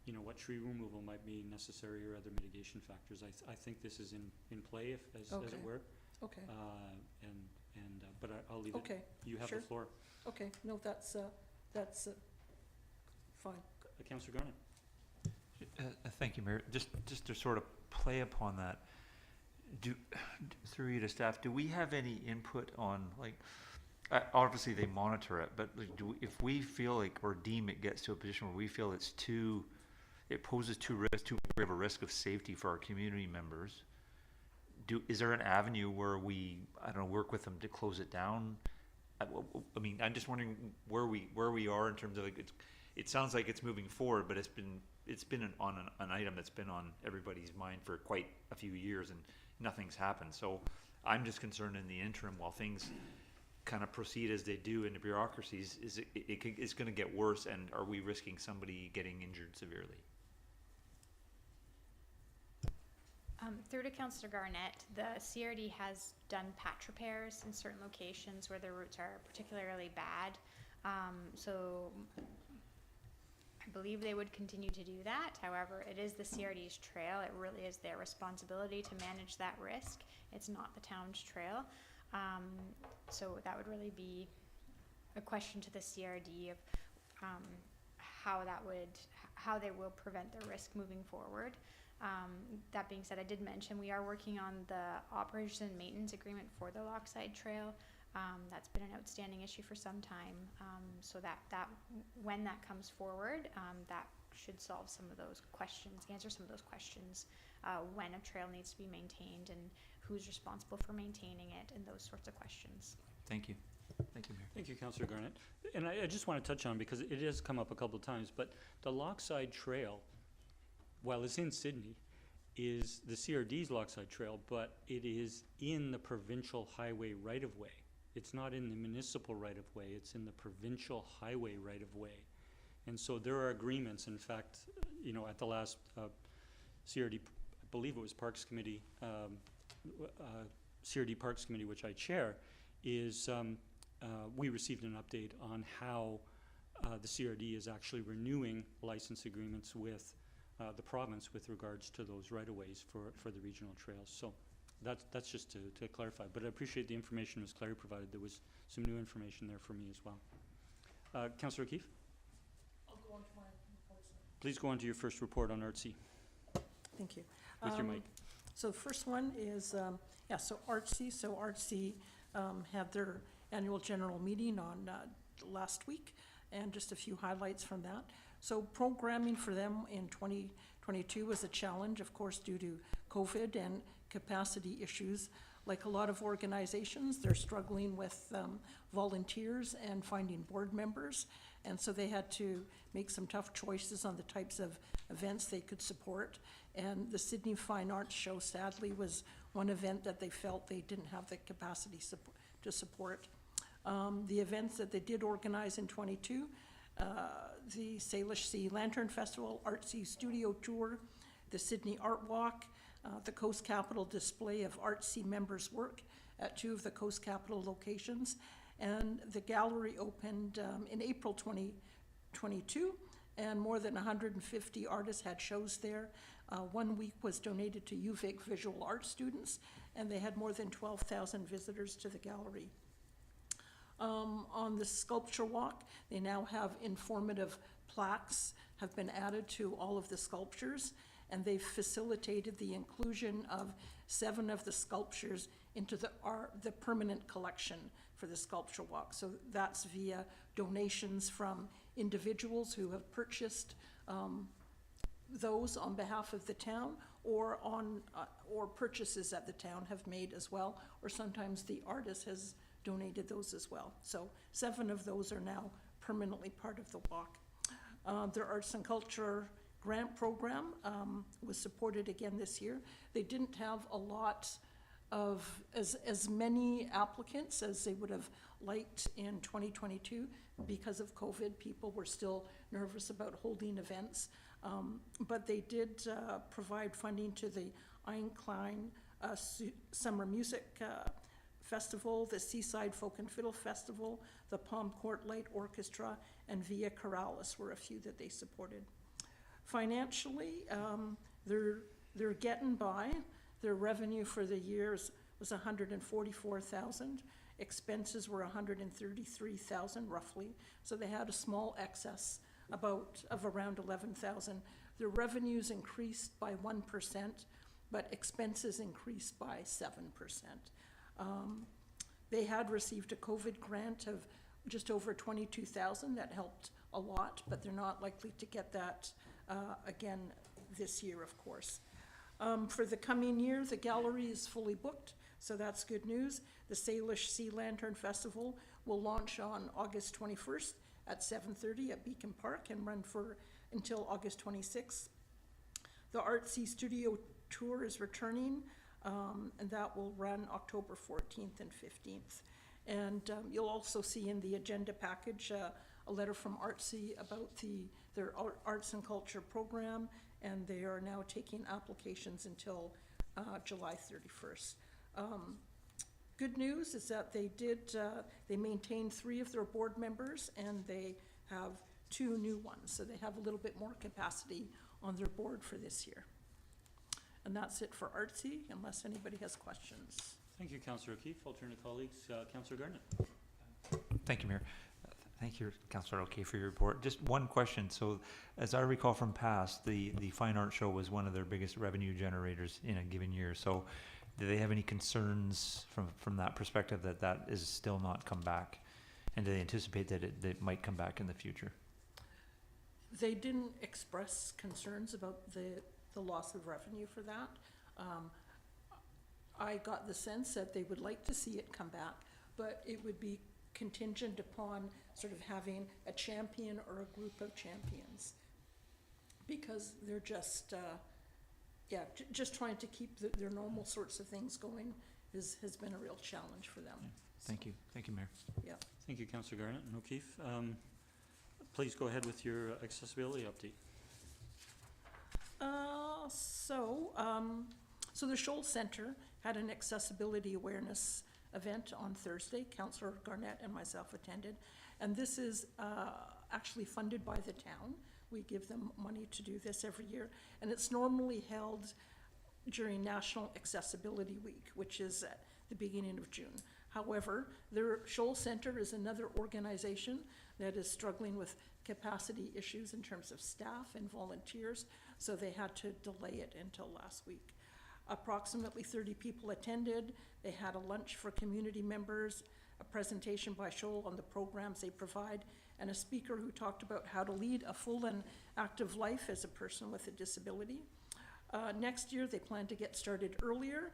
you know, what tree removal might be necessary or other mitigation factors, I think this is in play, as it were. Okay. But I'll leave Okay. it. You have Sure. the floor. Okay, no, that's fine. Councillor Garnett. Thank you, Mayor. Just to sort of play upon that, through you to staff, do we have any input on, like, obviously they monitor it, but like, if we feel like or deem it gets to a position where we feel it poses too great of a risk of safety for our community members, is there an avenue where we, I don't know, work with them to close it down? I mean, I'm just wondering where we are in terms of, like, it sounds like it's moving forward, but it's been an item that's been on everybody's mind for quite a few years, and nothing's happened. So I'm just concerned in the interim, while things kind of proceed as they do in the bureaucracies, it's going to get worse, and are we risking somebody getting injured severely? Through to Councillor Garnett, the CRD has done patch repairs in certain locations where the routes are particularly bad. So I believe they would continue to do that. However, it is the CRD's trail. It really is their responsibility to manage that risk. It's not the town's trail. So that would really be a question to the CRD of how they will prevent the risk moving forward. That being said, I did mention we are working on the operations and maintenance agreement for the Lochside Trail. That's been an outstanding issue for some time. So that when that comes forward, that should solve some of those questions, answer some of those questions, when a trail needs to be maintained and who's responsible for maintaining it, and those sorts of questions. Thank you. Thank you, Mayor. Thank you, Councillor Garnett. And I just want to touch on, because it has come up a couple of times, but the Lochside Trail, while it's in Sidney, is the CRD's Lochside Trail, but it is in the provincial highway right-of-way. It's not in the municipal right-of-way, it's in the provincial highway right-of-way. And so there are agreements, in fact, you know, at the last CRD, I believe it was Parks Committee, CRD Parks Committee, which I chair, is we received an update on how the CRD is actually renewing license agreements with the province with regards to those right-of-ways for the regional trails. So that's just to clarify. But I appreciate the information Ms. Clary provided. There was some new information there for me as well. Councillor O'Keeffe? I'll go on to my reports now. Please go on to your first report on ARTC. Thank you. With your mic. So the first one is, so ARTC. So ARTC had their annual general meeting on last week, and just a few highlights from that. So programming for them in 2022 was a challenge, of course, due to COVID and capacity issues. Like a lot of organizations, they're struggling with volunteers and finding board members. And so they had to make some tough choices on the types of events they could support. And the Sidney Fine Arts Show, sadly, was one event that they felt they didn't have the capacity to support. The events that they did organize in 22, the Salish Sea Lantern Festival, Artsy Studio Tour, the Sidney Art Walk, the Coast Capital display of Artsy members' work at 2 of the Coast Capital locations, and the gallery opened in April 2022, and more than 150 artists had shows there. 1 week was donated to UVic visual art students, and they had more than 12,000 visitors to the gallery. On the sculpture walk, they now have informative plaques have been added to all of the sculptures, and they've facilitated the inclusion of 7 of the sculptures into the permanent collection for the sculpture walk. So that's via donations from individuals who have purchased those on behalf of the town, or purchases that the town have made as well, or sometimes the artist has donated those as well. So 7 of those are now permanently part of the walk. Their arts and culture grant program was supported again this year. They didn't have a lot of as many applicants as they would have liked in 2022 because of COVID. People were still nervous about holding events, but they did provide funding to the Einklein Summer Music Festival, the Seaside Folk and Fiddle Festival, the Palm Court Light Orchestra, and Via Corralis were a few that they supported. Financially, they're getting by. Their revenue for the years was $144,000. Expenses were $133,000 roughly. So they had a small excess of around $11,000. Their revenues increased by 1%, but expenses increased by 7%. They had received a COVID grant of just over $22,000. That helped a lot, but they're not likely to get that again this year, of course. For the coming year, the gallery is fully booked, so that's good news. The Salish Sea Lantern Festival will launch on August 21st at 7:30 at Beacon Park and run until August 26th. The Artsy Studio Tour is returning, and that will run October 14th and 15th. And you'll also see in the agenda package a letter from Artsy about their arts and culture program, and they are now taking applications until July 31st. Good news is that they maintained 3 of their board members, and they have 2 new ones, so they have a little bit more capacity on their board for this year. And that's it for Artsy, unless anybody has questions. Thank you, Councillor O'Keeffe. I'll turn to colleagues. Councillor Garnett. Thank you, Mayor. Thank you, Councillor O'Keeffe, for your report. Just one question. So, as I recall from past, the Fine Art Show was one of their biggest revenue generators in a given year. So, do they have any concerns from that perspective that is still not come back? And do they anticipate that it might come back in the future? They didn't express concerns about the loss of revenue for that. I got the sense that they would like to see it come back, but it would be contingent upon sort of having a champion or a group of champions, because they're just just trying to keep their normal sorts of things going has been a real challenge for them. Yeah. Thank you, Mayor. Yeah. Thank you, Councillor Garnett and O'Keeffe. Please go ahead with your accessibility update. So the Shoal Centre had an accessibility awareness event on Thursday. Councillor Garnett and myself attended, and this is actually funded by the town. We give them money to do this every year, and it's normally held during National Accessibility Week, which is at the beginning of June. However, the Shoal Centre is another organization that is struggling with capacity issues in terms of staff and volunteers, so they had to delay it until last week. Approximately 30 people attended. They had a lunch for community members, a presentation by Shoal on the programs they provide, and a speaker who talked about how to lead a full and active life as a person with a disability. Next year, they plan to get started earlier,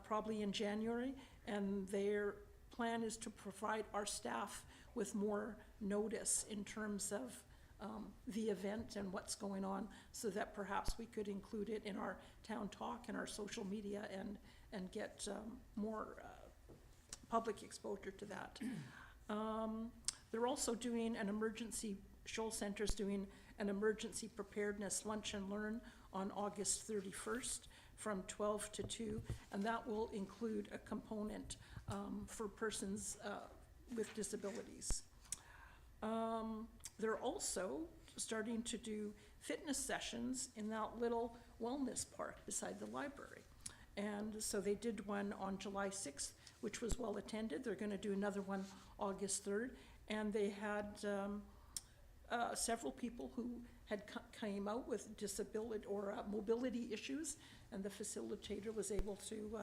probably in January, and their plan is to provide our staff with more notice in terms of the event and what's going on, so that perhaps we could include it in our town talk and our social media and get more public exposure to that. They're also doing an emergency, Shoal Center's doing an emergency preparedness lunch and learn on August 31st from 12 to 2, and that will include a component for persons with disabilities. They're also starting to do fitness sessions in that little wellness park beside the library. And so they did one on July 6th, which was well attended. They're going to do another one August 3rd. And they had several people who had came out with disability or mobility issues, and the facilitator was able to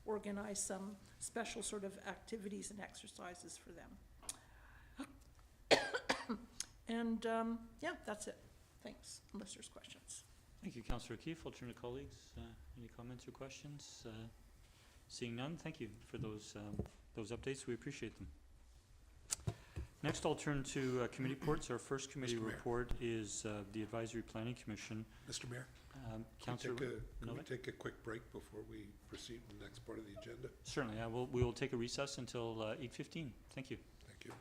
organize some special sort of activities and exercises for them. And yeah, that's it. Thanks, unless there's questions. Thank you, Councillor O'Keeffe. I'll turn to colleagues. Any comments or questions? Seeing none, thank you for those updates. We appreciate them. Next, I'll turn to committee reports. Our first committee report is the Advisory Planning Commission. Mr. Mayor, Councillor, can we take a quick break before we proceed to the next part of the agenda? Certainly. We will take a recess until 8:15. Thank you. Thank you.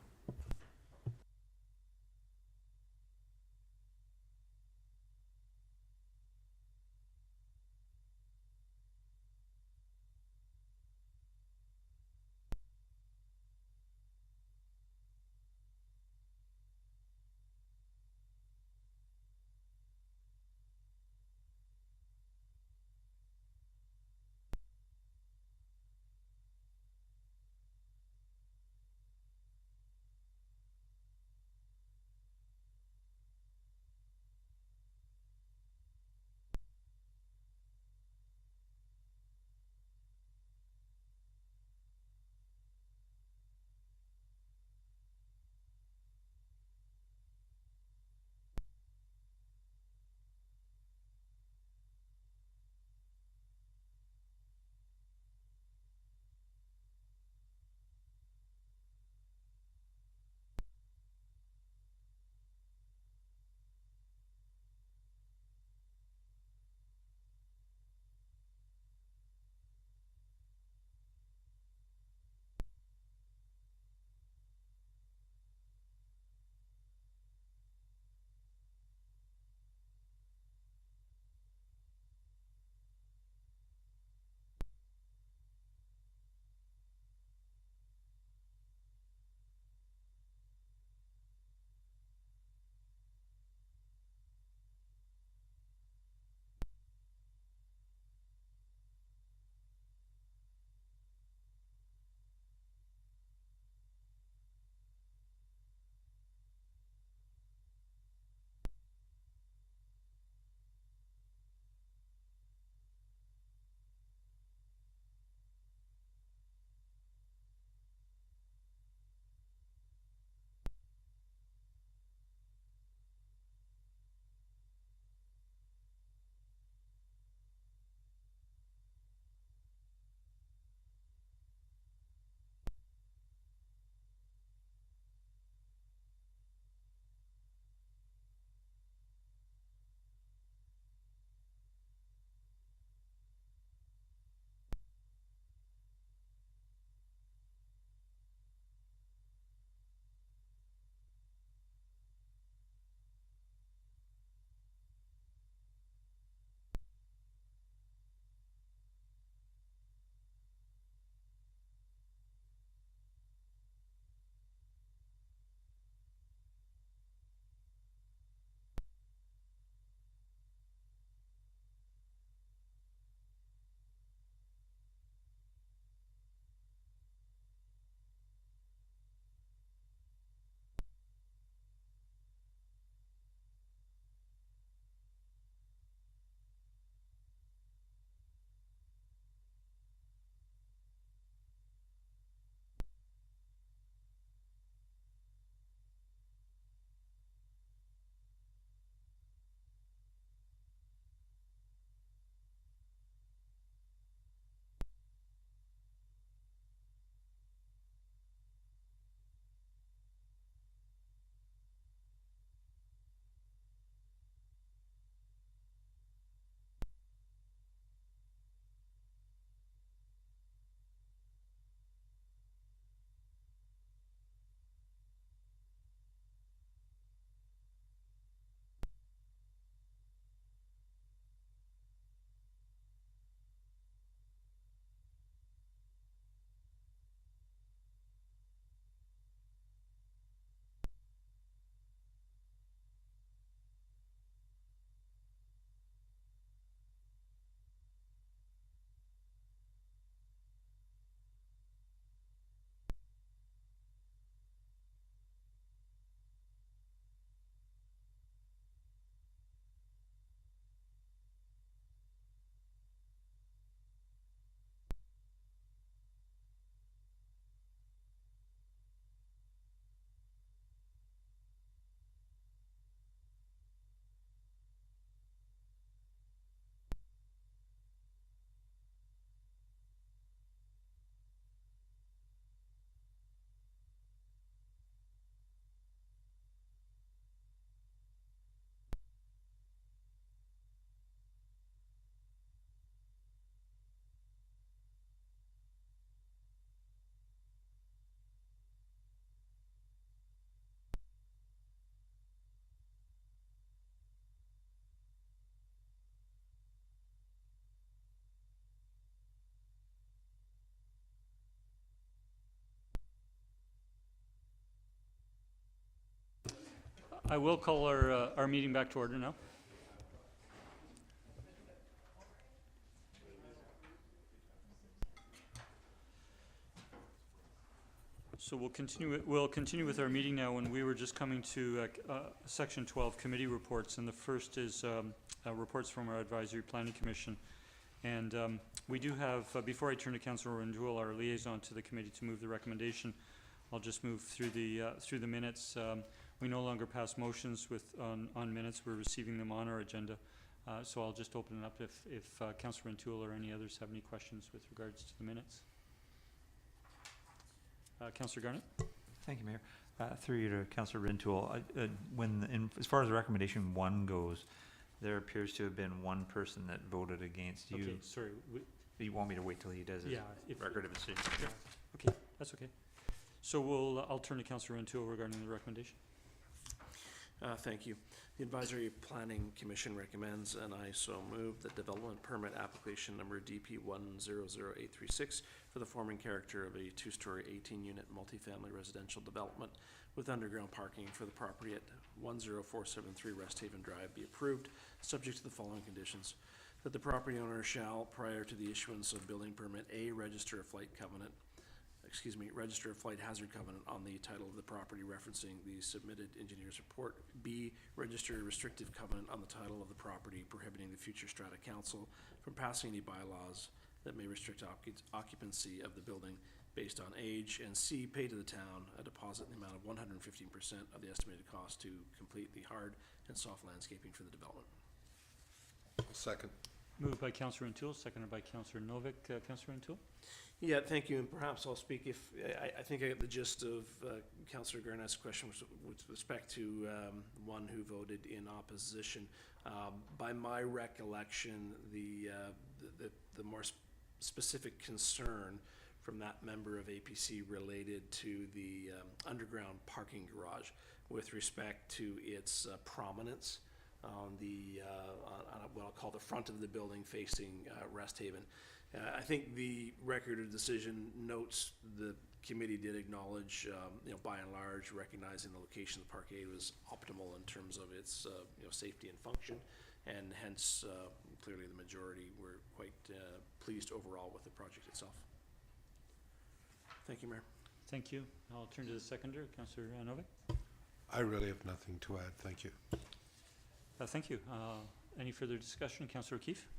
I will call our meeting back to order now. So we'll continue with our meeting now, and we were just coming to Section 12 committee reports, and the first is reports from our Advisory Planning Commission. And we do have, before I turn to Councillor Rendule, our liaison to the committee, to move the recommendation, I'll just move through the minutes. We no longer pass motions on minutes. We're receiving them on our agenda. So I'll just open it up if Councillor Rendule or any others have any questions with regards to the minutes. Councillor Garnett. Thank you, Mayor. Through you to Councillor Rintoul. As far as recommendation 1 goes, there appears to have been one person that voted against you. Okay, sorry. You want me to wait till he does his record of decision? Yeah. Okay, that's okay. So I'll turn to Councillor Rintoul regarding the recommendation. Thank you. The Advisory Planning Commission recommends, and I so move, that development permit application number DP 100836 for the form and character of a 2-story 18-unit multifamily residential development with underground parking for the property at 10473 Rest Haven Drive be approved, subject to the following conditions: that the property owner shall, prior to the issuance of building permit, A, register a flight hazard covenant on the title of the property referencing the submitted engineer's report. B, register a restrictive covenant on the title of the property prohibiting the future strata council from passing any bylaws that may restrict occupancy of the building based on age. And C, pay to the town a deposit in the amount of 115% of the estimated cost to complete the hard and soft landscaping for the development. Second. Moved by Councillor Rintoul, seconded by Councillor Novick. Councillor Rintoul. Yeah, thank you, and perhaps I'll speak if, I think I get the gist of Councillor Garnett's question with respect to one who voted in opposition. By my recollection, the more specific concern from that member of APC related to the underground parking garage with respect to its prominence on what I'll call the front of the building facing Rest Haven. I think the record of decision notes the committee did acknowledge, by and large, recognizing the location of the parkade was optimal in terms of its, safety and function, and hence, clearly the majority were quite pleased overall with the project itself. Thank you, Mayor. Thank you. I'll turn to the seconder, Councillor Novick. I really have nothing to add. Thank you. Thank you. Any further discussion? Councillor O'Keeffe?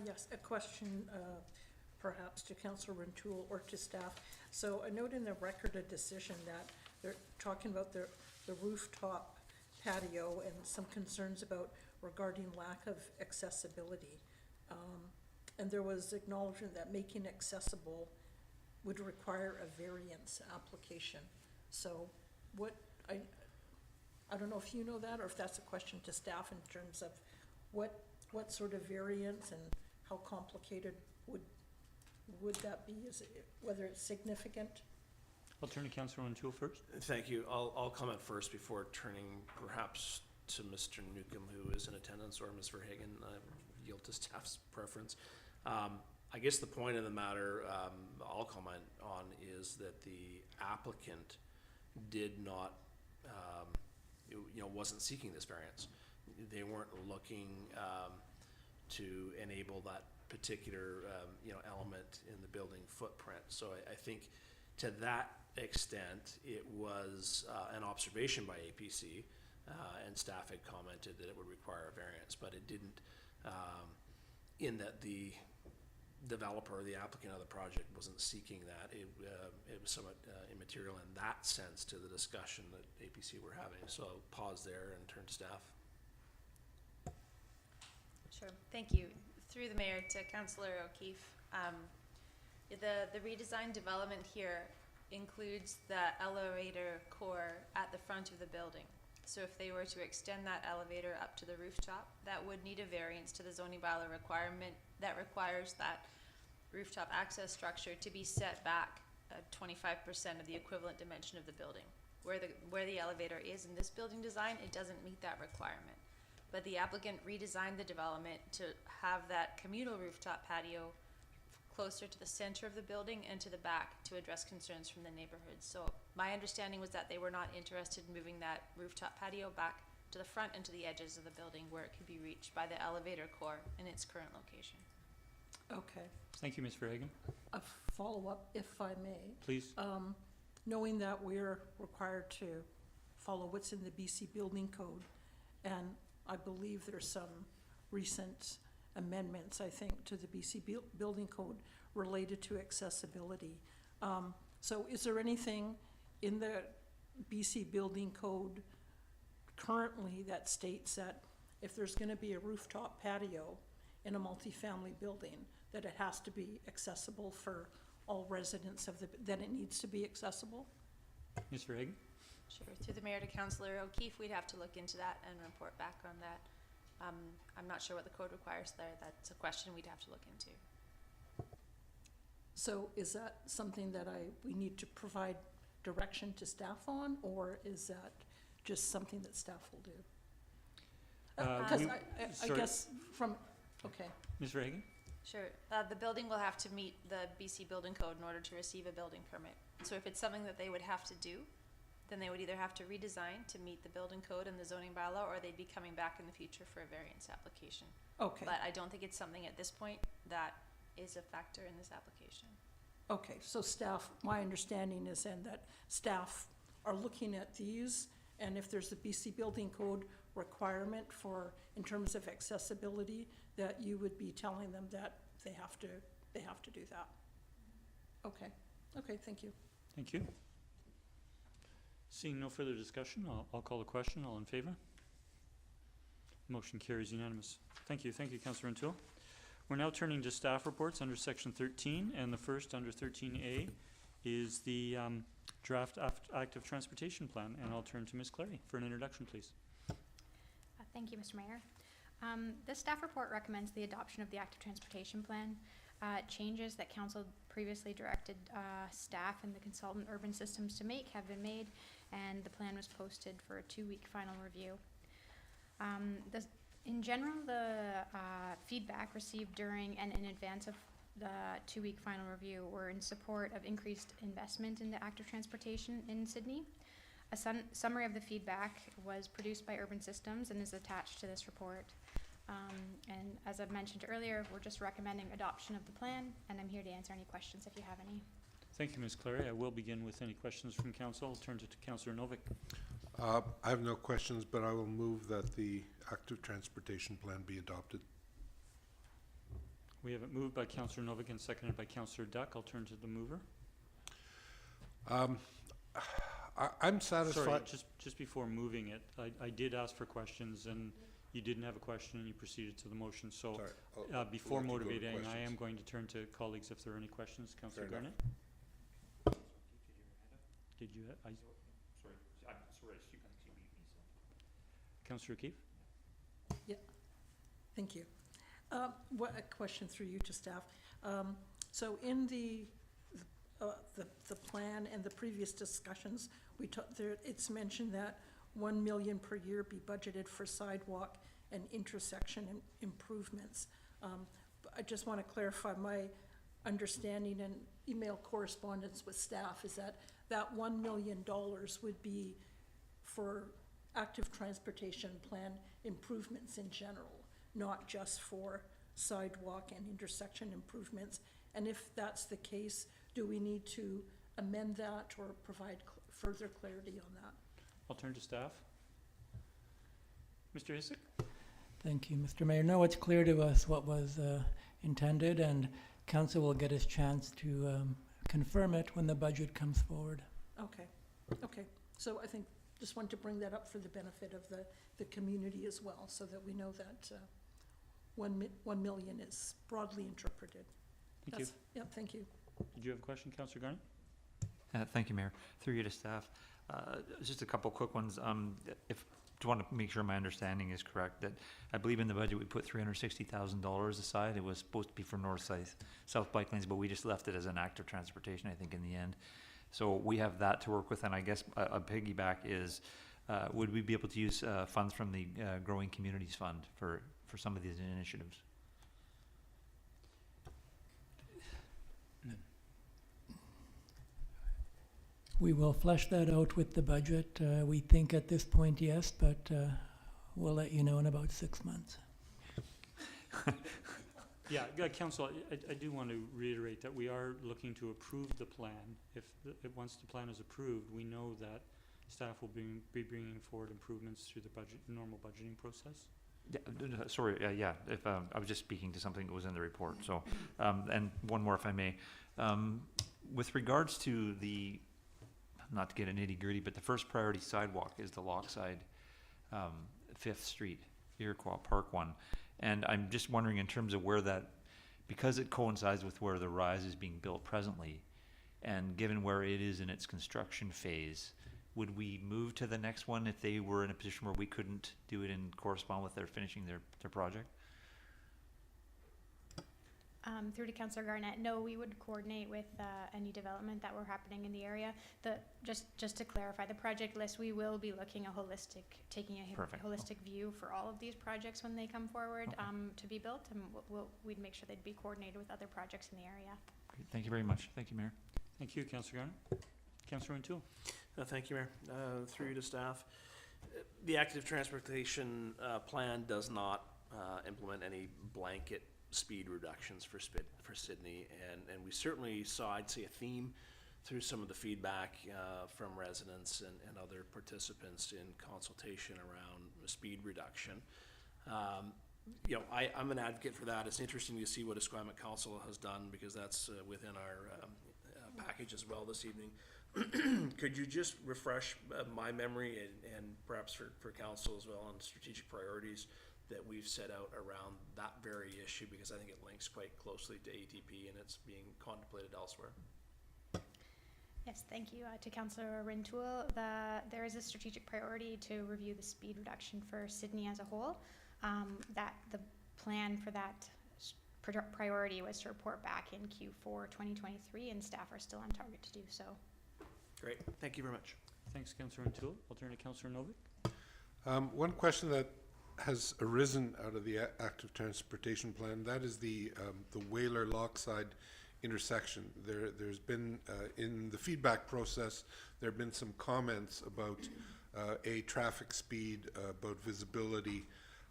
Yes, a question perhaps to Councillor Rintoul or to staff. So I note in the record of decision that they're talking about the rooftop patio and some concerns about regarding lack of accessibility. And there was acknowledgement that making accessible would require a variance application. So I don't know if you know that, or if that's a question to staff in terms of what sort of variance and how complicated would that be? Whether it's significant? I'll turn to Councillor Rintoul first. Thank you. I'll comment first before turning perhaps to Mr. Newcomb, who is in attendance, or Ms. Verhagen. I yield to staff's preference. I guess the point of the matter I'll comment on is that the applicant did not, wasn't seeking this variance. They weren't looking to enable that particular, element in the building footprint. So I think to that extent, it was an observation by APC, and staff had commented that it would require a variance, but it didn't, in that the developer or the applicant of the project wasn't seeking that. It was somewhat immaterial in that sense to the discussion that APC were having. So I'll pause there and turn to staff. Sure, thank you. Through the mayor to Councillor O'Keeffe. The redesigned development here includes the elevator core at the front of the building. So if they were to extend that elevator up to the rooftop, that would need a variance to the zoning bylaw requirement that requires that rooftop access structure to be set back 25% of the equivalent dimension of the building. Where the elevator is in this building design, it doesn't meet that requirement. But the applicant redesigned the development to have that communal rooftop patio closer to the center of the building and to the back to address concerns from the neighborhood. So my understanding was that they were not interested in moving that rooftop patio back to the front and to the edges of the building where it could be reached by the elevator core in its current location. Okay. Thank you, Ms. Verhagen. A follow-up, if I may. Please. Knowing that we're required to follow what's in the BC Building Code, and I believe there's some recent amendments, I think, to the BC Building Code related to accessibility. So is there anything in the BC Building Code currently that states that if there's going to be a rooftop patio in a multifamily building, that it has to be accessible for all residents of that it needs to be accessible? Ms. Verhagen? Sure. Through the mayor to Councillor O'Keeffe, we'd have to look into that and report back on that. I'm not sure what the code requires there. That's a question we'd have to look into. So is that something that we need to provide direction to staff on, or is that just something that staff will do? Because I guess okay. Ms. Verhagen? Sure. The building will have to meet the BC Building Code in order to receive a building permit. So if it's something that they would have to do, then they would either have to redesign to meet the building code and the zoning bylaw, or they'd be coming back in the future for a variance application. Okay. But I don't think it's something at this point that is a factor in this application. Okay, so staff, my understanding is then that staff are looking at these, and if there's a BC Building Code requirement for, in terms of accessibility, that you would be telling them that they have to do that. Okay, thank you. Thank you. Seeing no further discussion, I'll call the question. All in favor? Motion carries unanimous. Thank you, Councillor O'Toole. We're now turning to staff reports under section 13, and the first under 13A is the draft active transportation plan, and I'll turn to Ms. Clary for an introduction, please. Thank you, Mr. Mayor. This staff report recommends the adoption of the active transportation plan. Changes that council previously directed staff and the consultant urban systems to make have been made, and the plan was posted for a 2-week final review. In general, the feedback received during and in advance of the 2-week final review were in support of increased investment into active transportation in Sidney. A summary of the feedback was produced by Urban Systems and is attached to this report. And as I've mentioned earlier, we're just recommending adoption of the plan, and I'm here to answer any questions if you have any. Thank you, Ms. Clary. I will begin with any questions from council. I'll turn to Councillor Novick. I have no questions, but I will move that the active transportation plan be adopted. We have it moved by Councillor Novick and seconded by Councillor Duck. I'll turn to the mover. I'm satisfied. Sorry, just before moving it, I did ask for questions, and you didn't have a question, and you proceeded to the motion. So before motivating, I am going to turn to colleagues if there are any questions. Councillor Garnett? Did you? Sorry, I'm sorry, you can't see me. Councillor O'Keeffe? Yeah, thank you. What a question through you to staff. So in the plan and the previous discussions, it's mentioned that $1 million per year be budgeted for sidewalk and intersection improvements. I just want to clarify my understanding and email correspondence with staff is that $1 million would be for active transportation plan improvements in general, not just for sidewalk and intersection improvements. And if that's the case, do we need to amend that or provide further clarity on that? I'll turn to staff. Mr. Hisik? Thank you, Mr. Mayor. No, it's clear to us what was intended, and council will get its chance to confirm it when the budget comes forward. Okay. So I think just want to bring that up for the benefit of the community as well, so that we know that 1 million is broadly interpreted. Thank you. Yep, thank you. Did you have a question, Councillor Garnett? Thank you, Mayor. Through you to staff. Just a couple quick ones. To want to make sure my understanding is correct, that I believe in the budget we put $360,000 aside. It was supposed to be for north-south bike lanes, but we just left it as an active transportation, I think, in the end. So we have that to work with, and I guess a piggyback is, would we be able to use funds from the Growing Communities Fund for some of these initiatives? We will flesh that out with the budget. We think at this point, yes, but we'll let you know in about 6 months. Yeah, Council, I do want to reiterate that we are looking to approve the plan. Once the plan is approved, we know that staff will be bringing forward improvements through the normal budgeting process. Yeah, sorry, yeah, if, I was just speaking to something that was in the report, so, and one more if I may. With regards to the, not to get nitty gritty, but the first priority sidewalk is the Lochside 5th Street, Iroquois Park one. And I'm just wondering in terms of where that, because it coincides with where the rise is being built presently, and given where it is in its construction phase, would we move to the next one if they were in a position where we couldn't do it and correspond with their finishing their project? Through to Councillor Garnett, no, we would coordinate with any development that were happening in the area. Just to clarify, the project list, we will be taking a holistic view for all of these projects when they come forward to be built, and we'd make sure they'd be coordinated with other projects in the area. Great. Thank you very much. Thank you, Mayor. Thank you, Councillor Garnett. Councillor O'Toole. Thank you, Mayor. Through to staff. The active transportation plan does not implement any blanket speed reductions for Sidney, and we certainly saw, I'd say, a theme through some of the feedback from residents and other participants in consultation around speed reduction. You know, I'm an advocate for that. It's interesting to see what Esquimalt Council has done, because that's within our package as well this evening. Could you just refresh my memory and perhaps for council as well on strategic priorities that we've set out around that very issue, because I think it links quite closely to ATP and it's being contemplated elsewhere. Yes, thank you. To Councillor Rintoul, there is a strategic priority to review the speed reduction for Sidney as a whole. That the plan for that priority was to report back in Q4 2023, and staff are still on target to do so. Great, thank you very much. Thanks, Councillor Rintoul. I'll turn to Councillor Novick. One question that has arisen out of the active transportation plan, that is the Whaler Lochside intersection. There's been, in the feedback process, there have been some comments about traffic speed, about visibility,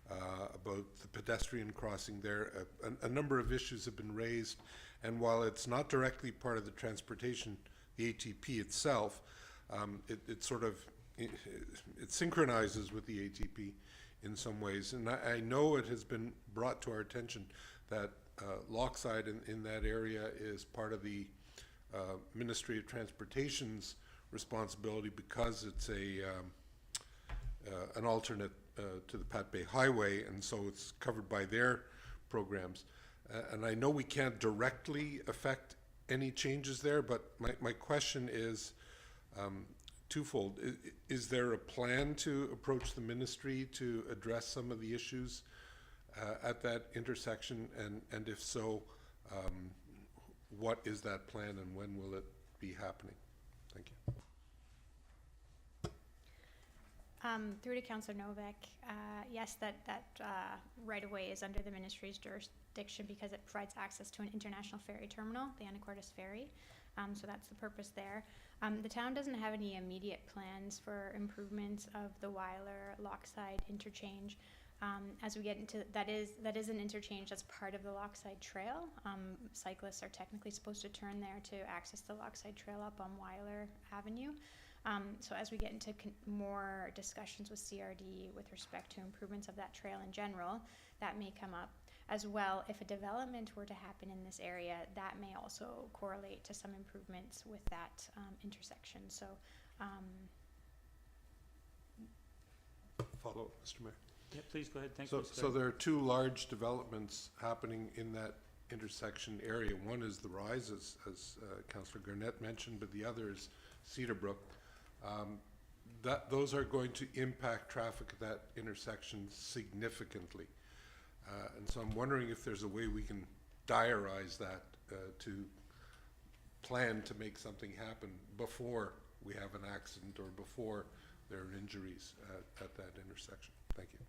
about the pedestrian crossing there. A number of issues have been raised, and while it's not directly part of the transportation, the ATP itself, it sort of, it synchronizes with the ATP in some ways. And I know it has been brought to our attention that Lochside in that area is part of the Ministry of Transportation's responsibility, because it's an alternate to the Pat Bay Highway, and so it's covered by their programs. And I know we can't directly affect any changes there, but my question is twofold. Is there a plan to approach the ministry to address some of the issues at that intersection? And if so, what is that plan and when will it be happening? Thank you. Through to Councillor Novak, yes, that right-of-way is under the ministry's jurisdiction because it provides access to an international ferry terminal, the Anacortes Ferry. So that's the purpose there. The town doesn't have any immediate plans for improvements of the Weiler-Lochside interchange. As we get into, that is an interchange that's part of the Lochside Trail. Cyclists are technically supposed to turn there to access the Lochside Trail up on Weiler Avenue. So as we get into more discussions with CRD with respect to improvements of that trail in general, that may come up. As well, if a development were to happen in this area, that may also correlate to some improvements with that intersection. So, follow, Mr. Mayor. Yeah, please go ahead. Thank you. you. So there are two large developments happening in that intersection area. One is the Rise, as Councillor Garnett mentioned, but the other is Cedarbrook. Those are going to impact traffic at that intersection significantly. And so I'm wondering if there's a way we can diarize that to plan to make something happen before we have an accident or before there are injuries at that intersection. Thank you.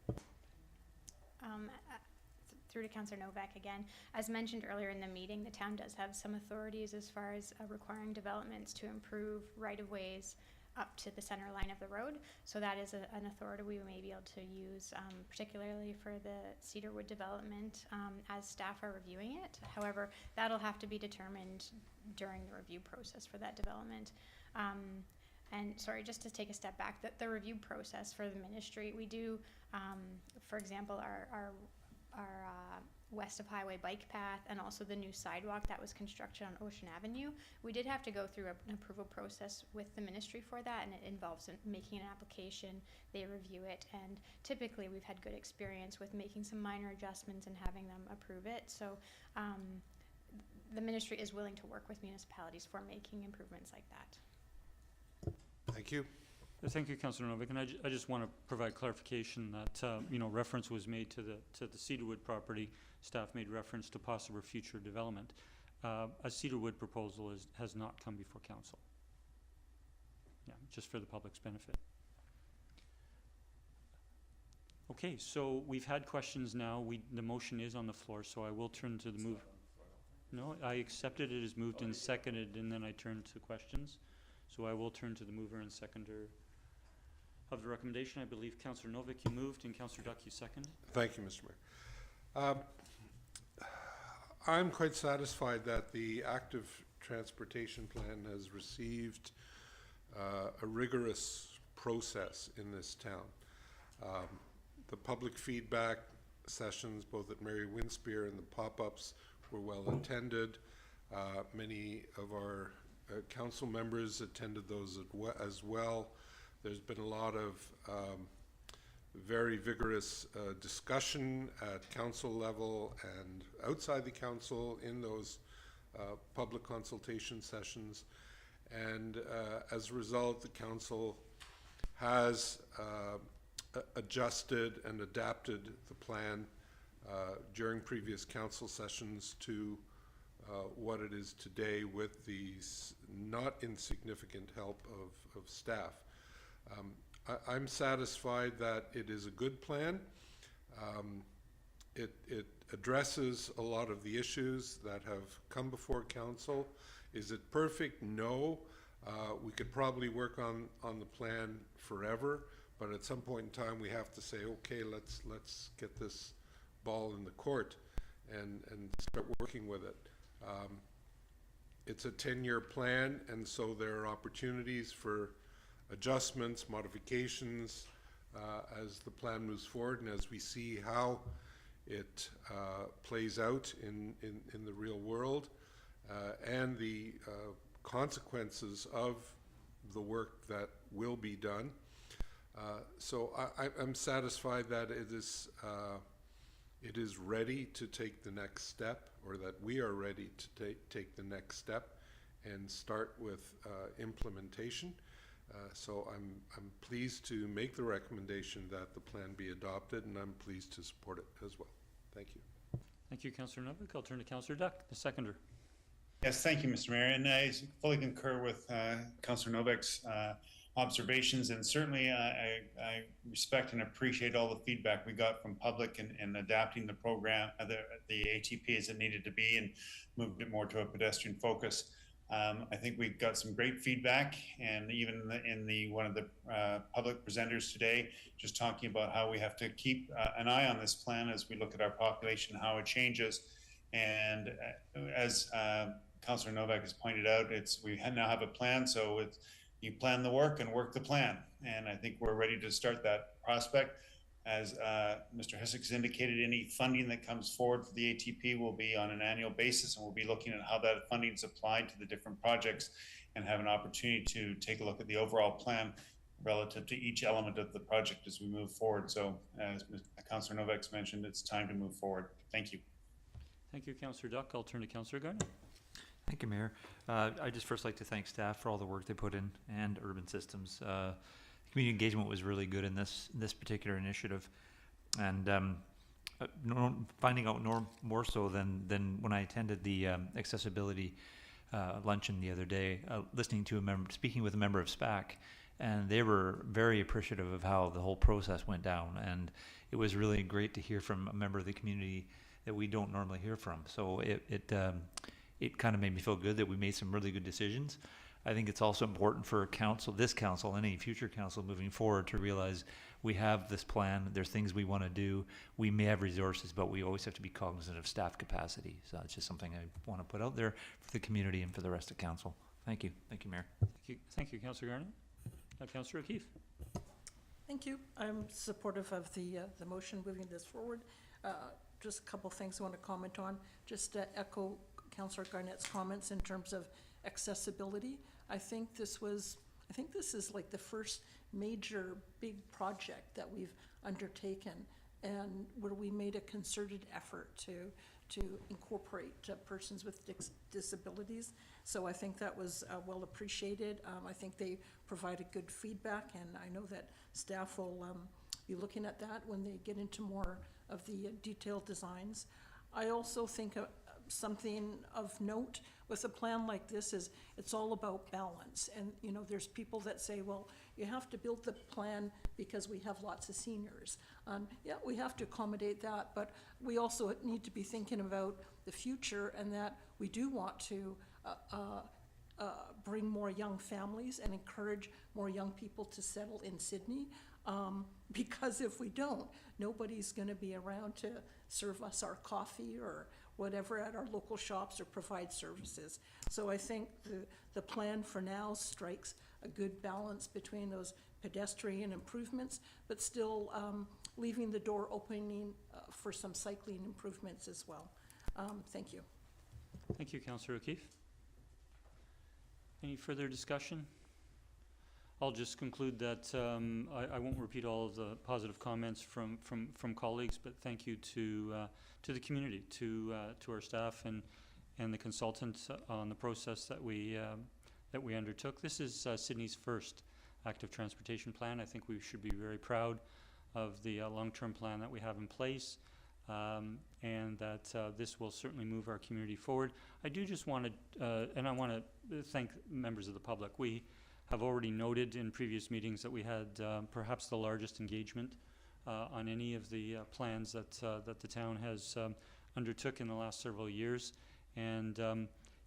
through to Councillor Novak again. As mentioned earlier in the meeting, the town does have some authorities as far as requiring developments to improve right-of-ways up to the center line of the road. So that is an authority we may be able to use, particularly for the Cedarwood development, as staff are reviewing it. However, that'll have to be determined during the review process for that development. And sorry, just to take a step back, the review process for the ministry, we do, for example, our west of highway bike path and also the new sidewalk that was constructed on Ocean Avenue. We did have to go through an approval process with the ministry for that, and it involves making an application. They review it, and typically we've had good experience with making some minor adjustments and having them approve it. So the ministry is willing to work with municipalities for making improvements like that. Thank you. Thank you, Councillor Novak, and I just want to provide clarification that reference was made to the Cedarwood property. Staff made reference to possible future development. A Cedarwood proposal has not come before council. Yeah, just for the public's benefit. Okay, so we've had questions now. The motion is on the floor, so I will turn to the move. No, I accepted it as moved and seconded, and then I turned to questions. So I will turn to the mover and seconder of the recommendation. I believe Councillor Novak, you moved, and Councillor Duck, you seconded. Thank you, Mr. Mayor. I'm quite satisfied that the active transportation plan has received a rigorous process in this town. The public feedback sessions, both at Mary Winspear and the pop-ups, were well attended. Many of our council members attended those as well. There's been a lot of very vigorous discussion at council level and outside the council in those public consultation sessions. And as a result, the council has adjusted and adapted the plan during previous council sessions to what it is today, with the not insignificant help of staff. I'm satisfied that it is a good plan. It addresses a lot of the issues that have come before council. Is it perfect? No. We could probably work on the plan forever, but at some point in time we have to say, okay, let's get this ball in the court and start working with it. It's a 10-year plan, and so there are opportunities for adjustments, modifications as the plan moves forward and as we see how it plays out in the real world and the consequences of the work that will be done. So I'm satisfied that it is ready to take the next step, or that we are ready to take the next step and start with implementation. So I'm pleased to make the recommendation that the plan be adopted, and I'm pleased to support it as well. Thank you. Thank you, Councillor Novak. I'll turn to Councillor Duck, the seconder. Yes, thank you, Mr. Mayor, and I fully concur with Councillor Novak's observations, and certainly I respect and appreciate all the feedback we got from public in adapting the program, the ATP as it needed to be, and moved it more to a pedestrian focus. I think we got some great feedback, and even in one of the public presenters today, just talking about how we have to keep an eye on this plan as we look at our population, how it changes. And as Councillor Novak has pointed out, we now have a plan, so you plan the work and work the plan. And I think we're ready to start that prospect. As Mr. Hissack indicated, any funding that comes forward for the ATP will be on an annual basis, and we'll be looking at how that funding is applied to the different projects and have an opportunity to take a look at the overall plan relative to each element of the project as we move forward. So as Councillor Novak's mentioned, it's time to move forward. Thank you. Thank you, Councillor Duck. I'll turn to Councillor Gardner. Thank you, Mayor. I'd just first like to thank staff for all the work they put in, and Urban Systems. Community engagement was really good in this particular initiative, and finding out more so than when I attended the accessibility luncheon the other day, listening to speaking with a member of SPAC, and they were very appreciative of how the whole process went down, and it was really great to hear from a member of the community that we don't normally hear from. So it kind of made me feel good that we made some really good decisions. I think it's also important for this council, any future council moving forward, to realize we have this plan. There's things we want to do. We may have resources, but we always have to be cognizant of staff capacity. So it's just something I want to put out there for the community and for the rest of council. Thank you. Thank you, Mayor. Thank you, Councillor Garnet. Councillor O'Keeffe. Thank you. I'm supportive of the motion moving this forward. Just a couple things I want to comment on. Just to echo Councillor Garnett's comments in terms of accessibility. I think this is like the first major big project that we've undertaken, and where we made a concerted effort to incorporate persons with disabilities. So I think that was well appreciated. I think they provided good feedback, and I know that staff will be looking at that when they get into more of the detailed designs. I also think something of note with a plan like this is it's all about balance. And you know, there's people that say, well, you have to build the plan because we have lots of seniors. Yeah, we have to accommodate that, but we also need to be thinking about the future, and that we do want to bring more young families and encourage more young people to settle in Sidney. Because if we don't, nobody's going to be around to serve us our coffee or whatever at our local shops or provide services. So I think the plan for now strikes a good balance between those pedestrian improvements, but still leaving the door opening for some cycling improvements as well. Thank you. Thank you, Councillor O'Keeffe. Any further discussion? I'll just conclude that I won't repeat all of the positive comments from colleagues, but thank you to the community, to our staff and the consultants on the process that we undertook. This is Sydney's first active transportation plan. I think we should be very proud of the long-term plan that we have in place, and that this will certainly move our community forward. I do just want to, and I want to thank members of the public. We have already noted in previous meetings that we had perhaps the largest engagement on any of the plans that the town has undertook in the last several years, and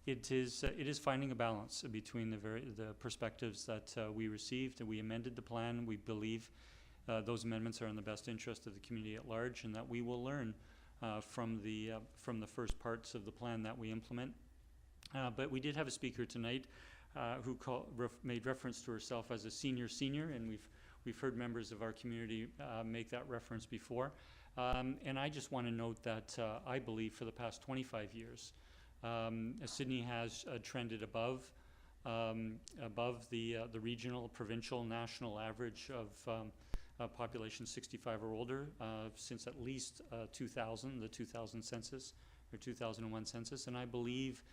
it is finding a balance between the perspectives that we received, and we amended the plan. We believe those amendments are in the best interest of the community at large, and that we will learn from the first parts of the plan that we implement. But we did have a speaker tonight who made reference to herself as a senior, and we've heard members of our community make that reference before. And I just want to note that I believe for the past 25 years, Sidney has trended above the regional, provincial, national average of population 65 or older since at least 2000, the 2000 census or 2001 census. And I believe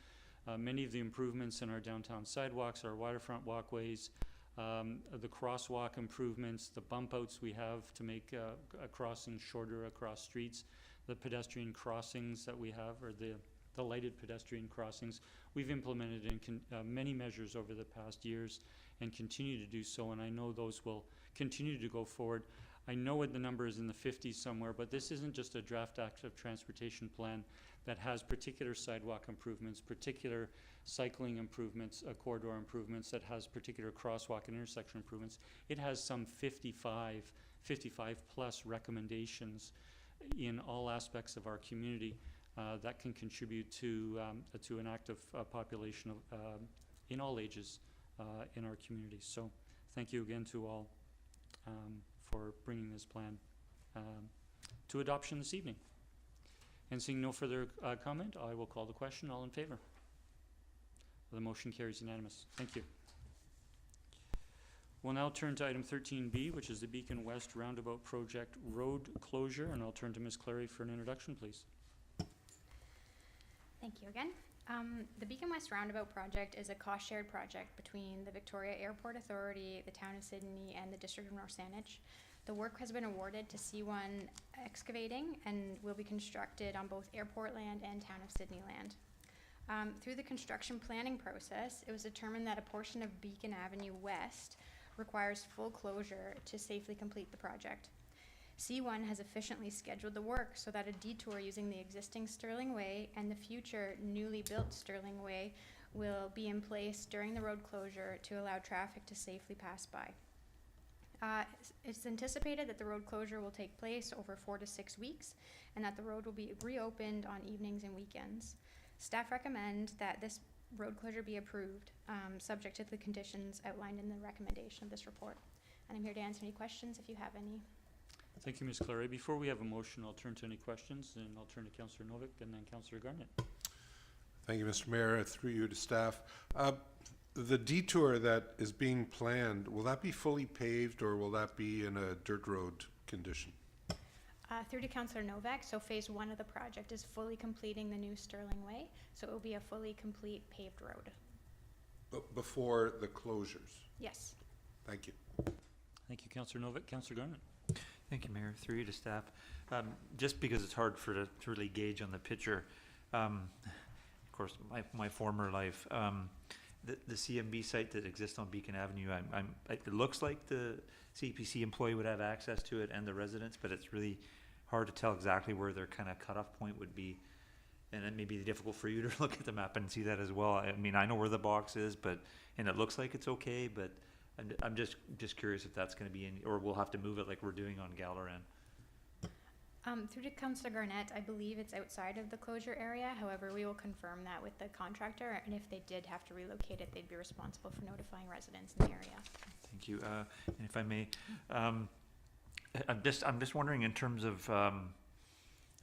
many of the improvements in our downtown sidewalks, our waterfront walkways, the crosswalk improvements, the bump outs we have to make a crossing shorter across streets, the pedestrian crossings that we have, or the lighted pedestrian crossings, we've implemented in many measures over the past years and continue to do so, and I know those will continue to go forward. I know the number is in the 50s somewhere, but this isn't just a draft active transportation plan that has particular sidewalk improvements, particular cycling improvements, corridor improvements, that has particular crosswalk and intersection improvements. It has some 55 plus recommendations in all aspects of our community that can contribute to an active population in all ages in our community. So thank you again to all for bringing this plan to adoption this evening. And seeing no further comment, I will call the question. All in favor? The motion carries unanimous. Thank you. We'll now turn to item 13B, which is the Beacon West Roundabout Project road closure, and I'll turn to Ms. Clary for an introduction, please. Thank you again. The Beacon West Roundabout project is a cost-shared project between the Victoria Airport Authority, the Town of Sidney, and the District of North Saanich. The work has been awarded to C1 Excavating and will be constructed on both airport land and Town of Sidney land. Through the construction planning process, it was determined that a portion of Beacon Avenue West requires full closure to safely complete the project. C1 has efficiently scheduled the work so that a detour using the existing Sterling Way and the future newly built Sterling Way will be in place during the road closure to allow traffic to safely pass by. It's anticipated that the road closure will take place over 4 to 6 weeks and that the road will be reopened on evenings and weekends. Staff recommend that this road closure be approved, subject to the conditions outlined in the recommendation of this report. And I'm here to answer any questions if you have any. Thank you, Ms. Clary. Before we have a motion, I'll turn to any questions, and I'll turn to Councillor Novick and then Councillor Garnett. Thank you, Mr. Mayor. Through you to staff. The detour that is being planned, will that be fully paved or will that be in a dirt road condition? Through to Councillor Novak, so phase 1 of the project is fully completing the new Sterling Way, so it will be a fully complete paved road. Before the closures? Yes. Thank you. Thank you, Councillor Novick. Councillor Garnett. Thank you, Mayor. Through you to staff. Just because it's hard to really gauge on the picture, of course, my former life, the CMB site that exists on Beacon Avenue, it looks like the CPC employee would have access to it and the residents, but it's really hard to tell exactly where their kind of cutoff point would be. And it may be difficult for you to look at the map and see that as well. I mean, I know where the box is, and it looks like it's okay, but I'm just curious if that's going to be or we'll have to move it like we're doing on Galaran. Through to Councillor Garnett, I believe it's outside of the closure area. However, we will confirm that with the contractor, and if they did have to relocate it, they'd be responsible for notifying residents in the area. Thank you. And if I may, I'm just wondering in terms of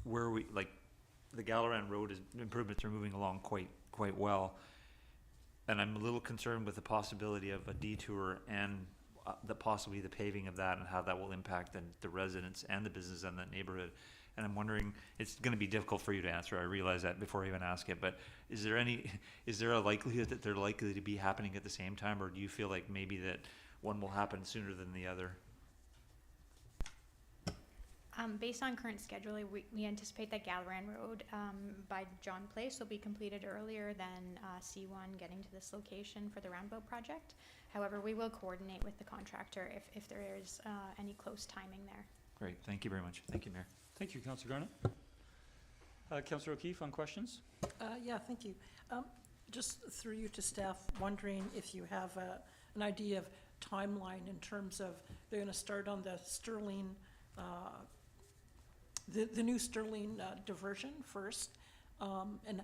where we like the Galaran Road improvements are moving along quite well, and I'm a little concerned with the possibility of a detour and possibly the paving of that and how that will impact the residents and the business in that neighborhood. And I'm wondering, it's going to be difficult for you to answer, I realize that before I even ask it, but is there a likelihood that they're likely to be happening at the same time, or do you feel like maybe that one will happen sooner than the other? Based on current scheduling, we anticipate that Galaran Road by John Place will be completed earlier than C1 getting to this location for the Roundabout project. However, we will coordinate with the contractor if there is any close timing there. Great, thank you very much. Thank you, Mayor. Thank you, Councillor Garnett. Councillor O'Keeffe on questions? Yeah, thank you. Just through you to staff, wondering if you have an idea of timeline in terms of they're going to start on the Sterling, the new Sterling diversion first, and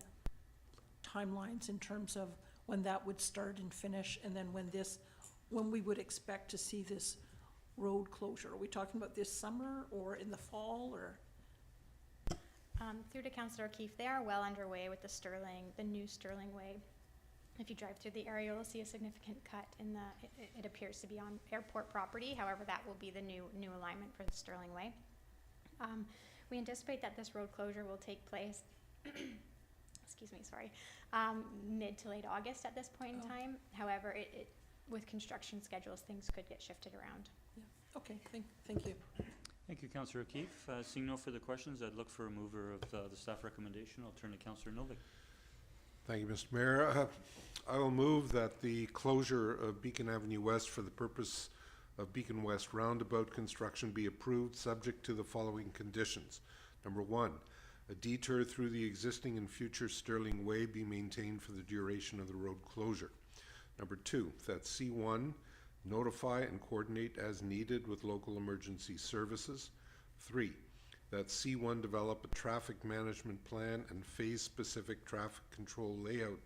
timelines in terms of when that would start and finish, and then when we would expect to see this road closure. Are we talking about this summer or in the fall, or? Through to Councillor O'Keeffe, they are well underway with the new Sterling Way. If you drive through the area, you'll see a significant cut in it appears to be on airport property. However, that will be the new alignment for the Sterling Way. We anticipate that this road closure will take place excuse me, sorry, mid to late August at this point in time. However, with construction schedules, things could get shifted around. Yeah. Okay, thank you. Thank you, Councillor O'Keeffe. Seeing no further questions, I'd look for a mover of the staff recommendation. I'll turn to Councillor Novick. Thank you, Mr. Mayor. I will move that the closure of Beacon Avenue West for the purpose of Beacon West Roundabout construction be approved, subject to the following conditions. Number 1, a detour through the existing and future Sterling Way be maintained for the duration of the road closure. Number 2, that C1 notify and coordinate as needed with local emergency services. 3, that C1 develop a traffic management plan and phase-specific traffic control layout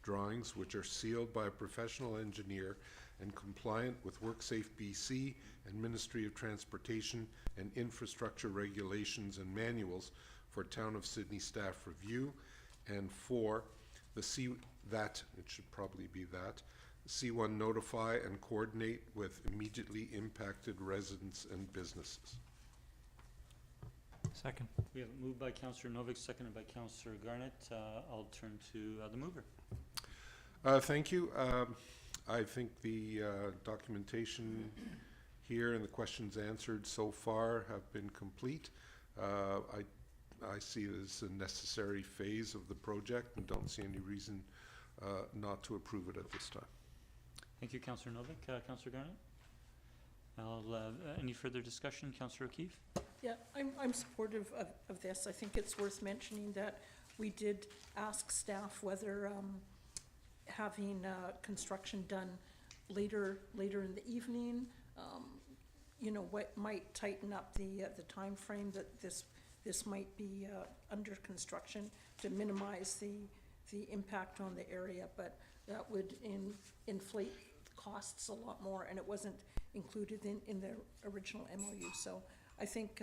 drawings which are sealed by a professional engineer and compliant with WorkSafe BC and Ministry of Transportation and Infrastructure regulations and manuals for Town of Sidney staff review. And 4, it should probably be that, C1 notify and coordinate with immediately impacted residents and businesses. Second. We have it moved by Councillor Novick, seconded by Councillor Garnett. I'll turn to the mover. Thank you. I think the documentation here and the questions answered so far have been complete. I see it as a necessary phase of the project and don't see any reason not to approve it at this time. Thank you, Councillor Novick. Councillor Garnett? Any further discussion? Councillor O'Keeffe? Yeah, I'm supportive of this. I think it's worth mentioning that we did ask staff whether having construction done later in the evening, you know, what might tighten up the time frame that this might be under construction to minimize the impact on the area, but that would inflate costs a lot more, and it wasn't included in the original MOU. So I think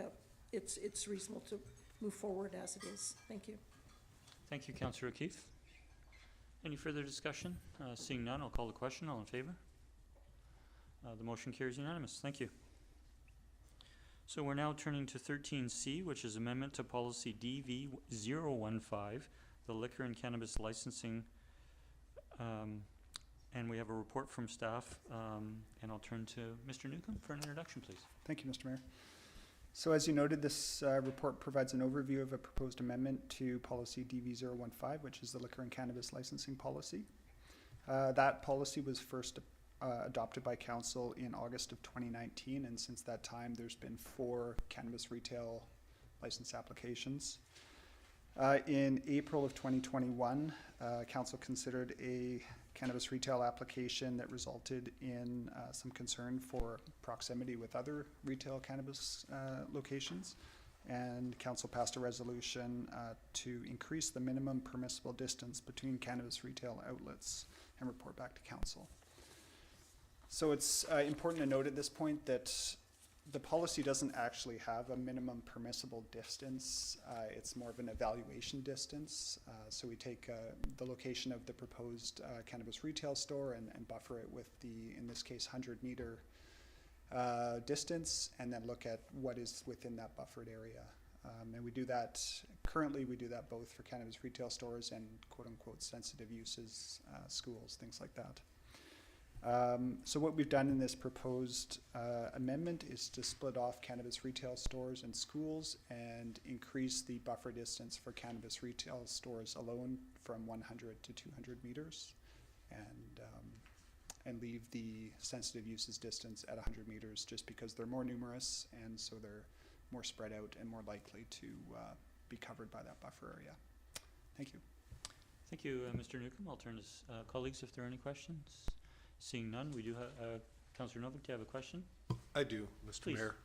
it's reasonable to move forward as it is. Thank you. Thank you, Councillor O'Keeffe. Any further discussion? Seeing none, I'll call the question. All in favor? The motion carries unanimous. Thank you. So we're now turning to 13C, which is amendment to policy DV015, the liquor and cannabis licensing. And we have a report from staff, and I'll turn to Mr. Newcomb for an introduction, please. Thank you, Mr. Mayor. So as you noted, this report provides an overview of a proposed amendment to policy DV015, which is the liquor and cannabis licensing policy. That policy was first adopted by Council in August of 2019, and since that time there's been 4 cannabis retail license applications. In April of 2021, Council considered a cannabis retail application that resulted in some concern for proximity with other retail cannabis locations, and Council passed a resolution to increase the minimum permissible distance between cannabis retail outlets and report back to Council. So it's important to note at this point that the policy doesn't actually have a minimum permissible distance. It's more of an evaluation distance. So we take the location of the proposed cannabis retail store and buffer it with the, in this case, 100-meter distance, and then look at what is within that buffered area. And we do that, currently we do that both for cannabis retail stores and quote-unquote sensitive uses, schools, things like that. So what we've done in this proposed amendment is to split off cannabis retail stores and schools and increase the buffer distance for cannabis retail stores alone from 100 to 200 meters, and leave the sensitive uses distance at 100 meters just because they're more numerous, and so they're more spread out and more likely to be covered by that buffer area. Thank you. Thank you, Mr. Newcomb. I'll turn to colleagues if there are any questions. Seeing none, we do have, Councillor Novak, do you have a question? I do, Mr. Please. Mayor.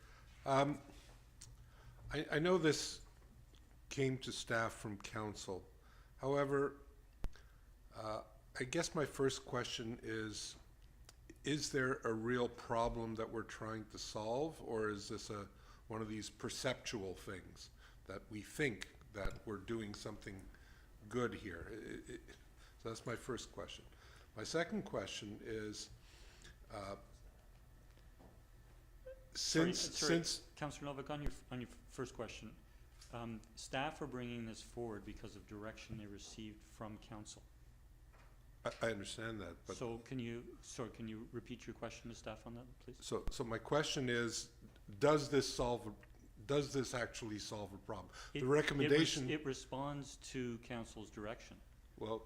I know this came to staff from council. However, I guess my first question is there a real problem that we're trying to solve, or is this one of these perceptual things that we think that we're doing something good here? So that's my first question. My second question is, since Councillor Novak, on your first question, staff are bringing this forward because of direction they received from council. I understand that, but so can you repeat your question to staff on that, please? So my question is, does this actually solve a problem? The recommendation it responds to council's direction. Well,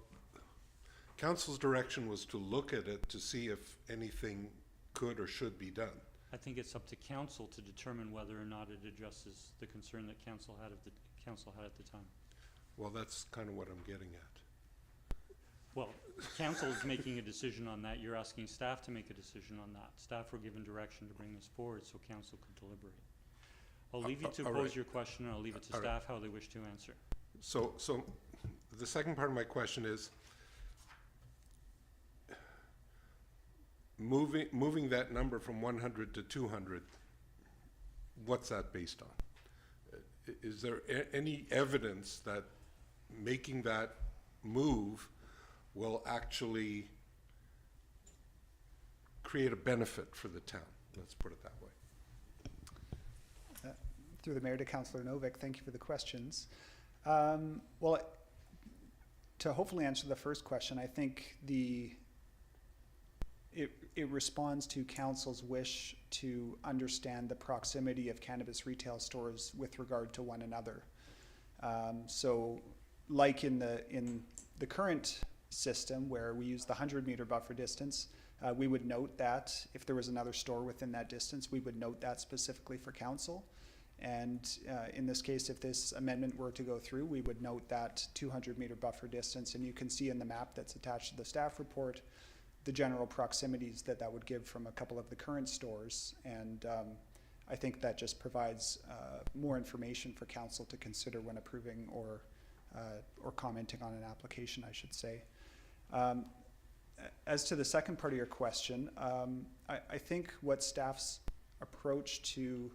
council's direction was to look at it to see if anything could or should be done. I think it's up to council to determine whether or not it addresses the concern that council had at the time. Well, that's kind of what I'm getting at. Well, council is making a decision on that. You're asking staff to make a decision on that. Staff were given direction to bring this forward so council could deliberate. I'll leave you to pose your question, and I'll leave it to staff how they wish to answer. So the second part of my question is, moving that number from 100 to 200, what's that based on? Is there any evidence that making that move will actually create a benefit for the town? Let's put it that way. Through the Mayor to Councillor Novak, thank you for the questions. Well, to hopefully answer the first question, I think it responds to council's wish to understand the proximity of cannabis retail stores with regard to one another. So like in the current system where we use the 100-meter buffer distance, we would note that if there was another store within that distance, we would note that specifically for council. And in this case, if this amendment were to go through, we would note that 200-meter buffer distance, and you can see in the map that's attached to the staff report the general proximities that that would give from a couple of the current stores. And I think that just provides more information for council to consider when approving or commenting on an application, I should say. As to the second part of your question, I think what staff's approach to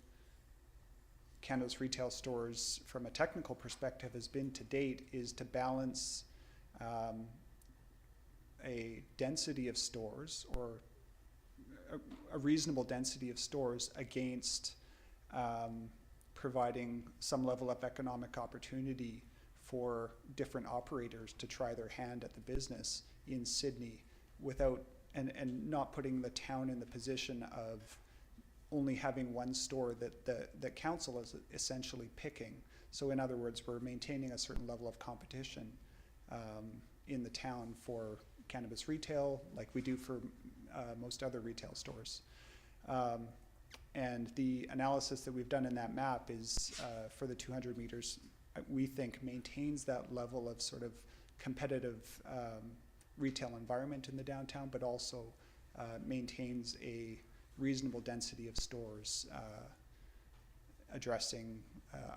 cannabis retail stores from a technical perspective has been to date is to balance a density of stores, or a reasonable density of stores, against providing some level of economic opportunity for different operators to try their hand at the business in Sidney without, and not putting the town in the position of only having one store that council is essentially picking. So in other words, we're maintaining a certain level of competition in the town for cannabis retail, like we do for most other retail stores. And the analysis that we've done in that map is for the 200 meters, we think maintains that level of sort of competitive retail environment in the downtown, but also maintains a reasonable density of stores addressing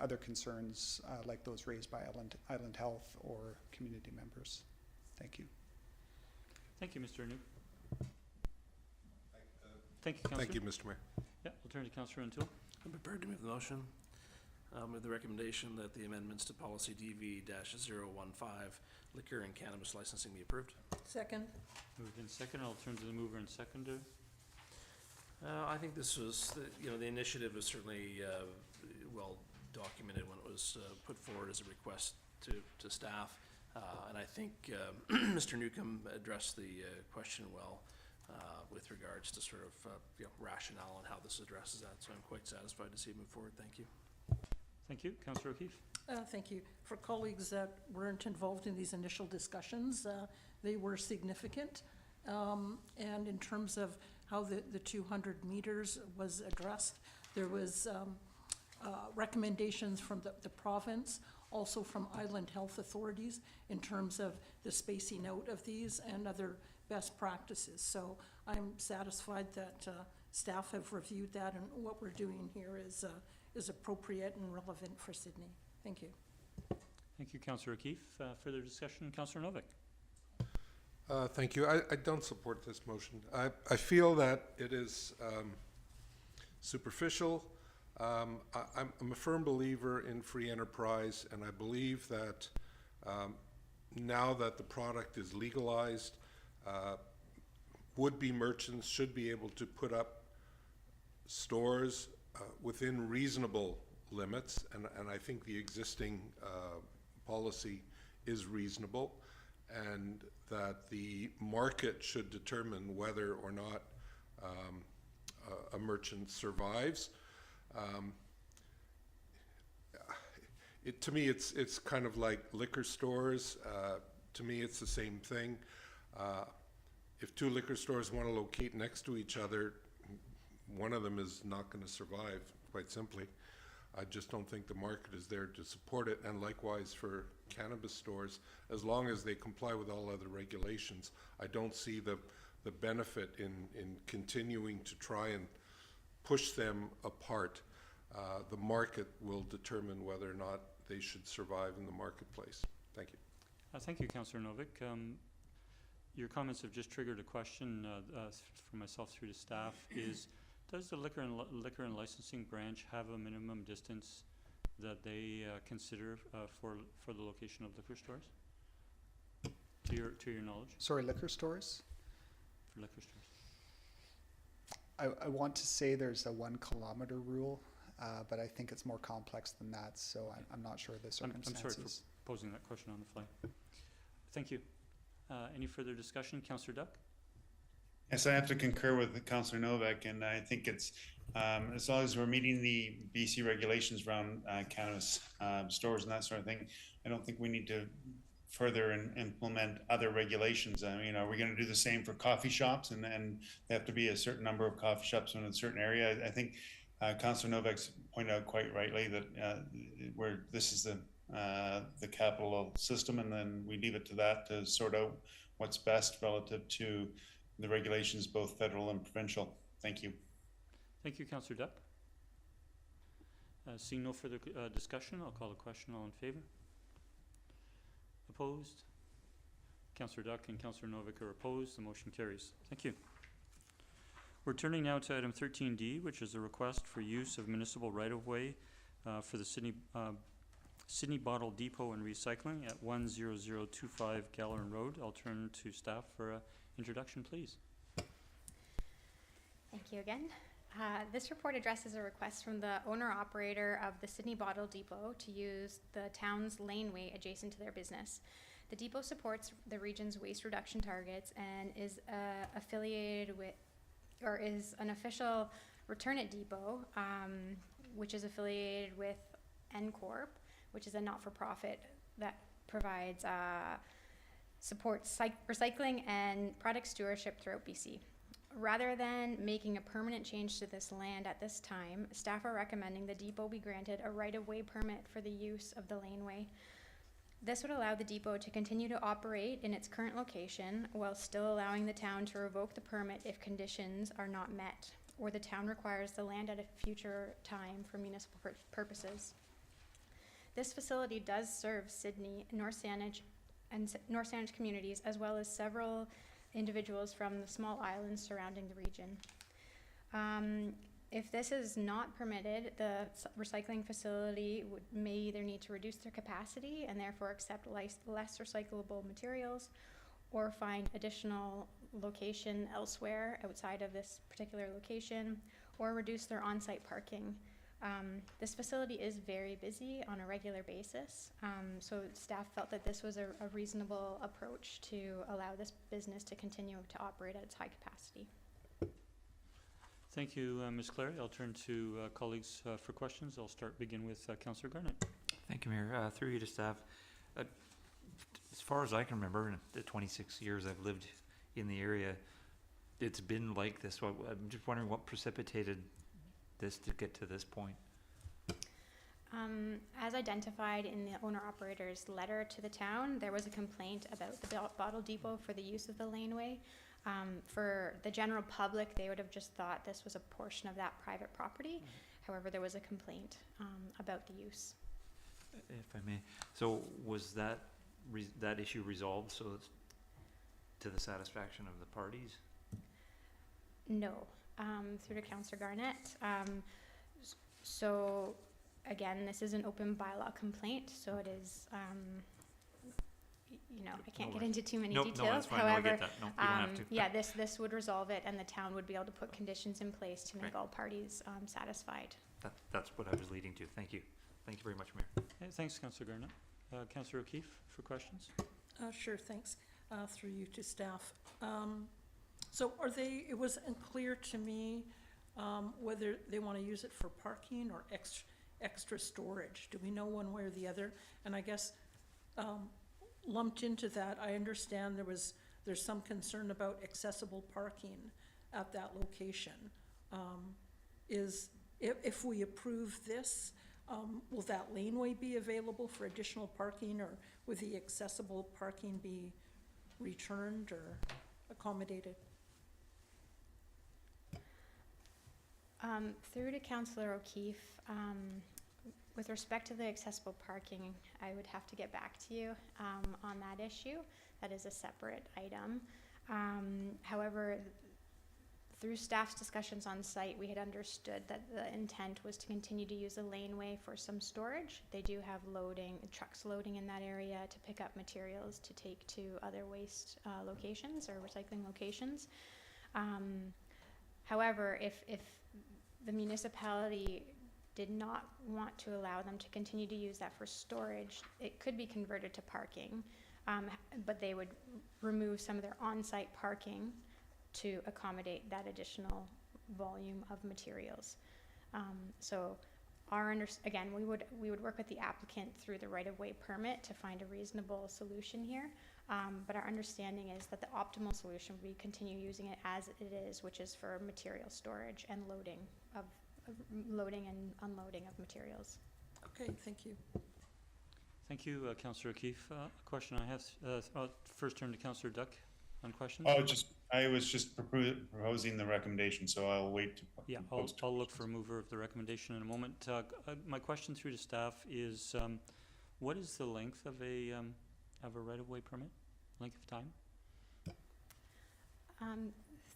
other concerns like those raised by Island Health or community members. Thank you. Thank you, Mr. Anouk. Thank you, Councillor. Thank you, Mr. Mayor. Yeah, we'll turn to Councillor O'Toole. I'm prepared to move the motion. With the recommendation that the amendments to policy DV-015, liquor and cannabis licensing, be approved. Second. Moved in second. I'll turn to the mover and seconder. I think this was, the initiative was certainly well documented when it was put forward as a request to staff. And I think Mr. Newcomb addressed the question well with regards to sort of rationale and how this addresses that. So I'm quite satisfied to see it move forward. Thank you. Thank you. Councillor O'Keeffe. Thank you. For colleagues that weren't involved in these initial discussions, they were significant. And in terms of how the 200 meters was addressed, there was recommendations from the province, also from Island Health authorities in terms of the spacing out of these and other best practices. So I'm satisfied that staff have reviewed that, and what we're doing here is appropriate and relevant for Sidney. Thank you. Thank you, Councillor O'Keeffe. Further discussion, Councillor Novak. Thank you. I don't support this motion. I feel that it is superficial. I'm a firm believer in free enterprise, and I believe that now that the product is legalized, would-be merchants should be able to put up stores within reasonable limits, and I think the existing policy is reasonable, and that the market should determine whether or not a merchant survives. To me, it's kind of like liquor stores. To me, it's the same thing. If two liquor stores want to locate next to each other, one of them is not going to survive, quite simply. I just don't think the market is there to support it. And likewise for cannabis stores, as long as they comply with all other regulations, I don't see the benefit in continuing to try and push them apart. The market will determine whether or not they should survive in the marketplace. Thank you. Thank you, Councillor Novak. Your comments have just triggered a question from myself through to staff. Does the liquor and licensing branch have a minimum distance that they consider for the location of liquor stores? To your knowledge? Sorry, liquor stores? For liquor stores. I want to say there's a 1 kilometer rule, but I think it's more complex than that, so I'm not sure of the circumstances. I'm sorry for posing that question on the fly. Thank you. Any further discussion? Councillor Duck? Yes, I have to concur with Councillor Novak, and I think it's as long as we're meeting the BC regulations around cannabis stores and that sort of thing, I don't think we need to further implement other regulations. I mean, are we going to do the same for coffee shops, and they have to be a certain number of coffee shops in a certain area? I think Councillor Novak's pointed out quite rightly that this is the capital system, and then we leave it to that to sort out what's best relative to the regulations, both federal and provincial. Thank you. Thank you, Councillor Duck. Seeing no further discussion, I'll call the question. All in favor? Opposed? Councillor Duck and Councillor Novak are opposed. The motion carries. Thank you. We're turning now to item 13D, which is a request for use of municipal right-of-way for the Sidney Bottle Depot and Recycling at 10025 Galaran Road. I'll turn to staff for an introduction, please. Thank you again. This report addresses a request from the owner-operator of the Sidney Bottle Depot to use the town's laneway adjacent to their business. The depot supports the region's waste reduction targets and is affiliated with, or is an official Return It Depot, which is affiliated with NCorp, which is a not-for-profit that provides supports recycling and product stewardship throughout BC. Rather than making a permanent change to this land at this time, staff are recommending the depot be granted a right-of-way permit for the use of the laneway. This would allow the depot to continue to operate in its current location while still allowing the town to revoke the permit if conditions are not met, or the town requires the land at a future time for municipal purposes. This facility does serve Sidney, North Saanich, and North Saanich communities, as well as several individuals from the small islands surrounding the region. If this is not permitted, the recycling facility may either need to reduce their capacity and therefore accept less recyclable materials, or find additional location elsewhere outside of this particular location, or reduce their on-site parking. This facility is very busy on a regular basis, so staff felt that this was a reasonable approach to allow this business to continue to operate at its high capacity. Thank you, Ms. Clary. I'll turn to colleagues for questions. I'll begin with Councillor Garnett. Thank you, Mayor. Through you to staff. As far as I can remember, in the 26 years I've lived in the area, it's been like this. So I'm just wondering what precipitated this to get to this point. As identified in the owner-operator's letter to the town, there was a complaint about the bottle depot for the use of the laneway. For the general public, they would have just thought this was a portion of that private property. However, there was a complaint about the use. If I may, so was that that issue resolved so it's to the satisfaction of the parties? No. Through to Councillor Garnett. So again, this is an open bylaw complaint, so it is, you know, I can't get into too many details. No, that's fine. However, No, I get that. No, you don't have to. yeah, this would resolve it, and the town would be able to put conditions in place to make all parties satisfied. That's what I was leading to. Thank you. Thank you very much, Mayor. Okay, thanks, Councillor Garnett. Councillor O'Keeffe for questions. Sure, thanks. Through you to staff. So it was unclear to me whether they want to use it for parking or extra storage. Do we know one way or the other? And I guess lumped into that, I understand there's some concern about accessible parking at that location. If we approve this, will that laneway be available for additional parking, or would the accessible parking be returned or accommodated? Through to Councillor O'Keeffe, with respect to the accessible parking, I would have to get back to you on that issue. That is a separate item. However, through staff's discussions on site, we had understood that the intent was to continue to use the laneway for some storage. They do have trucks loading in that area to pick up materials to take to other waste locations or recycling locations. However, if the municipality did not want to allow them to continue to use that for storage, it could be converted to parking, but they would remove some of their on-site parking to accommodate that additional volume of materials. So again, we would work with the applicant through the right-of-way permit to find a reasonable solution here. But our understanding is that the optimal solution would be continue using it as it is, which is for material storage and loading of loading and unloading of materials. Okay, thank you. Thank you, Councillor O'Keeffe. A question I have, I'll first turn to Councillor Duck on questions. I was just proposing the recommendation, so I'll wait to. Yeah, I'll look for a mover of the recommendation in a moment. My question through to staff is, what is the length of a right-of-way permit? Length of time?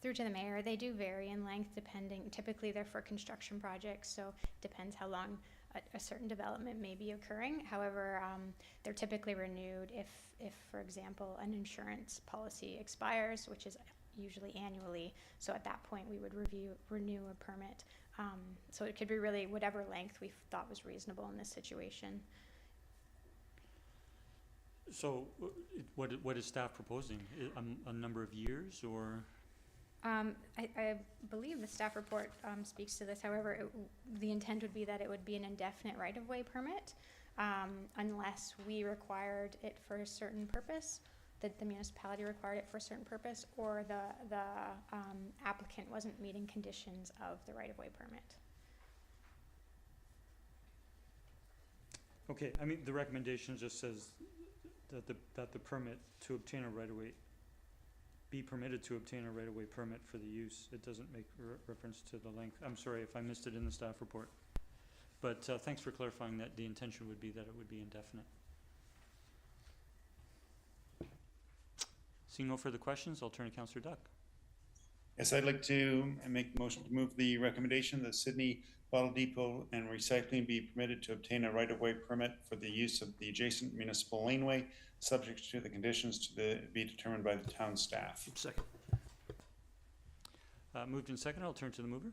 Through to the mayor, they do vary in length depending, typically they're for construction projects, so depends how long a certain development may be occurring. However, they're typically renewed if, for example, an insurance policy expires, which is usually annually. So at that point, we would renew a permit. So it could be really whatever length we thought was reasonable in this situation. So what is staff proposing? A number of years or? I believe the staff report speaks to this. However, the intent would be that it would be an indefinite right-of-way permit unless we required it for a certain purpose, that the municipality required it for a certain purpose, or the applicant wasn't meeting conditions of the right-of-way permit. Okay, I mean, the recommendation just says that the permit to obtain a right-of-way be permitted to obtain a right-of-way permit for the use. It doesn't make reference to the length. I'm sorry if I missed it in the staff report. But thanks for clarifying that the intention would be that it would be indefinite. Seeing no further questions, I'll turn to Councillor Duck. Yes, I'd like to make a motion to move the recommendation that Sidney Bottle Depot and Recycling be permitted to obtain a right-of-way permit for the use of the adjacent municipal laneway, subject to the conditions to be determined by the town staff. Second. Moved in second, I'll turn to the mover.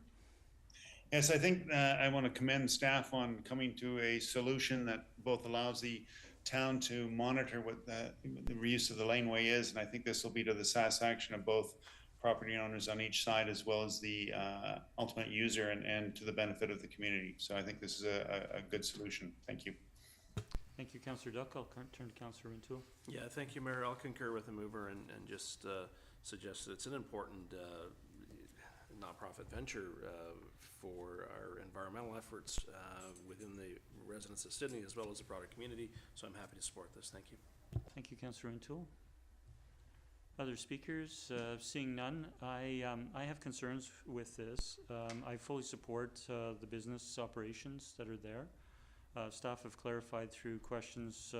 Yes, I think I want to commend staff on coming to a solution that both allows the town to monitor what the reuse of the laneway is, and I think this will be to the satisfaction of both property owners on each side as well as the ultimate user and to the benefit of the community. So I think this is a good solution. Thank you. Thank you, Councillor Duck. I'll turn to Councillor Rintoul. Yeah, thank you, Mayor. I'll concur with the mover and just suggest that it's an important nonprofit venture for our environmental efforts within the residents of Sidney as well as the broader community. So I'm happy to support this. Thank you. Thank you, Councillor Rintoul. Other speakers? Seeing none, I have concerns with this. I fully support the business operations that are there. Staff have clarified through questions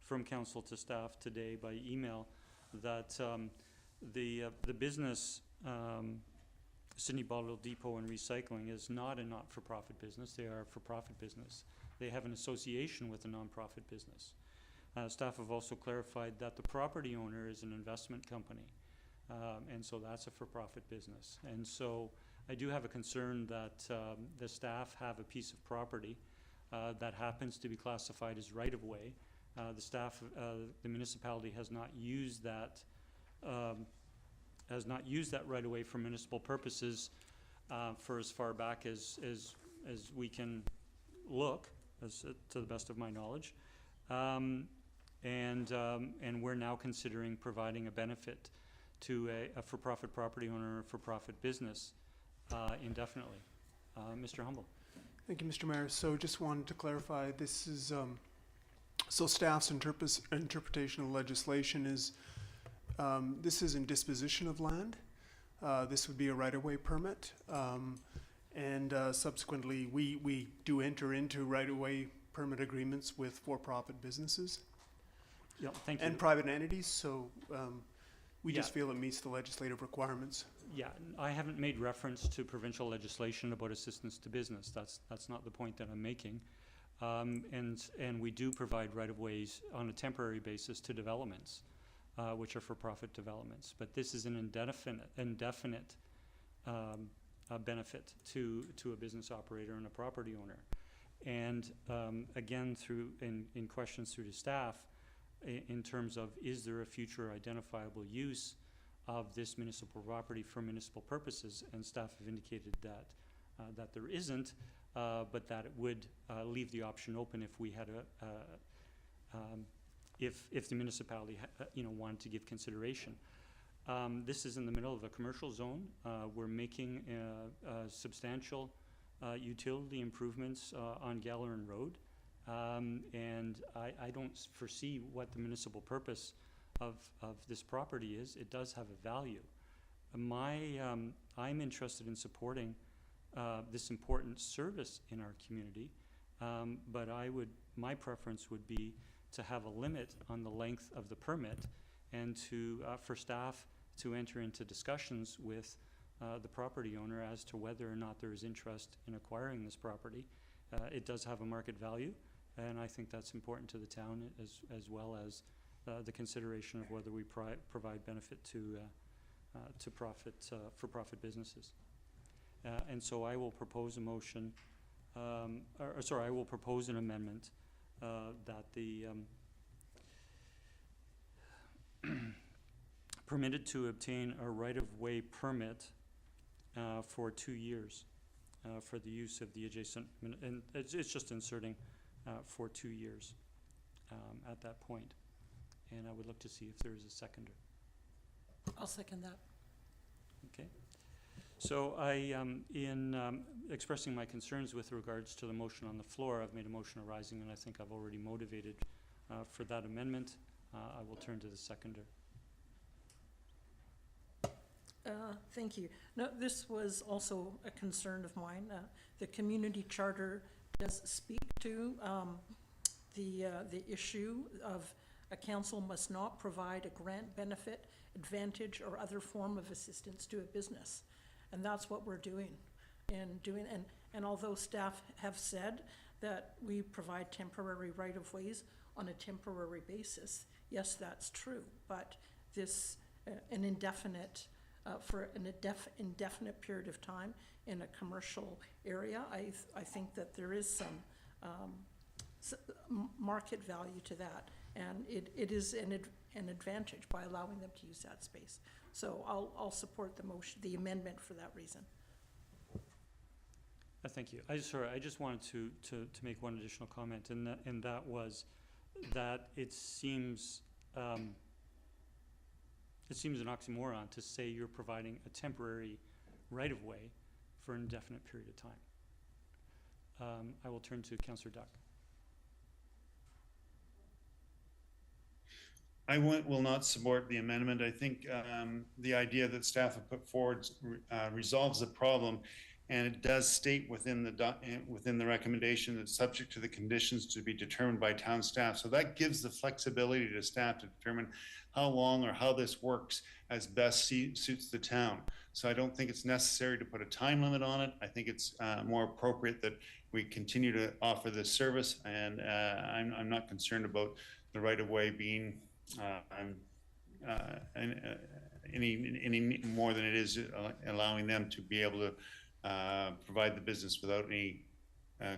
from council to staff today by email that the business Sidney Bottle Depot and Recycling is not a not-for-profit business. They are a for-profit business. They have an association with a non-profit business. Staff have also clarified that the property owner is an investment company, and so that's a for-profit business. And so I do have a concern that the staff have a piece of property that happens to be classified as right-of-way. The municipality has not used that right-of-way for municipal purposes for as far back as we can look, to the best of my knowledge. And we're now considering providing a benefit to a for-profit property owner or for-profit business indefinitely. Mr. Humble. Thank you, Mr. Mayor. So just wanted to clarify, this is, so staff's interpretation of legislation is, this is in disposition of land. This would be a right-of-way permit. And subsequently, we do enter into right-of-way permit agreements with for-profit businesses. Yeah, thank you. And private entities, so we just feel it meets the legislative requirements. Yeah, I haven't made reference to provincial legislation about assistance to business. That's not the point that I'm making. And we do provide right-of-ways on a temporary basis to developments, which are for-profit developments. But this is an indefinite benefit to a business operator and a property owner. And again, in questions through to staff, in terms of is there a future identifiable use of this municipal property for municipal purposes, and staff have indicated that there isn't, but that it would leave the option open if we had if the municipality wanted to give consideration. This is in the middle of a commercial zone. We're making substantial utility improvements on Galaran Road. And I don't foresee what the municipal purpose of this property is. It does have a value. I'm interested in supporting this important service in our community, but my preference would be to have a limit on the length of the permit, and for staff to enter into discussions with the property owner as to whether or not there is interest in acquiring this property. It does have a market value, and I think that's important to the town, as well as the consideration of whether we provide benefit to for-profit businesses. And so I will propose a motion, I will propose an amendment that the permitted to obtain a right-of-way permit for 2 years for the use of the adjacent, and it's just inserting for 2 years at that point. And I would look to see if there is a seconder. I'll second that. Okay. So in expressing my concerns with regards to the motion on the floor, I've made a motion arising, and I think I've already motivated for that amendment. I will turn to the seconder. Thank you. No, this was also a concern of mine. The community charter does speak to the issue of a council must not provide a grant, benefit, advantage, or other form of assistance to a business. And that's what we're doing. And although staff have said that we provide temporary right-of-ways on a temporary basis, yes, that's true. But this, an indefinite, for an indefinite period of time in a commercial area, I think that there is some market value to that. And it is an advantage by allowing them to use that space. So I'll support the motion, the amendment, for that reason. Thank you. I just wanted to make one additional comment, and that was that it seems an oxymoron to say you're providing a temporary right-of-way for an indefinite period of time. I will turn to Councillor Duck. I will not support the amendment. I think the idea that staff have put forward resolves the problem, and it does state within the recommendation that subject to the conditions to be determined by town staff. So that gives the flexibility to staff to determine how long or how this works as best suits the town. So I don't think it's necessary to put a time limit on it. I think it's more appropriate that we continue to offer this service, and I'm not concerned about the right-of-way being any more than it is allowing them to be able to provide the business without any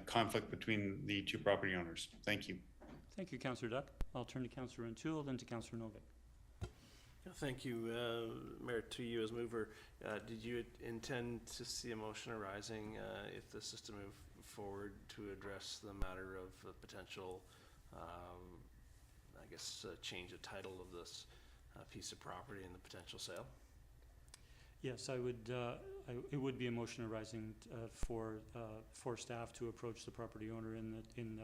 conflict between the two property owners. Thank you. Thank you, Councillor Duck. I'll turn to Councillor O'Toole, then to Councillor Novick. Thank you, Mayor, to you as mover. Did you intend to see a motion arising if this is to move forward to address the matter of potential change of title of this piece of property and the potential sale? Yes, I would. It would be a motion arising for staff to approach the property owner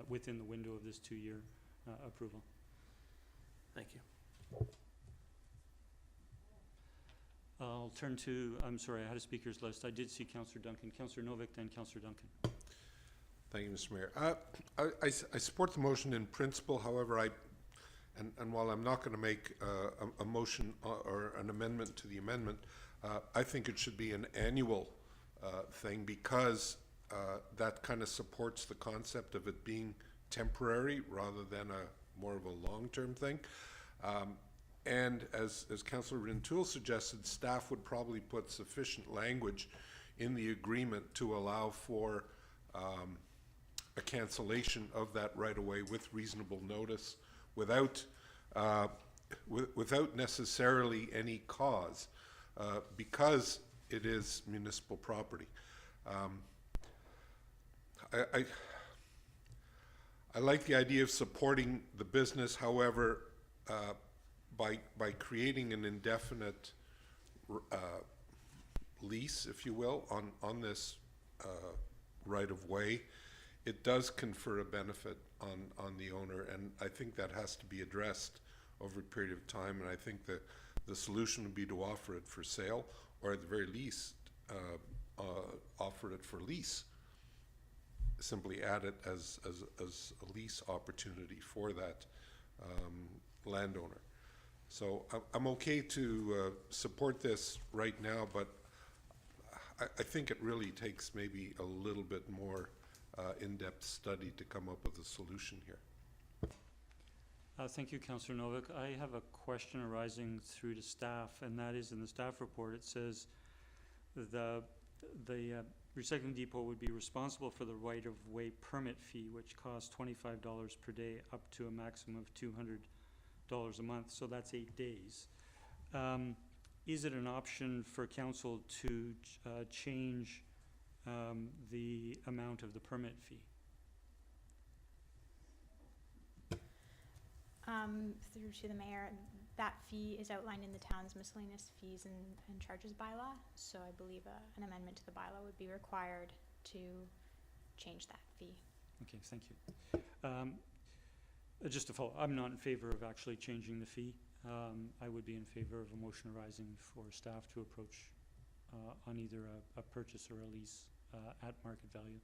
within the window of this 2-year approval. Thank you. I'll turn to. I'm sorry, I had a speakers list. I did see Councillor Duncan, Councillor Novick, then Councillor Duncan. Thank you, Mr. Mayor. I support the motion in principle. However, and while I'm not going to make a motion or an amendment to the amendment, I think it should be an annual thing, because that kind of supports the concept of it being temporary rather than more of a long-term thing. And as Councillor O'Toole suggested, staff would probably put sufficient language in the agreement to allow for a cancellation of that right-of-way with reasonable notice, without necessarily any cause, because it is municipal property. I like the idea of supporting the business. However, by creating an indefinite lease, if you will, on this right-of-way, it does confer a benefit on the owner, and I think that has to be addressed over a period of time, and I think that the solution would be to offer it for sale, or at the very least, offer it for lease. Simply add it as a lease opportunity for that landowner. So I'm okay to support this right now, but I think it really takes maybe a little bit more in-depth study to come up with a solution here. Thank you, Councillor Novick. I have a question arising through to staff, and that is in the staff report. It says the recycling depot would be responsible for the right-of-way permit fee, which costs $25 per day up to a maximum of $200 a month. So that's 8 days. Is it an option for council to change the amount of the permit fee? Through to the mayor, that fee is outlined in the town's miscellaneous fees and charges bylaw. So I believe an amendment to the bylaw would be required to change that fee. Okay, thank you. Just to follow, I'm not in favor of actually changing the fee. I would be in favor of a motion arising for staff to approach on either a purchase or a lease at market value.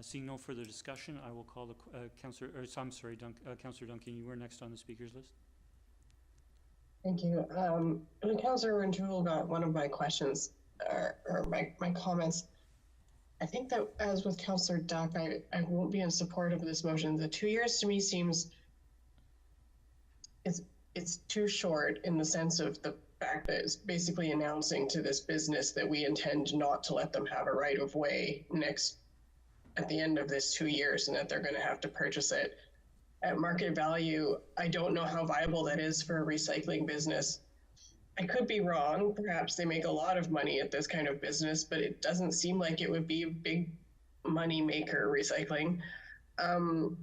Seeing no further discussion, I will call the Councillor Duncan, you were next on the speakers list. Thank you. Councillor O'Keeffe got one of my questions, or my comments. I think that, as with Councillor Duck, I won't be in support of this motion. The 2 years to me seems it's too short in the sense of the fact that it's basically announcing to this business that we intend not to let them have a right of way at the end of this 2 years, and that they're going to have to purchase it at market value. I don't know how viable that is for a recycling business. I could be wrong. Perhaps they make a lot of money at this kind of business, but it doesn't seem like it would be a big money maker, recycling. And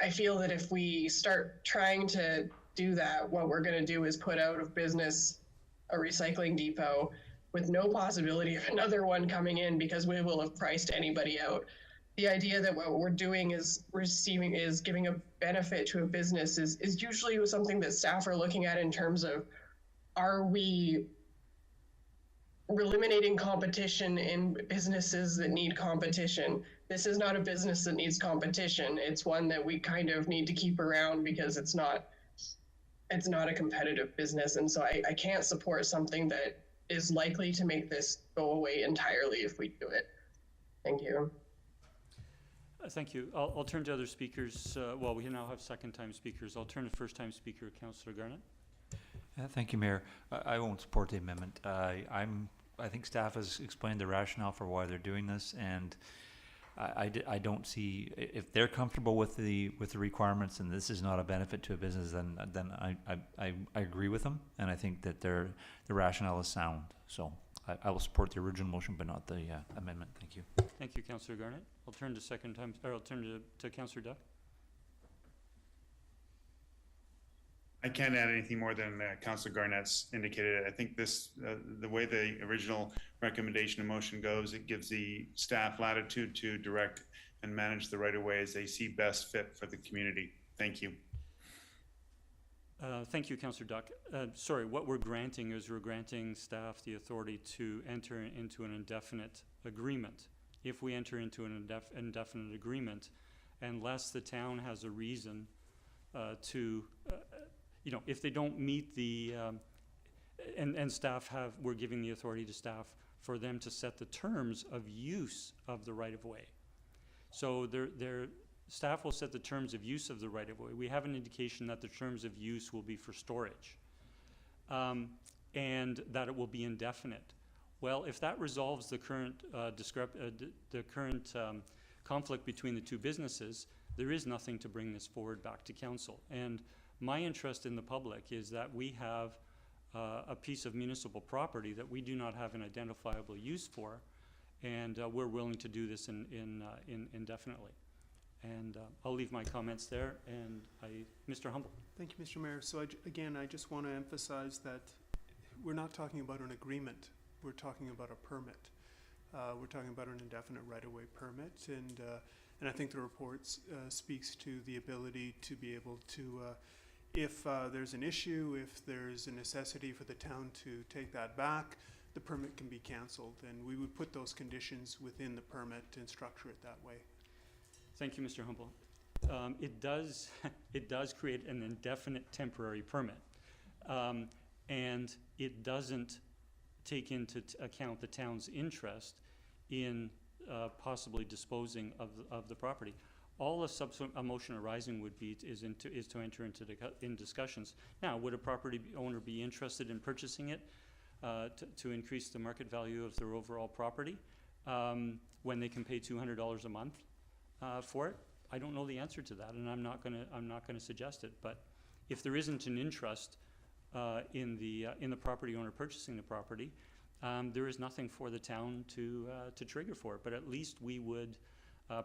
I feel that if we start trying to do that, what we're going to do is put out of business a recycling depot with no possibility of another one coming in, because we will have priced anybody out. The idea that what we're doing is giving a benefit to a business is usually something that staff are looking at in terms of, are we eliminating competition in businesses that need competition? This is not a business that needs competition. It's one that we kind of need to keep around because it's not a competitive business. And so I can't support something that is likely to make this go away entirely if we do it. Thank you. Thank you. I'll turn to other speakers. Well, we now have second-time speakers. I'll turn to first-time speaker, Councillor Garnett. Thank you, Mayor. I won't support the amendment. I think staff has explained the rationale for why they're doing this, and I don't see, if they're comfortable with the requirements and this is not a benefit to a business, then I agree with them, and I think that the rationale is sound. So I will support the original motion, but not the amendment. Thank you. Thank you, Councillor Garnett. I'll turn to Councillor Duck. I can't add anything more than Councillor Garnett's indicated. I think this, the way the original recommendation and motion goes, it gives the staff latitude to direct and manage the right-of-way as they see best fit for the community. Thank you. Thank you, Councillor Duck. Sorry, what we're granting is we're granting staff the authority to enter into an indefinite agreement. If we enter into an indefinite agreement, unless the town has a reason if they don't meet the, and staff we're giving the authority to staff for them to set the terms of use of the right-of-way. So staff will set the terms of use of the right-of-way. We have an indication that the terms of use will be for storage, and that it will be indefinite. Well, if that resolves the current conflict between the two businesses, there is nothing to bring this forward back to council. And my interest in the public is that we have a piece of municipal property that we do not have an identifiable use for, and we're willing to do this indefinitely. And I'll leave my comments there, and Mr. Humble. Thank you, Mr. Mayor. So I just want to emphasize that we're not talking about an agreement we're talking about a permit. We're talking about an indefinite right-of-way permit, and I think the report speaks to the ability to be able to, if there's an issue, if there's a necessity for the town to take that back, the permit can be canceled, and we would put those conditions within the permit and structure it that way. Thank you, Mr. Humble. It does create an indefinite temporary permit, and it doesn't take into account the town's interest in possibly disposing of the property. All a subsequent motion arising would be is to enter into discussions. Now, would a property owner be interested in purchasing it to increase the market value of their overall property when they can pay $200 a month for it? I don't know the answer to that, and I'm not gonna suggest it. But if there isn't an interest in the property owner purchasing the property, there is nothing for the town to trigger for it. But at least we would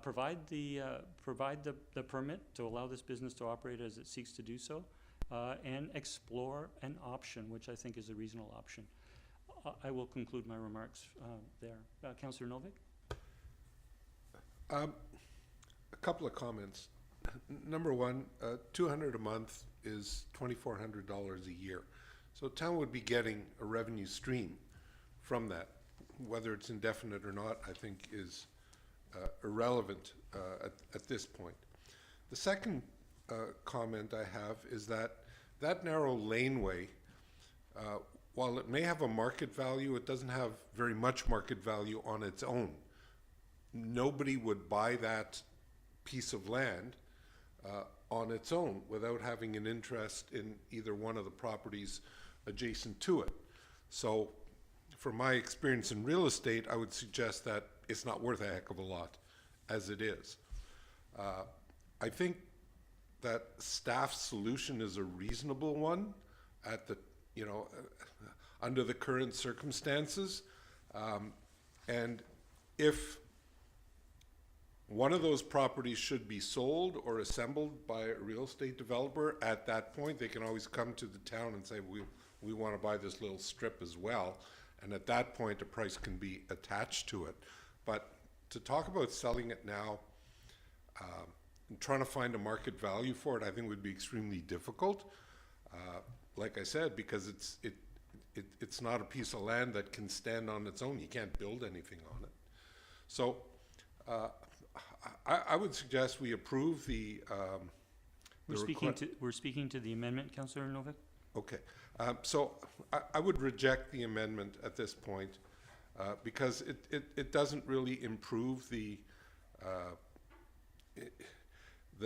provide the permit to allow this business to operate as it seeks to do so, and explore an option, which I think is a reasonable option. I will conclude my remarks there. Councillor Novick? A couple of comments. Number one, $200 a month is $2,400 a year. So town would be getting a revenue stream from that. Whether it's indefinite or not, I think is irrelevant at this point. The second comment I have is that narrow laneway, while it may have a market value, it doesn't have very much market value on its own. Nobody would buy that piece of land on its own without having an interest in either one of the properties adjacent to it. So from my experience in real estate, I would suggest that it's not worth a heck of a lot as it is. I think that staff's solution is a reasonable one at the, under the current circumstances. And if one of those properties should be sold or assembled by a real estate developer, at that point they can always come to the town and say, we want to buy this little strip as well. And at that point a price can be attached to it. But to talk about selling it now and trying to find a market value for it, I think would be extremely difficult. Like I said, because it's not a piece of land that can stand on its own. You can't build anything on it. So I would suggest we approve the. We're speaking to the amendment, Councillor Novick. Okay, so I would reject the amendment at this point because it doesn't really improve the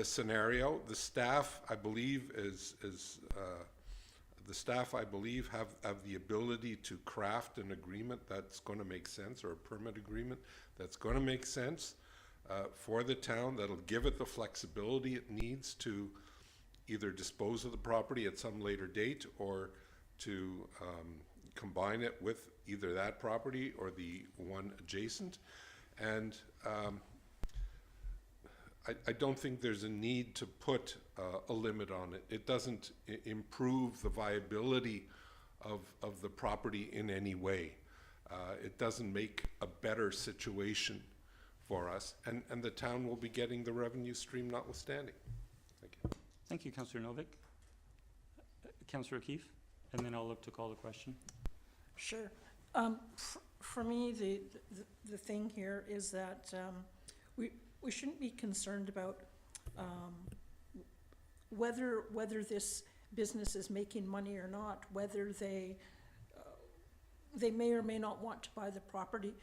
scenario. The staff, I believe, have the ability to craft an agreement that's going to make sense, or a permit agreement that's going to make sense for the town, that'll give it the flexibility it needs to either dispose of the property at some later date or to combine it with either that property or the one adjacent. And I don't think there's a need to put a limit on it. It doesn't improve the viability of the property in any way. It doesn't make a better situation for us, and the town will be getting the revenue stream notwithstanding. Thank you. Thank you, Councillor Novick. Councillor O'Keeffe, and then I'll look to call the question. Sure. For me, the thing here is that we shouldn't be concerned about whether this business is making money or not, whether they may or may not want to buy the property.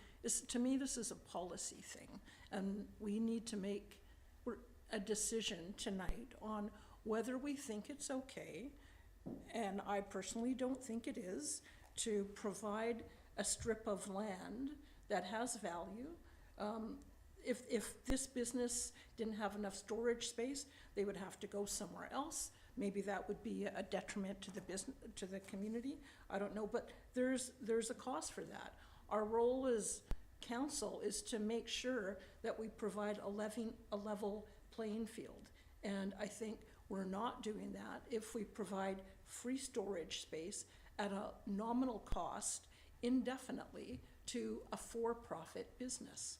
To me, this is a policy thing, and we need to make a decision tonight on whether we think it's okay, and I personally don't think it is, to provide a strip of land that has value. If this business didn't have enough storage space, they would have to go somewhere else. Maybe that would be a detriment to the business, to the community. I don't know, but there's a cost for that. Our role as council is to make sure that we provide a level playing field. And I think we're not doing that if we provide free storage space at a nominal cost indefinitely to a for-profit business.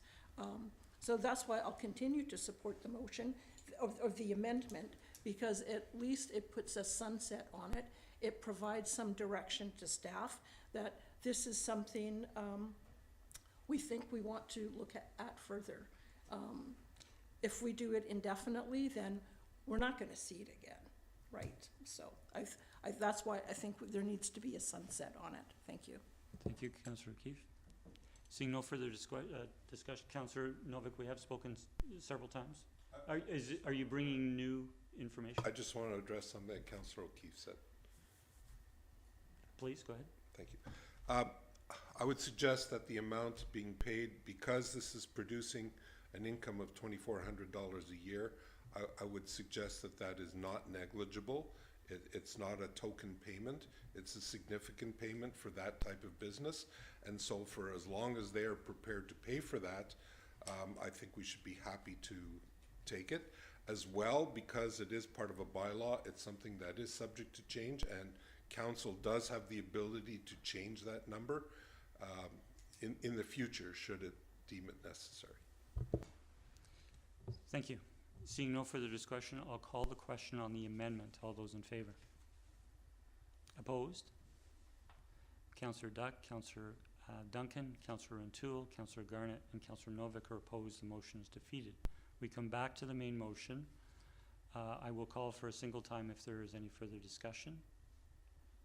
So that's why I'll continue to support the motion of the amendment, because at least it puts a sunset on it. It provides some direction to staff that this is something we think we want to look at further. If we do it indefinitely, then we're not going to see it again, right? So that's why I think there needs to be a sunset on it. Thank you. Thank you, Councillor O'Keeffe. Seeing no further discussion, Councillor Novak, we have spoken several times. Are you bringing new information? I just want to address something that Councillor O'Keeffe said. Please, go ahead. Thank you. I would suggest that the amount being paid, because this is producing an income of $2,400 a year, I would suggest that that is not negligible. It's not a token payment. It's a significant payment for that type of business. And so for as long as they are prepared to pay for that, I think we should be happy to take it. As well, because it is part of a bylaw, it's something that is subject to change, and council does have the ability to change that number in the future, should it deem it necessary. Thank you. Seeing no further discussion, I'll call the question on the amendment. All those in favor? Opposed? Councillor Duck, Councillor Duncan, Councillor O'Toole, Councillor Garnett, and Councillor Novak are opposed. The motion is defeated. We come back to the main motion. I will call for a single time if there is any further discussion.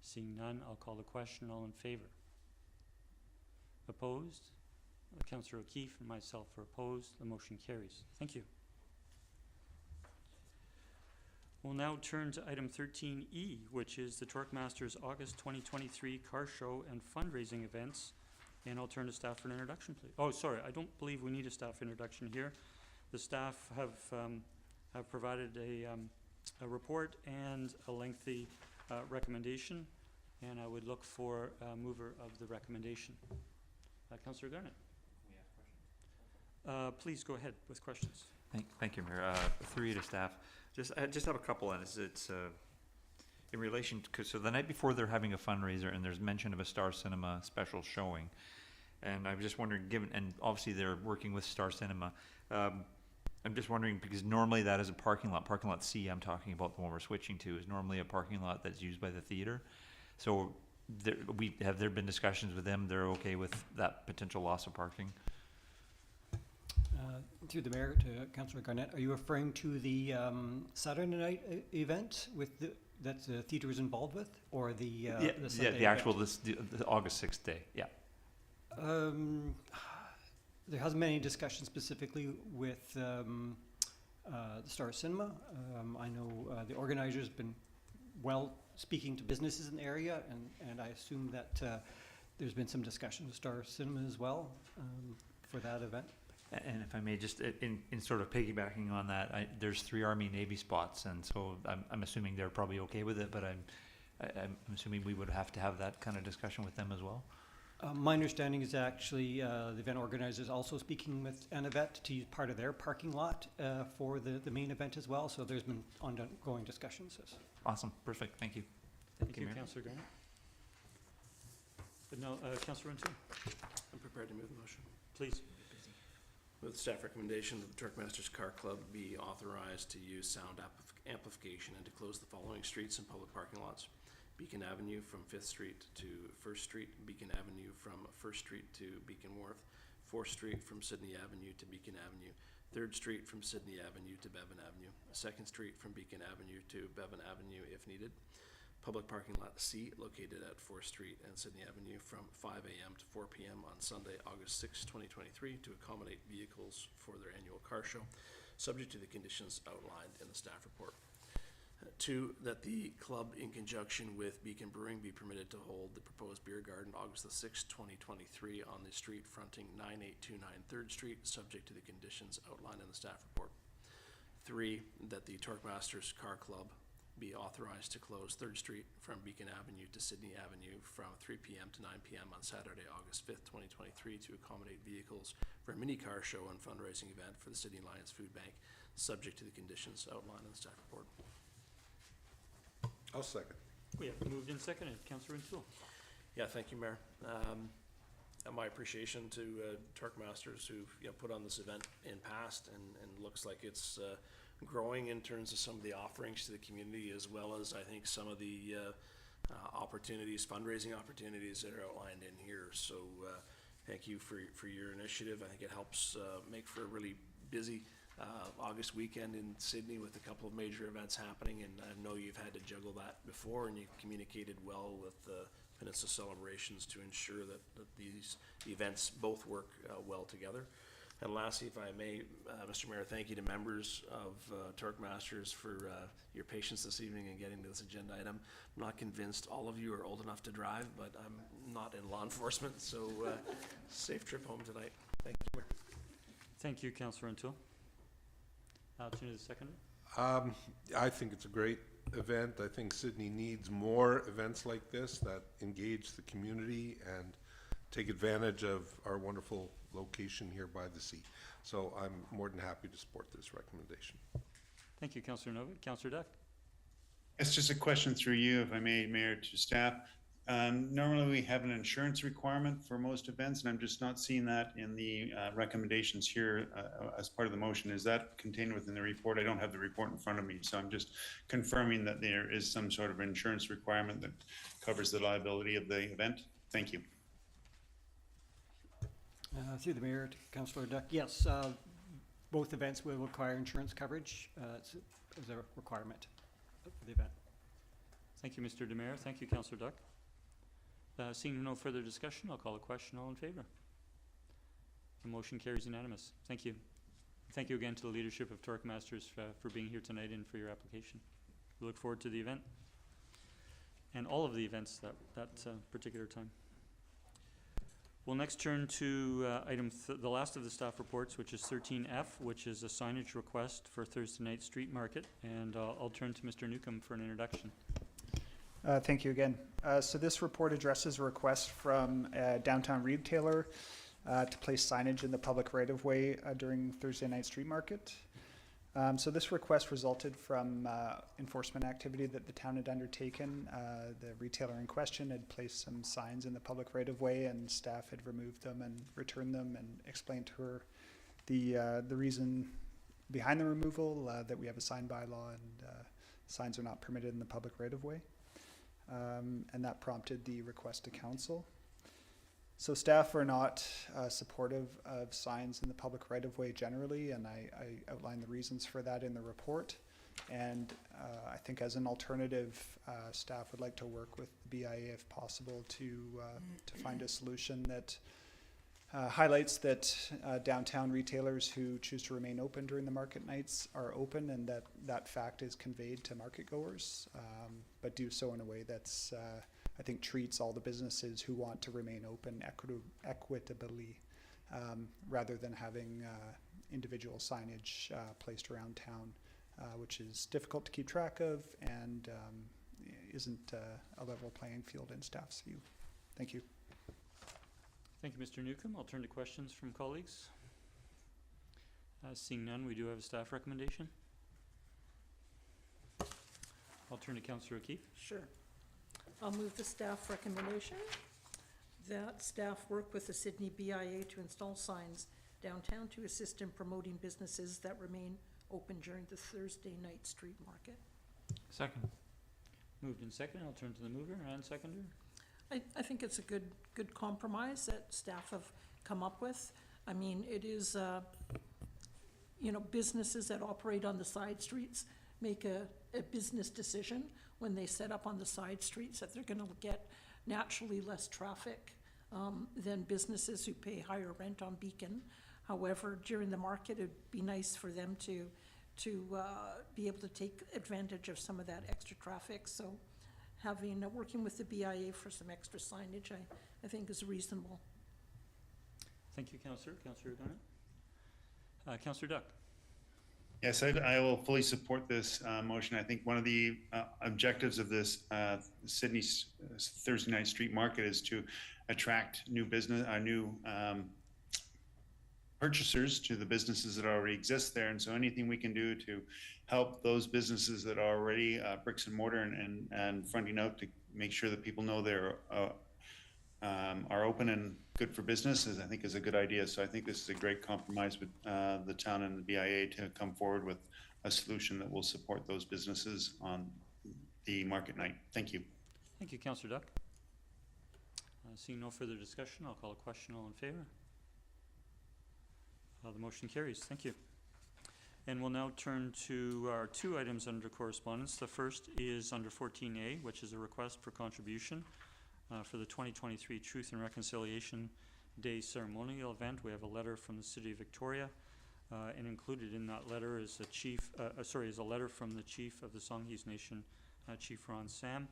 Seeing none, I'll call the question. All in favor? Opposed? Councillor O'Keeffe and myself are opposed. The motion carries. Thank you. We'll now turn to item 13E, which is the Torquemasters August 2023 car show and fundraising events. And I'll turn to staff for an introduction, please. Oh, sorry, I don't believe we need a staff introduction here. The staff have provided a report and a lengthy recommendation, and I would look for a mover of the recommendation. Councillor Garnett. Please go ahead with questions. Thank you, Mayor. Three to staff. I just have a couple, and it's in relation to, so the night before they're having a fundraiser, and there's mention of a Star Cinema special showing, and I'm just wondering, given, and obviously they're working with Star Cinema, I'm just wondering, because normally that is a parking lot C I'm talking about, the one we're switching to, is normally a parking lot that's used by the theater. So have there been discussions with them? They're okay with that potential loss of parking? Through the mayor to Councillor Garnett, are you referring to the Saturday night event with that the theater is involved with, or the Sunday the actual the August 6th day? Yeah. There hasn't been any discussion specifically with the Star Cinema. I know the organizer's been speaking to businesses in the area, and I assume that there's been some discussion with Star Cinema as well for that event. And if I may, just in sort of piggybacking on that, there's 3 Army Navy spots, and so I'm assuming they're probably okay with it, but I'm assuming we would have to have that kind of discussion with them as well. My understanding is actually the event organizer is also speaking with Anavet to use part of their parking lot for the main event as well, so there's been ongoing discussions. Yes. Awesome, perfect, thank you. Thank you, Councillor Garnett. But no, Councillor O'Toole. I'm prepared to move the motion. Please. With staff recommendation that the Torquemasters Car Club be authorized to use sound amplification and to close the following streets and public parking lots: Beacon Avenue from 5th Street to 1st Street, Beacon Avenue from 1st Street to Beacon Wharf, 4th Street from Sidney Avenue to Beacon Avenue, 3rd Street from Sidney Avenue to Bevan Avenue, 2nd Street from Beacon Avenue to Bevan Avenue if needed. Public parking lot C located at 4th Street and Sidney Avenue from 5 a.m. to 4 p.m. on Sunday, August 6, 2023 to accommodate vehicles for their annual car show, subject to the conditions outlined in the staff report. 2, that the club, in conjunction with Beacon Brewing, be permitted to hold the proposed beer garden August the 6th, 2023 on the street fronting 9829 3rd Street, subject to the conditions outlined in the staff report. 3, that the Torquemasters Car Club be authorized to close 3rd Street from Beacon Avenue to Sidney Avenue from 3 p.m. to 9 p.m. on Saturday, August 5th, 2023 to accommodate vehicles for a mini car show and fundraising event for the City Alliance Food Bank, subject to the conditions outlined in the staff report. I'll second. We have moved and seconded. Councillor O'Toole. Yeah, thank you, Mayor. my appreciation to Torque Masters who've put on this event in past, and looks like it's growing in terms of some of the offerings to the community, as well as I think some of the opportunities, fundraising opportunities that are outlined in here. So thank you for your initiative. I think it helps make for a really busy August weekend in Sydney with a couple of major events happening, and I know you've had to juggle that before, and you've communicated well with Peninsula Celebrations to ensure that these events both work well together. And lastly, if I may, Mr. Mayor, thank you to members of Torque Masters for your patience this evening in getting to this agenda item. I'm not convinced all of you are old enough to drive, but I'm not in law enforcement, so safe trip home tonight. Thank you. Thank you, Councillor O'Toole. I'll turn to the seconder. I think it's a great event. I think Sydney needs more events like this that engage the community and take advantage of our wonderful location here by the sea. So I'm more than happy to support this recommendation. Thank you, Councillor Novick. Councillor Duck. It's just a question through you, if I may, Mayor, to staff. Normally we have an insurance requirement for most events, and I'm just not seeing that in the recommendations here as part of the motion. Is that contained within the report? I don't have the report in front of me, so I'm just confirming that there is some sort of insurance requirement that covers the liability of the event. Thank you. Through the Mayor to Councillor Duck, yes, both events will require insurance coverage as a requirement for the event. Thank you, Mr. DeMere. Thank you, Councillor Duck. Seeing no further discussion, I'll call a question. All in favor? The motion carries unanimous. Thank you. Thank you again to the leadership of Torque Masters for being here tonight and for your application. We look forward to the event and all of the events that particular time. We'll next turn to the last of the staff reports, which is 13F, which is a signage request for Thursday night street market. And I'll turn to Mr. Newcomb for an introduction. Thank you again. So this report addresses a request from a downtown retailer to place signage in the public right-of-way during Thursday night street market. So this request resulted from enforcement activity that the town had undertaken. The retailer in question had placed some signs in the public right-of-way, and staff had removed them and returned them and explained to her the reason behind the removal, that we have a sign bylaw and signs are not permitted in the public right-of-way. And that prompted the request to council. So staff are not supportive of signs in the public right-of-way generally, and I outlined the reasons for that in the report. And I think as an alternative, staff would like to work with the BIA if possible to find a solution that highlights that downtown retailers who choose to remain open during the market nights are open, and that fact is conveyed to market goers, but do so in a way that's I think treats all the businesses who want to remain open equitably, rather than having individual signage placed around town, which is difficult to keep track of and isn't a level playing field in staff's view. Thank you. Thank you, Mr. Newcomb. I'll turn to questions from colleagues. Seeing none, we do have a staff recommendation. I'll turn to Councillor O'Keeffe. Sure. I'll move the staff recommendation that staff work with the Sidney BIA to install signs downtown to assist in promoting businesses that remain open during the Thursday night street market. Second. Moved and second. I'll turn to the mover and seconder. I think it's a good compromise that staff have come up with. I mean, it is, businesses that operate on the side streets make a business decision when they set up on the side streets that they're gonna get naturally less traffic than businesses who pay higher rent on Beacon. However, during the market, it'd be nice for them to be able to take advantage of some of that extra traffic. So working with the BIA for some extra signage, I think is reasonable. Thank you, Councillor. Councillor O'Donnell. Councillor Duck. Yes, I will fully support this motion. I think one of the objectives of this Sydney's Thursday night street market is to attract new purchasers to the businesses that already exist there. And so anything we can do to help those businesses that are already bricks and mortar and fronting out to make sure that people know they're are open good for business, I think is a good idea. So I think this is a great compromise with the town and the BIA to come forward with a solution that will support those businesses on the market night. Thank you. Thank you, Councillor Duck. Seeing no further discussion, I'll call a question. All in favor? The motion carries. Thank you. And we'll now turn to our 2 items under correspondence. The first is under 14A, which is a request for contribution for the 2023 Truth and Reconciliation Day ceremonial event. We have a letter from the City of Victoria, and included in that letter is a letter from the Chief of the Songhees Nation, Chief Ron Sam,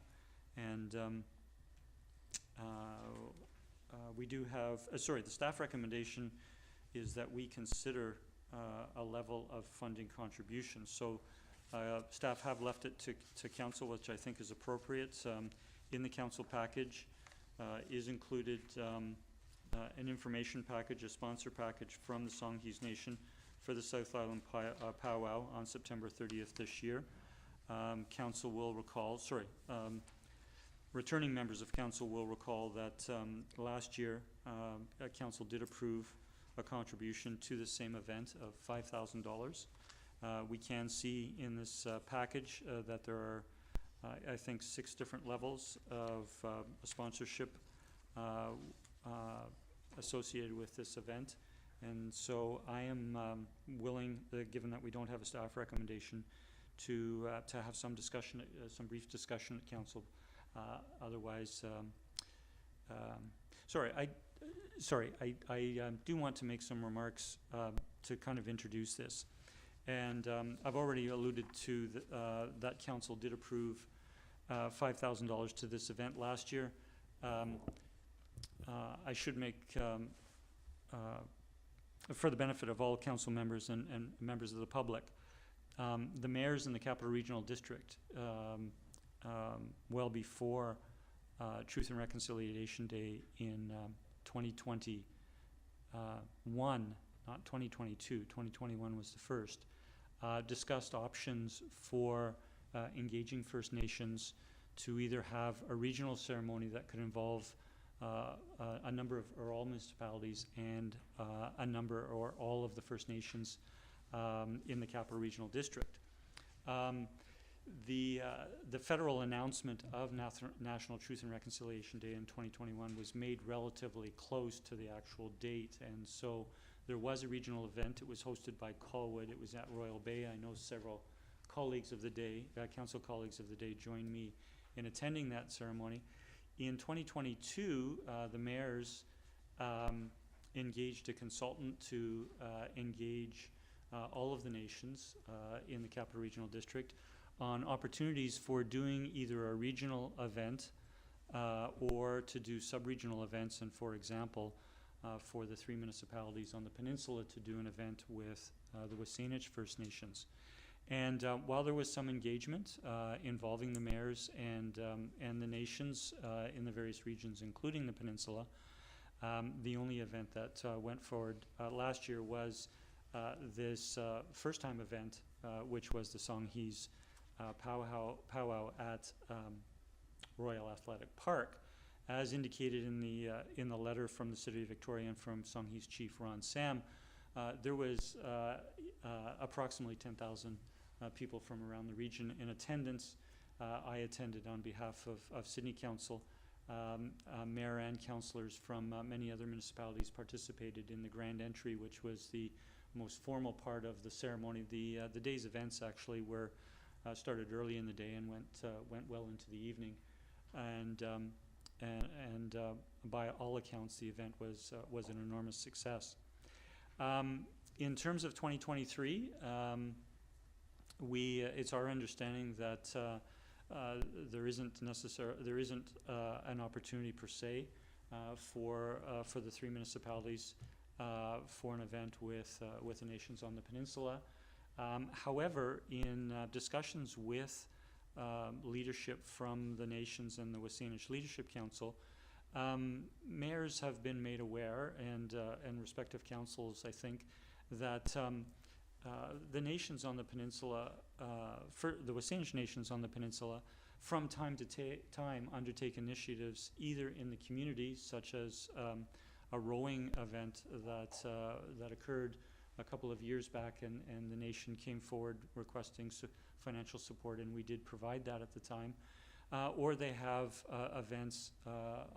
and we do have, the staff recommendation is that we consider a level of funding contribution. So staff have left it to council, which I think is appropriate. In the council package is included an information package, a sponsor package from the Songhees Nation for the South Island powwow on September 30th this year. Council will recall, returning members of council will recall that last year council did approve a contribution to the same event of $5,000. We can see in this package that there are I think 6 different levels of sponsorship associated with this event, and so I am willing, given that we don't have a staff recommendation, to have some discussion, some brief discussion at council. Otherwise, I do want to make some remarks to kind of introduce this. And I've already alluded to that council did approve $5,000 to this event last year. I should make, for the benefit of all council members and members of the public, the mayors in the Capital Regional District, well before Truth and Reconciliation Day in 2021, not 2022, 2021 was the first, discussed options for engaging First Nations to either have a regional ceremony that could involve a number of, or all municipalities, and a number or all of the First Nations in the Capital Regional District. The federal announcement of National Truth and Reconciliation Day in 2021 was made relatively close to the actual date, and so there was a regional event. It was hosted by Colwood. It was at Royal Bay. I know several colleagues of the day, council colleagues of the day, joined me in attending that ceremony. In 2022, the mayors engaged a consultant to engage all of the nations in the Capital Regional District on opportunities for doing either a regional event or to do sub-regional events, and for example, for the 3 municipalities on the peninsula to do an event with the Wasanich First Nations. And while there was some engagement involving the mayors and the nations in the various regions, including the peninsula, the only event that went forward last year was this first-time event, which was the Songhees powwow at Royal Athletic Park. As indicated in the letter from the City of Victoria and from Songhees Chief Ron Sam, there was approximately 10,000 people from around the region in attendance. I attended on behalf of Sidney Council. Mayor and councillors from many other municipalities participated in the grand entry, which was the most formal part of the ceremony. The day's events actually were started early in the day and went well into the evening, and by all accounts, the event was an enormous success. In terms of 2023, it's our understanding that there isn't an opportunity per se for the 3 municipalities for an event with the nations on the peninsula. However, in discussions with leadership from the nations and the Wasanich Leadership Council, mayors have been made aware, and respective councils, I think, that the nations on the peninsula, for the Wasanich nations on the peninsula, from time to time undertake initiatives either in the community, such as a rowing event that that occurred a couple of years back, and the nation came forward requesting financial support, and we did provide that at the time. Or they have events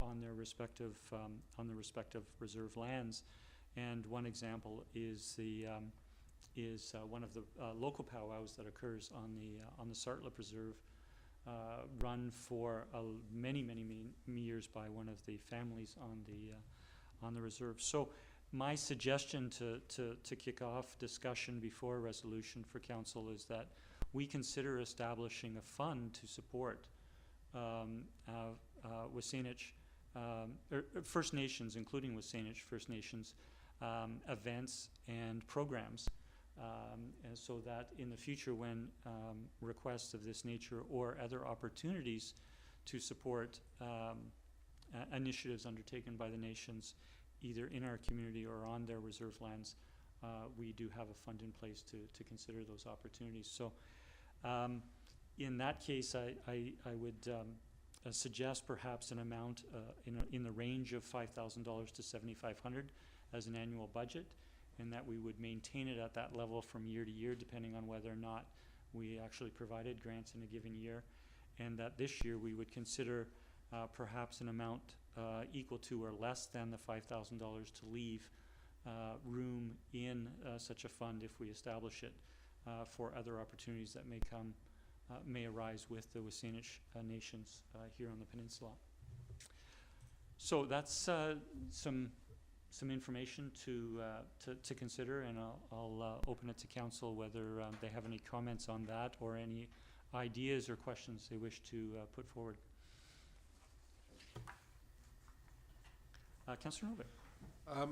on their respective reserve lands, and one example is one of the local powwows that occurs on the Sartlip Reserve, run for many years by one of the families on the reserve. So my suggestion to kick off discussion before a resolution for council is that we consider establishing a fund to support Wasinich, First Nations, including Wasinich First Nations, events and programs, and so that in the future, when requests of this nature or other opportunities to support initiatives undertaken by the nations, either in our community or on their reserve lands, we do have a fund in place to consider those opportunities. So in that case, I would suggest perhaps an amount in the range of $5,000 to $7,500 as an annual budget, and that we would maintain it at that level from year to year, depending on whether or not we actually provided grants in a given year, and that this year we would consider perhaps an amount equal to or less than the $5,000 to leave room in such a fund if we establish it for other opportunities that may arise with the Wasinich nations here on the peninsula. So that's some information to consider, and I'll open it to council whether they have any comments on that or any ideas or questions they wish to put forward. Councillor Novak.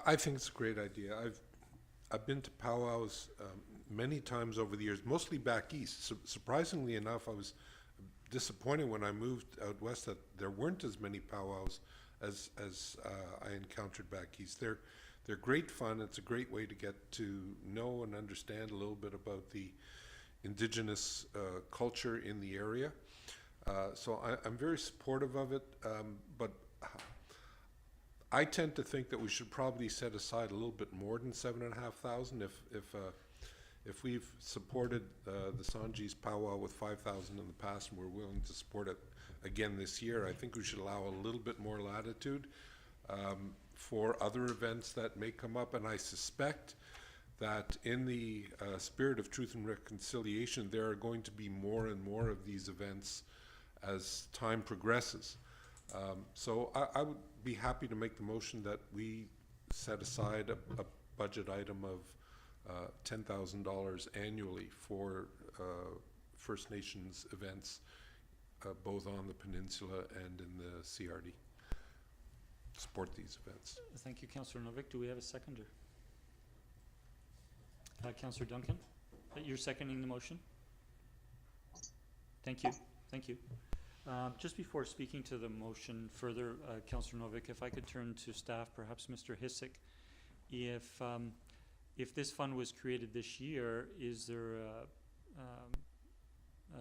I think it's a great idea. I've been to powwows many times over the years, mostly back east. Surprisingly enough, I was disappointed when I moved out west that there weren't as many powwows as I encountered back east. They're great fun. It's a great way to get to know and understand a little bit about the Indigenous culture in the area. So I'm very supportive of it, but I tend to think that we should probably set aside a little bit more than $7,500. If we've supported the Sanji's powwow with $5,000 in the past, and we're willing to support it again this year, I think we should allow a little bit more latitude for other events that may come up. And I suspect that in the spirit of truth and reconciliation, there are going to be more and more of these events as time progresses. So I would be happy to make the motion that we set aside a budget item of $10,000 annually for First Nations events, both on the peninsula and in the CRD. Support these events. Thank you, Councillor Novik. Do we have a seconder? Councillor Duncan, you're seconding the motion? Thank you. Thank you. Just before speaking to the motion further, Councillor Novik, if I could turn to staff, perhaps Mr. Hissick, if this fund was created this year, is there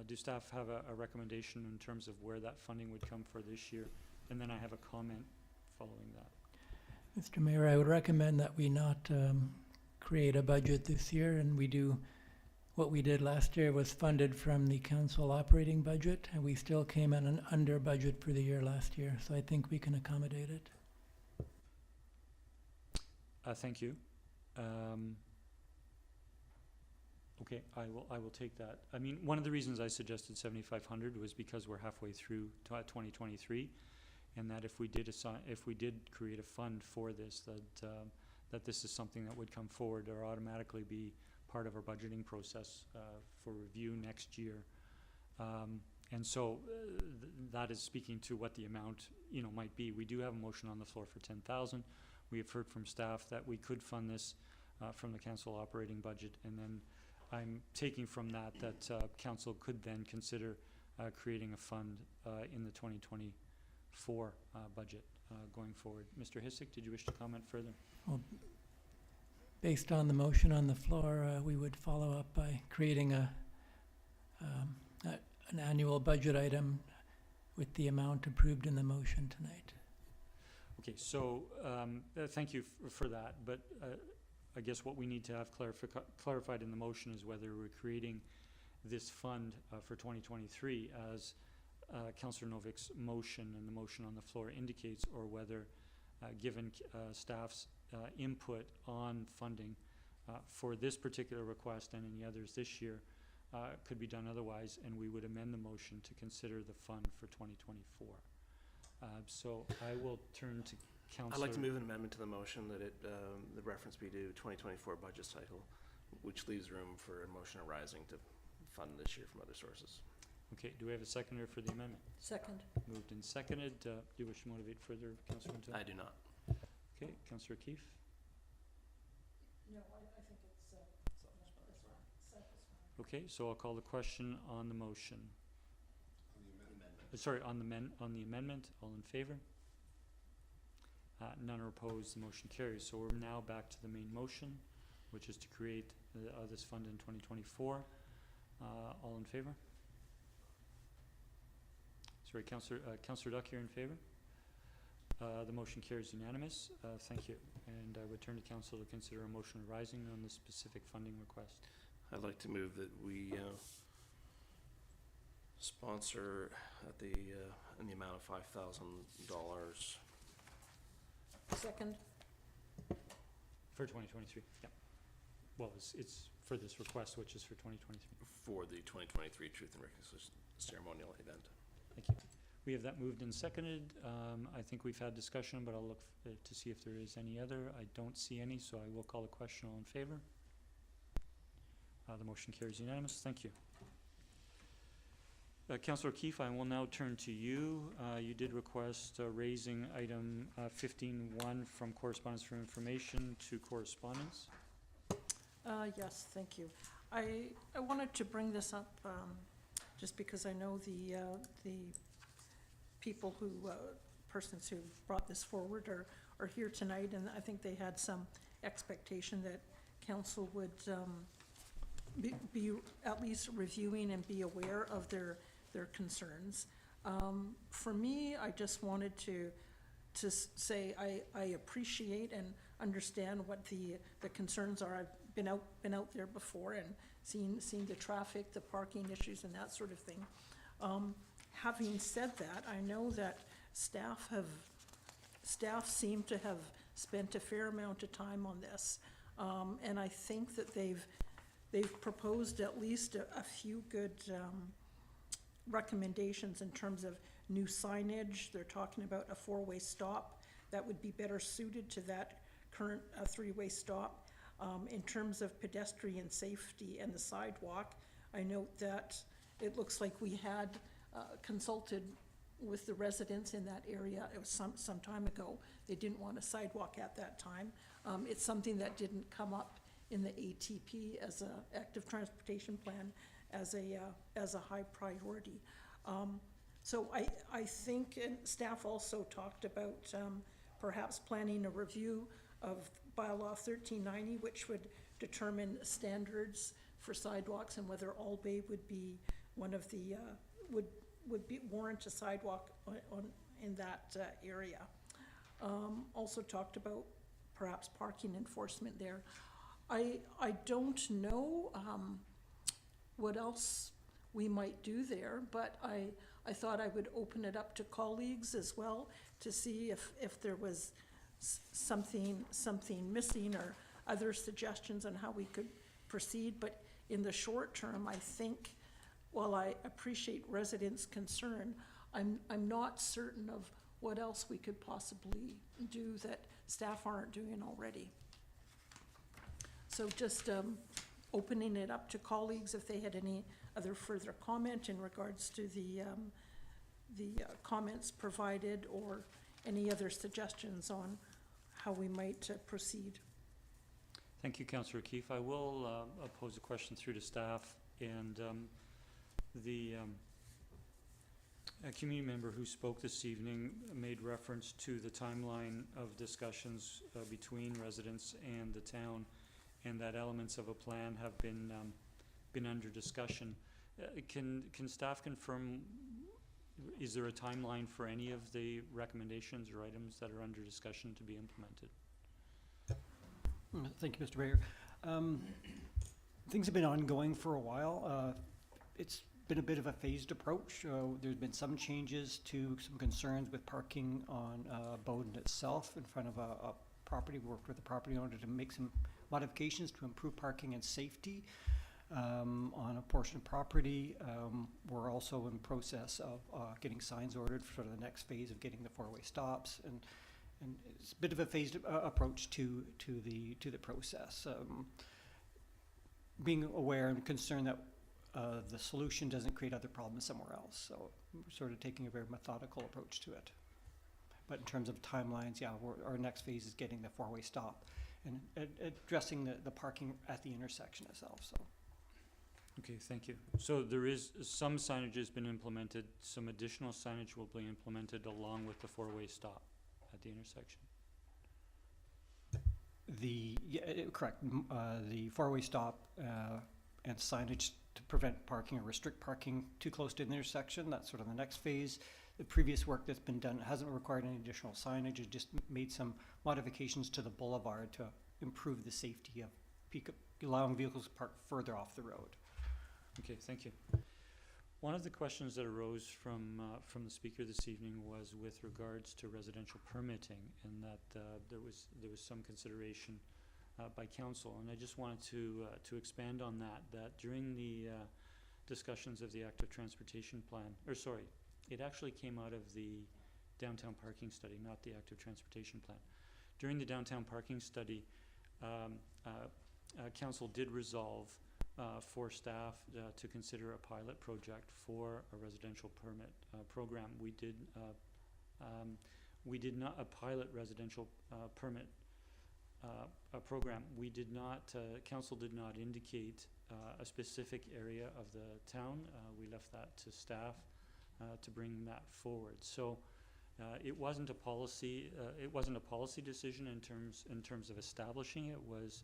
do staff have a recommendation in terms of where that funding would come for this year? And then I have a comment following that. Mr. Mayor, I would recommend that we not create a budget this year, and we do what we did last year was funded from the council operating budget, and we still came in an under budget for the year last year, so I think we can accommodate it. Thank you. Okay, I will take that. I mean, one of the reasons I suggested 7,500 was because we're halfway through 2023, and that if we did create a fund for this, that this is something that would come forward or automatically be part of our budgeting process for review next year. And so that is speaking to what the amount might be. We do have a motion on the floor for 10,000. We have heard from staff that we could fund this from the council operating budget, and then I'm taking from that council could then consider creating a fund in the 2024 budget going forward. Mr. Hissick, did you wish to comment further? Well, based on the motion on the floor, we would follow up by creating an annual budget item with the amount approved in the motion tonight. Okay, so, thank you for that, but I guess what we need to have clarified in the motion is whether we're creating this fund for 2023 as Councillor Novik's motion and the motion on the floor indicates, or whether, given staff's input on funding for this particular request and any others this year, could be done otherwise, and we would amend the motion to consider the fund for 2024. So I will turn to Councillor. I'd like to move an amendment to the motion that the reference be to 2024 budget cycle, which leaves room for a motion arising to fund this year from other sources. Okay, do we have a seconder for the amendment? Second. Moved and seconded. Do you wish to motivate further, Councillor Wintle? I do not. Okay, Councillor O'Keeffe? No, I think it's, Okay, so I'll call the question on the motion. Sorry, on the amendment. All in favor? None are opposed. The motion carries. So we're now back to the main motion, which is to create this fund in 2024. All in favor? Sorry, Councillor Duck, you're in favor? The motion carries unanimous. Thank you. And I would turn to Council to consider a motion arising on the specific funding request. I'd like to move that we sponsor at in the amount of $5,000. Second. For 2023, yeah. Well, it's for this request, which is for 2023. For the 2023 Truth and Reconciliation Ceremonial event. Thank you. We have that moved and seconded. I think we've had discussion, but I'll look to see if there is any other. I don't see any, so I will call a question. All in favor? The motion carries unanimous. Thank you. Councillor O'Keeffe, I will now turn to you. You did request raising item 15.1 from correspondence for information to correspondence. Yes, thank you. I wanted to bring this up just because I know the people who, persons who brought this forward are here tonight, and I think they had some expectation that council would be at least reviewing and be aware of their concerns. For me, I just wanted to say I appreciate and understand what the concerns are. I've been out there before and seen the traffic, the parking issues, and that sort of thing. Having said that, I know that staff seem to have spent a fair amount of time on this, and I think that they've proposed at least a few good recommendations in terms of new signage. They're talking about a 4-way stop that would be better suited to that current 3-way stop. In terms of pedestrian safety and the sidewalk, I note that it looks like we had consulted with the residents in that area. It was some time ago. They didn't want a sidewalk at that time. It's something that didn't come up in the ATP as a active transportation plan as a high priority. So I think, and staff also talked about perhaps planning a review of bylaw 1390, which would determine standards for sidewalks and whether All Bay would be one of the would be warrant a sidewalk in that area. Also talked about perhaps parking enforcement there. I don't know what else we might do there, but I thought I would open it up to colleagues as well to see if there was something missing or other suggestions on how we could proceed. But in the short term, I think, while I appreciate residents' concern, I'm not certain of what else we could possibly do that staff aren't doing already. So just opening it up to colleagues if they had any other further comment in regards to the comments provided, or any other suggestions on how we might proceed. Thank you, Councillor O'Keeffe. I will pose a question through to staff, and a community member who spoke this evening made reference to the timeline of discussions between residents and the town, and that elements of a plan have been under discussion. Can staff confirm is there a timeline for any of the recommendations or items that are under discussion to be implemented? Thank you, Mr. Mayor. Things have been ongoing for a while. It's been a bit of a phased approach. There's been some changes to some concerns with parking on Bowden itself in front of a property. We worked with the property owner to make some modifications to improve parking and safety on a portion of property. We're also in process of getting signs ordered for the next phase of getting the four-way stops, and it's a bit of a phased approach to the process. Being aware and concerned that the solution doesn't create other problems somewhere else. So we're sort of taking a very methodical approach to it. But in terms of timelines, yeah, our next phase is getting the four-way stop and addressing the parking at the intersection itself. So. Okay, thank you. So there is, some signage has been implemented, some additional signage will be implemented along with the four-way stop at the intersection. Correct. The four-way stop and signage to prevent parking or restrict parking too close to the intersection. That's sort of the next phase. The previous work that's been done hasn't required any additional signage. It just made some modifications to the boulevard to improve the safety of allowing vehicles to park further off the road. Okay, thank you. One of the questions that arose from the speaker this evening was with regards to residential permitting, and that there was some consideration by council, and I just wanted to expand on that during the discussions of the active transportation plan, it actually came out of the downtown parking study, not the active transportation plan. During the downtown parking study, council did resolve for staff to consider a pilot project for a residential permit program. We did not a pilot residential permit a program. We did not, council did not indicate a specific area of the town. We left that to staff to bring that forward. So it wasn't a policy. It wasn't a policy decision in terms of establishing. It was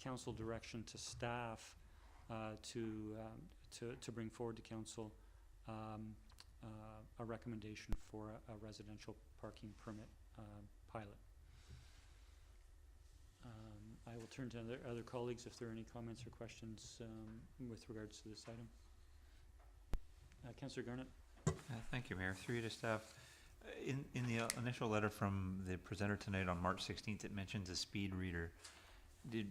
council direction to staff to bring forward to council a recommendation for a residential parking permit pilot. I will turn to other colleagues if there are any comments or questions with regards to this item. Councillor Garnett. Thank you, Mayor. Through you to staff. In the initial letter from the presenter tonight on March 16th, it mentions a speed reader. Did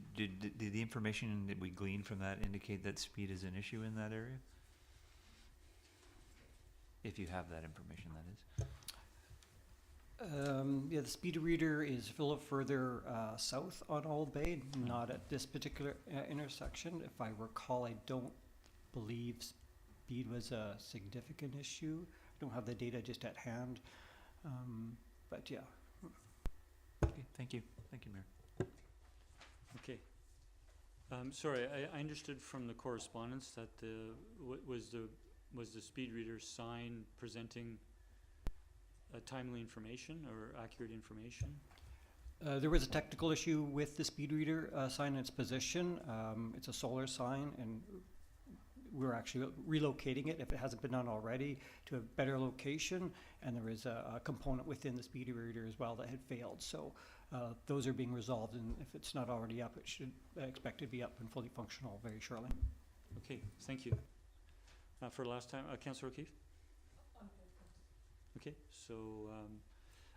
the information that we gleaned from that indicate that speed is an issue in that area? If you have that information, that is. Yeah, the speed reader is a little further south on Old Bay, not at this particular intersection. If I recall, I don't believe speed was a significant issue. I don't have the data just at hand, but yeah. Okay, thank you. Thank you, Mayor. Okay. Sorry, I understood from the correspondence that was the speed reader sign presenting timely information or accurate information? There was a technical issue with the speed reader sign and its position. It's a solar sign, and we're actually relocating it, if it hasn't been done already, to a better location. And there is a component within the speed reader as well that had failed. So those are being resolved, and if it's not already up, it should expect to be up and fully functional very shortly. Okay, thank you. For last time, Councillor O'Keeffe? Okay, so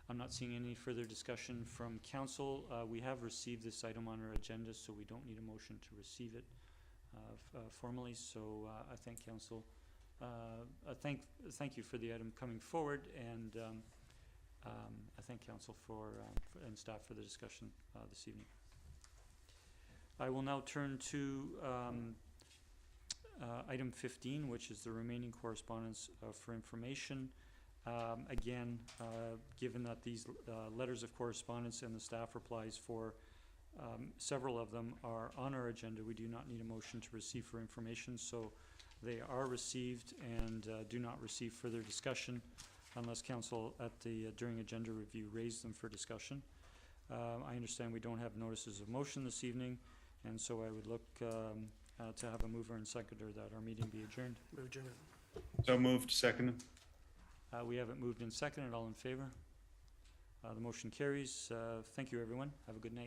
I'm not seeing any further discussion from council. We have received this item on our agenda, so we don't need a motion to receive it formally. So I thank council. Thank you for the item coming forward, and I thank council and staff for the discussion this evening. I will now turn to item 15, which is the remaining correspondence for information. Again, given that these letters of correspondence and the staff replies for several of them are on our agenda, we do not need a motion to receive for information, so they are received and do not receive further discussion unless council at the during agenda review raise them for discussion. I understand we don't have notices of motion this evening, and so I would look to have a mover and seconder that our meeting be adjourned. Move adjournment. So moved. Second. We have it moved and seconded. All in favor? The motion carries. Thank you, everyone. Have a good night.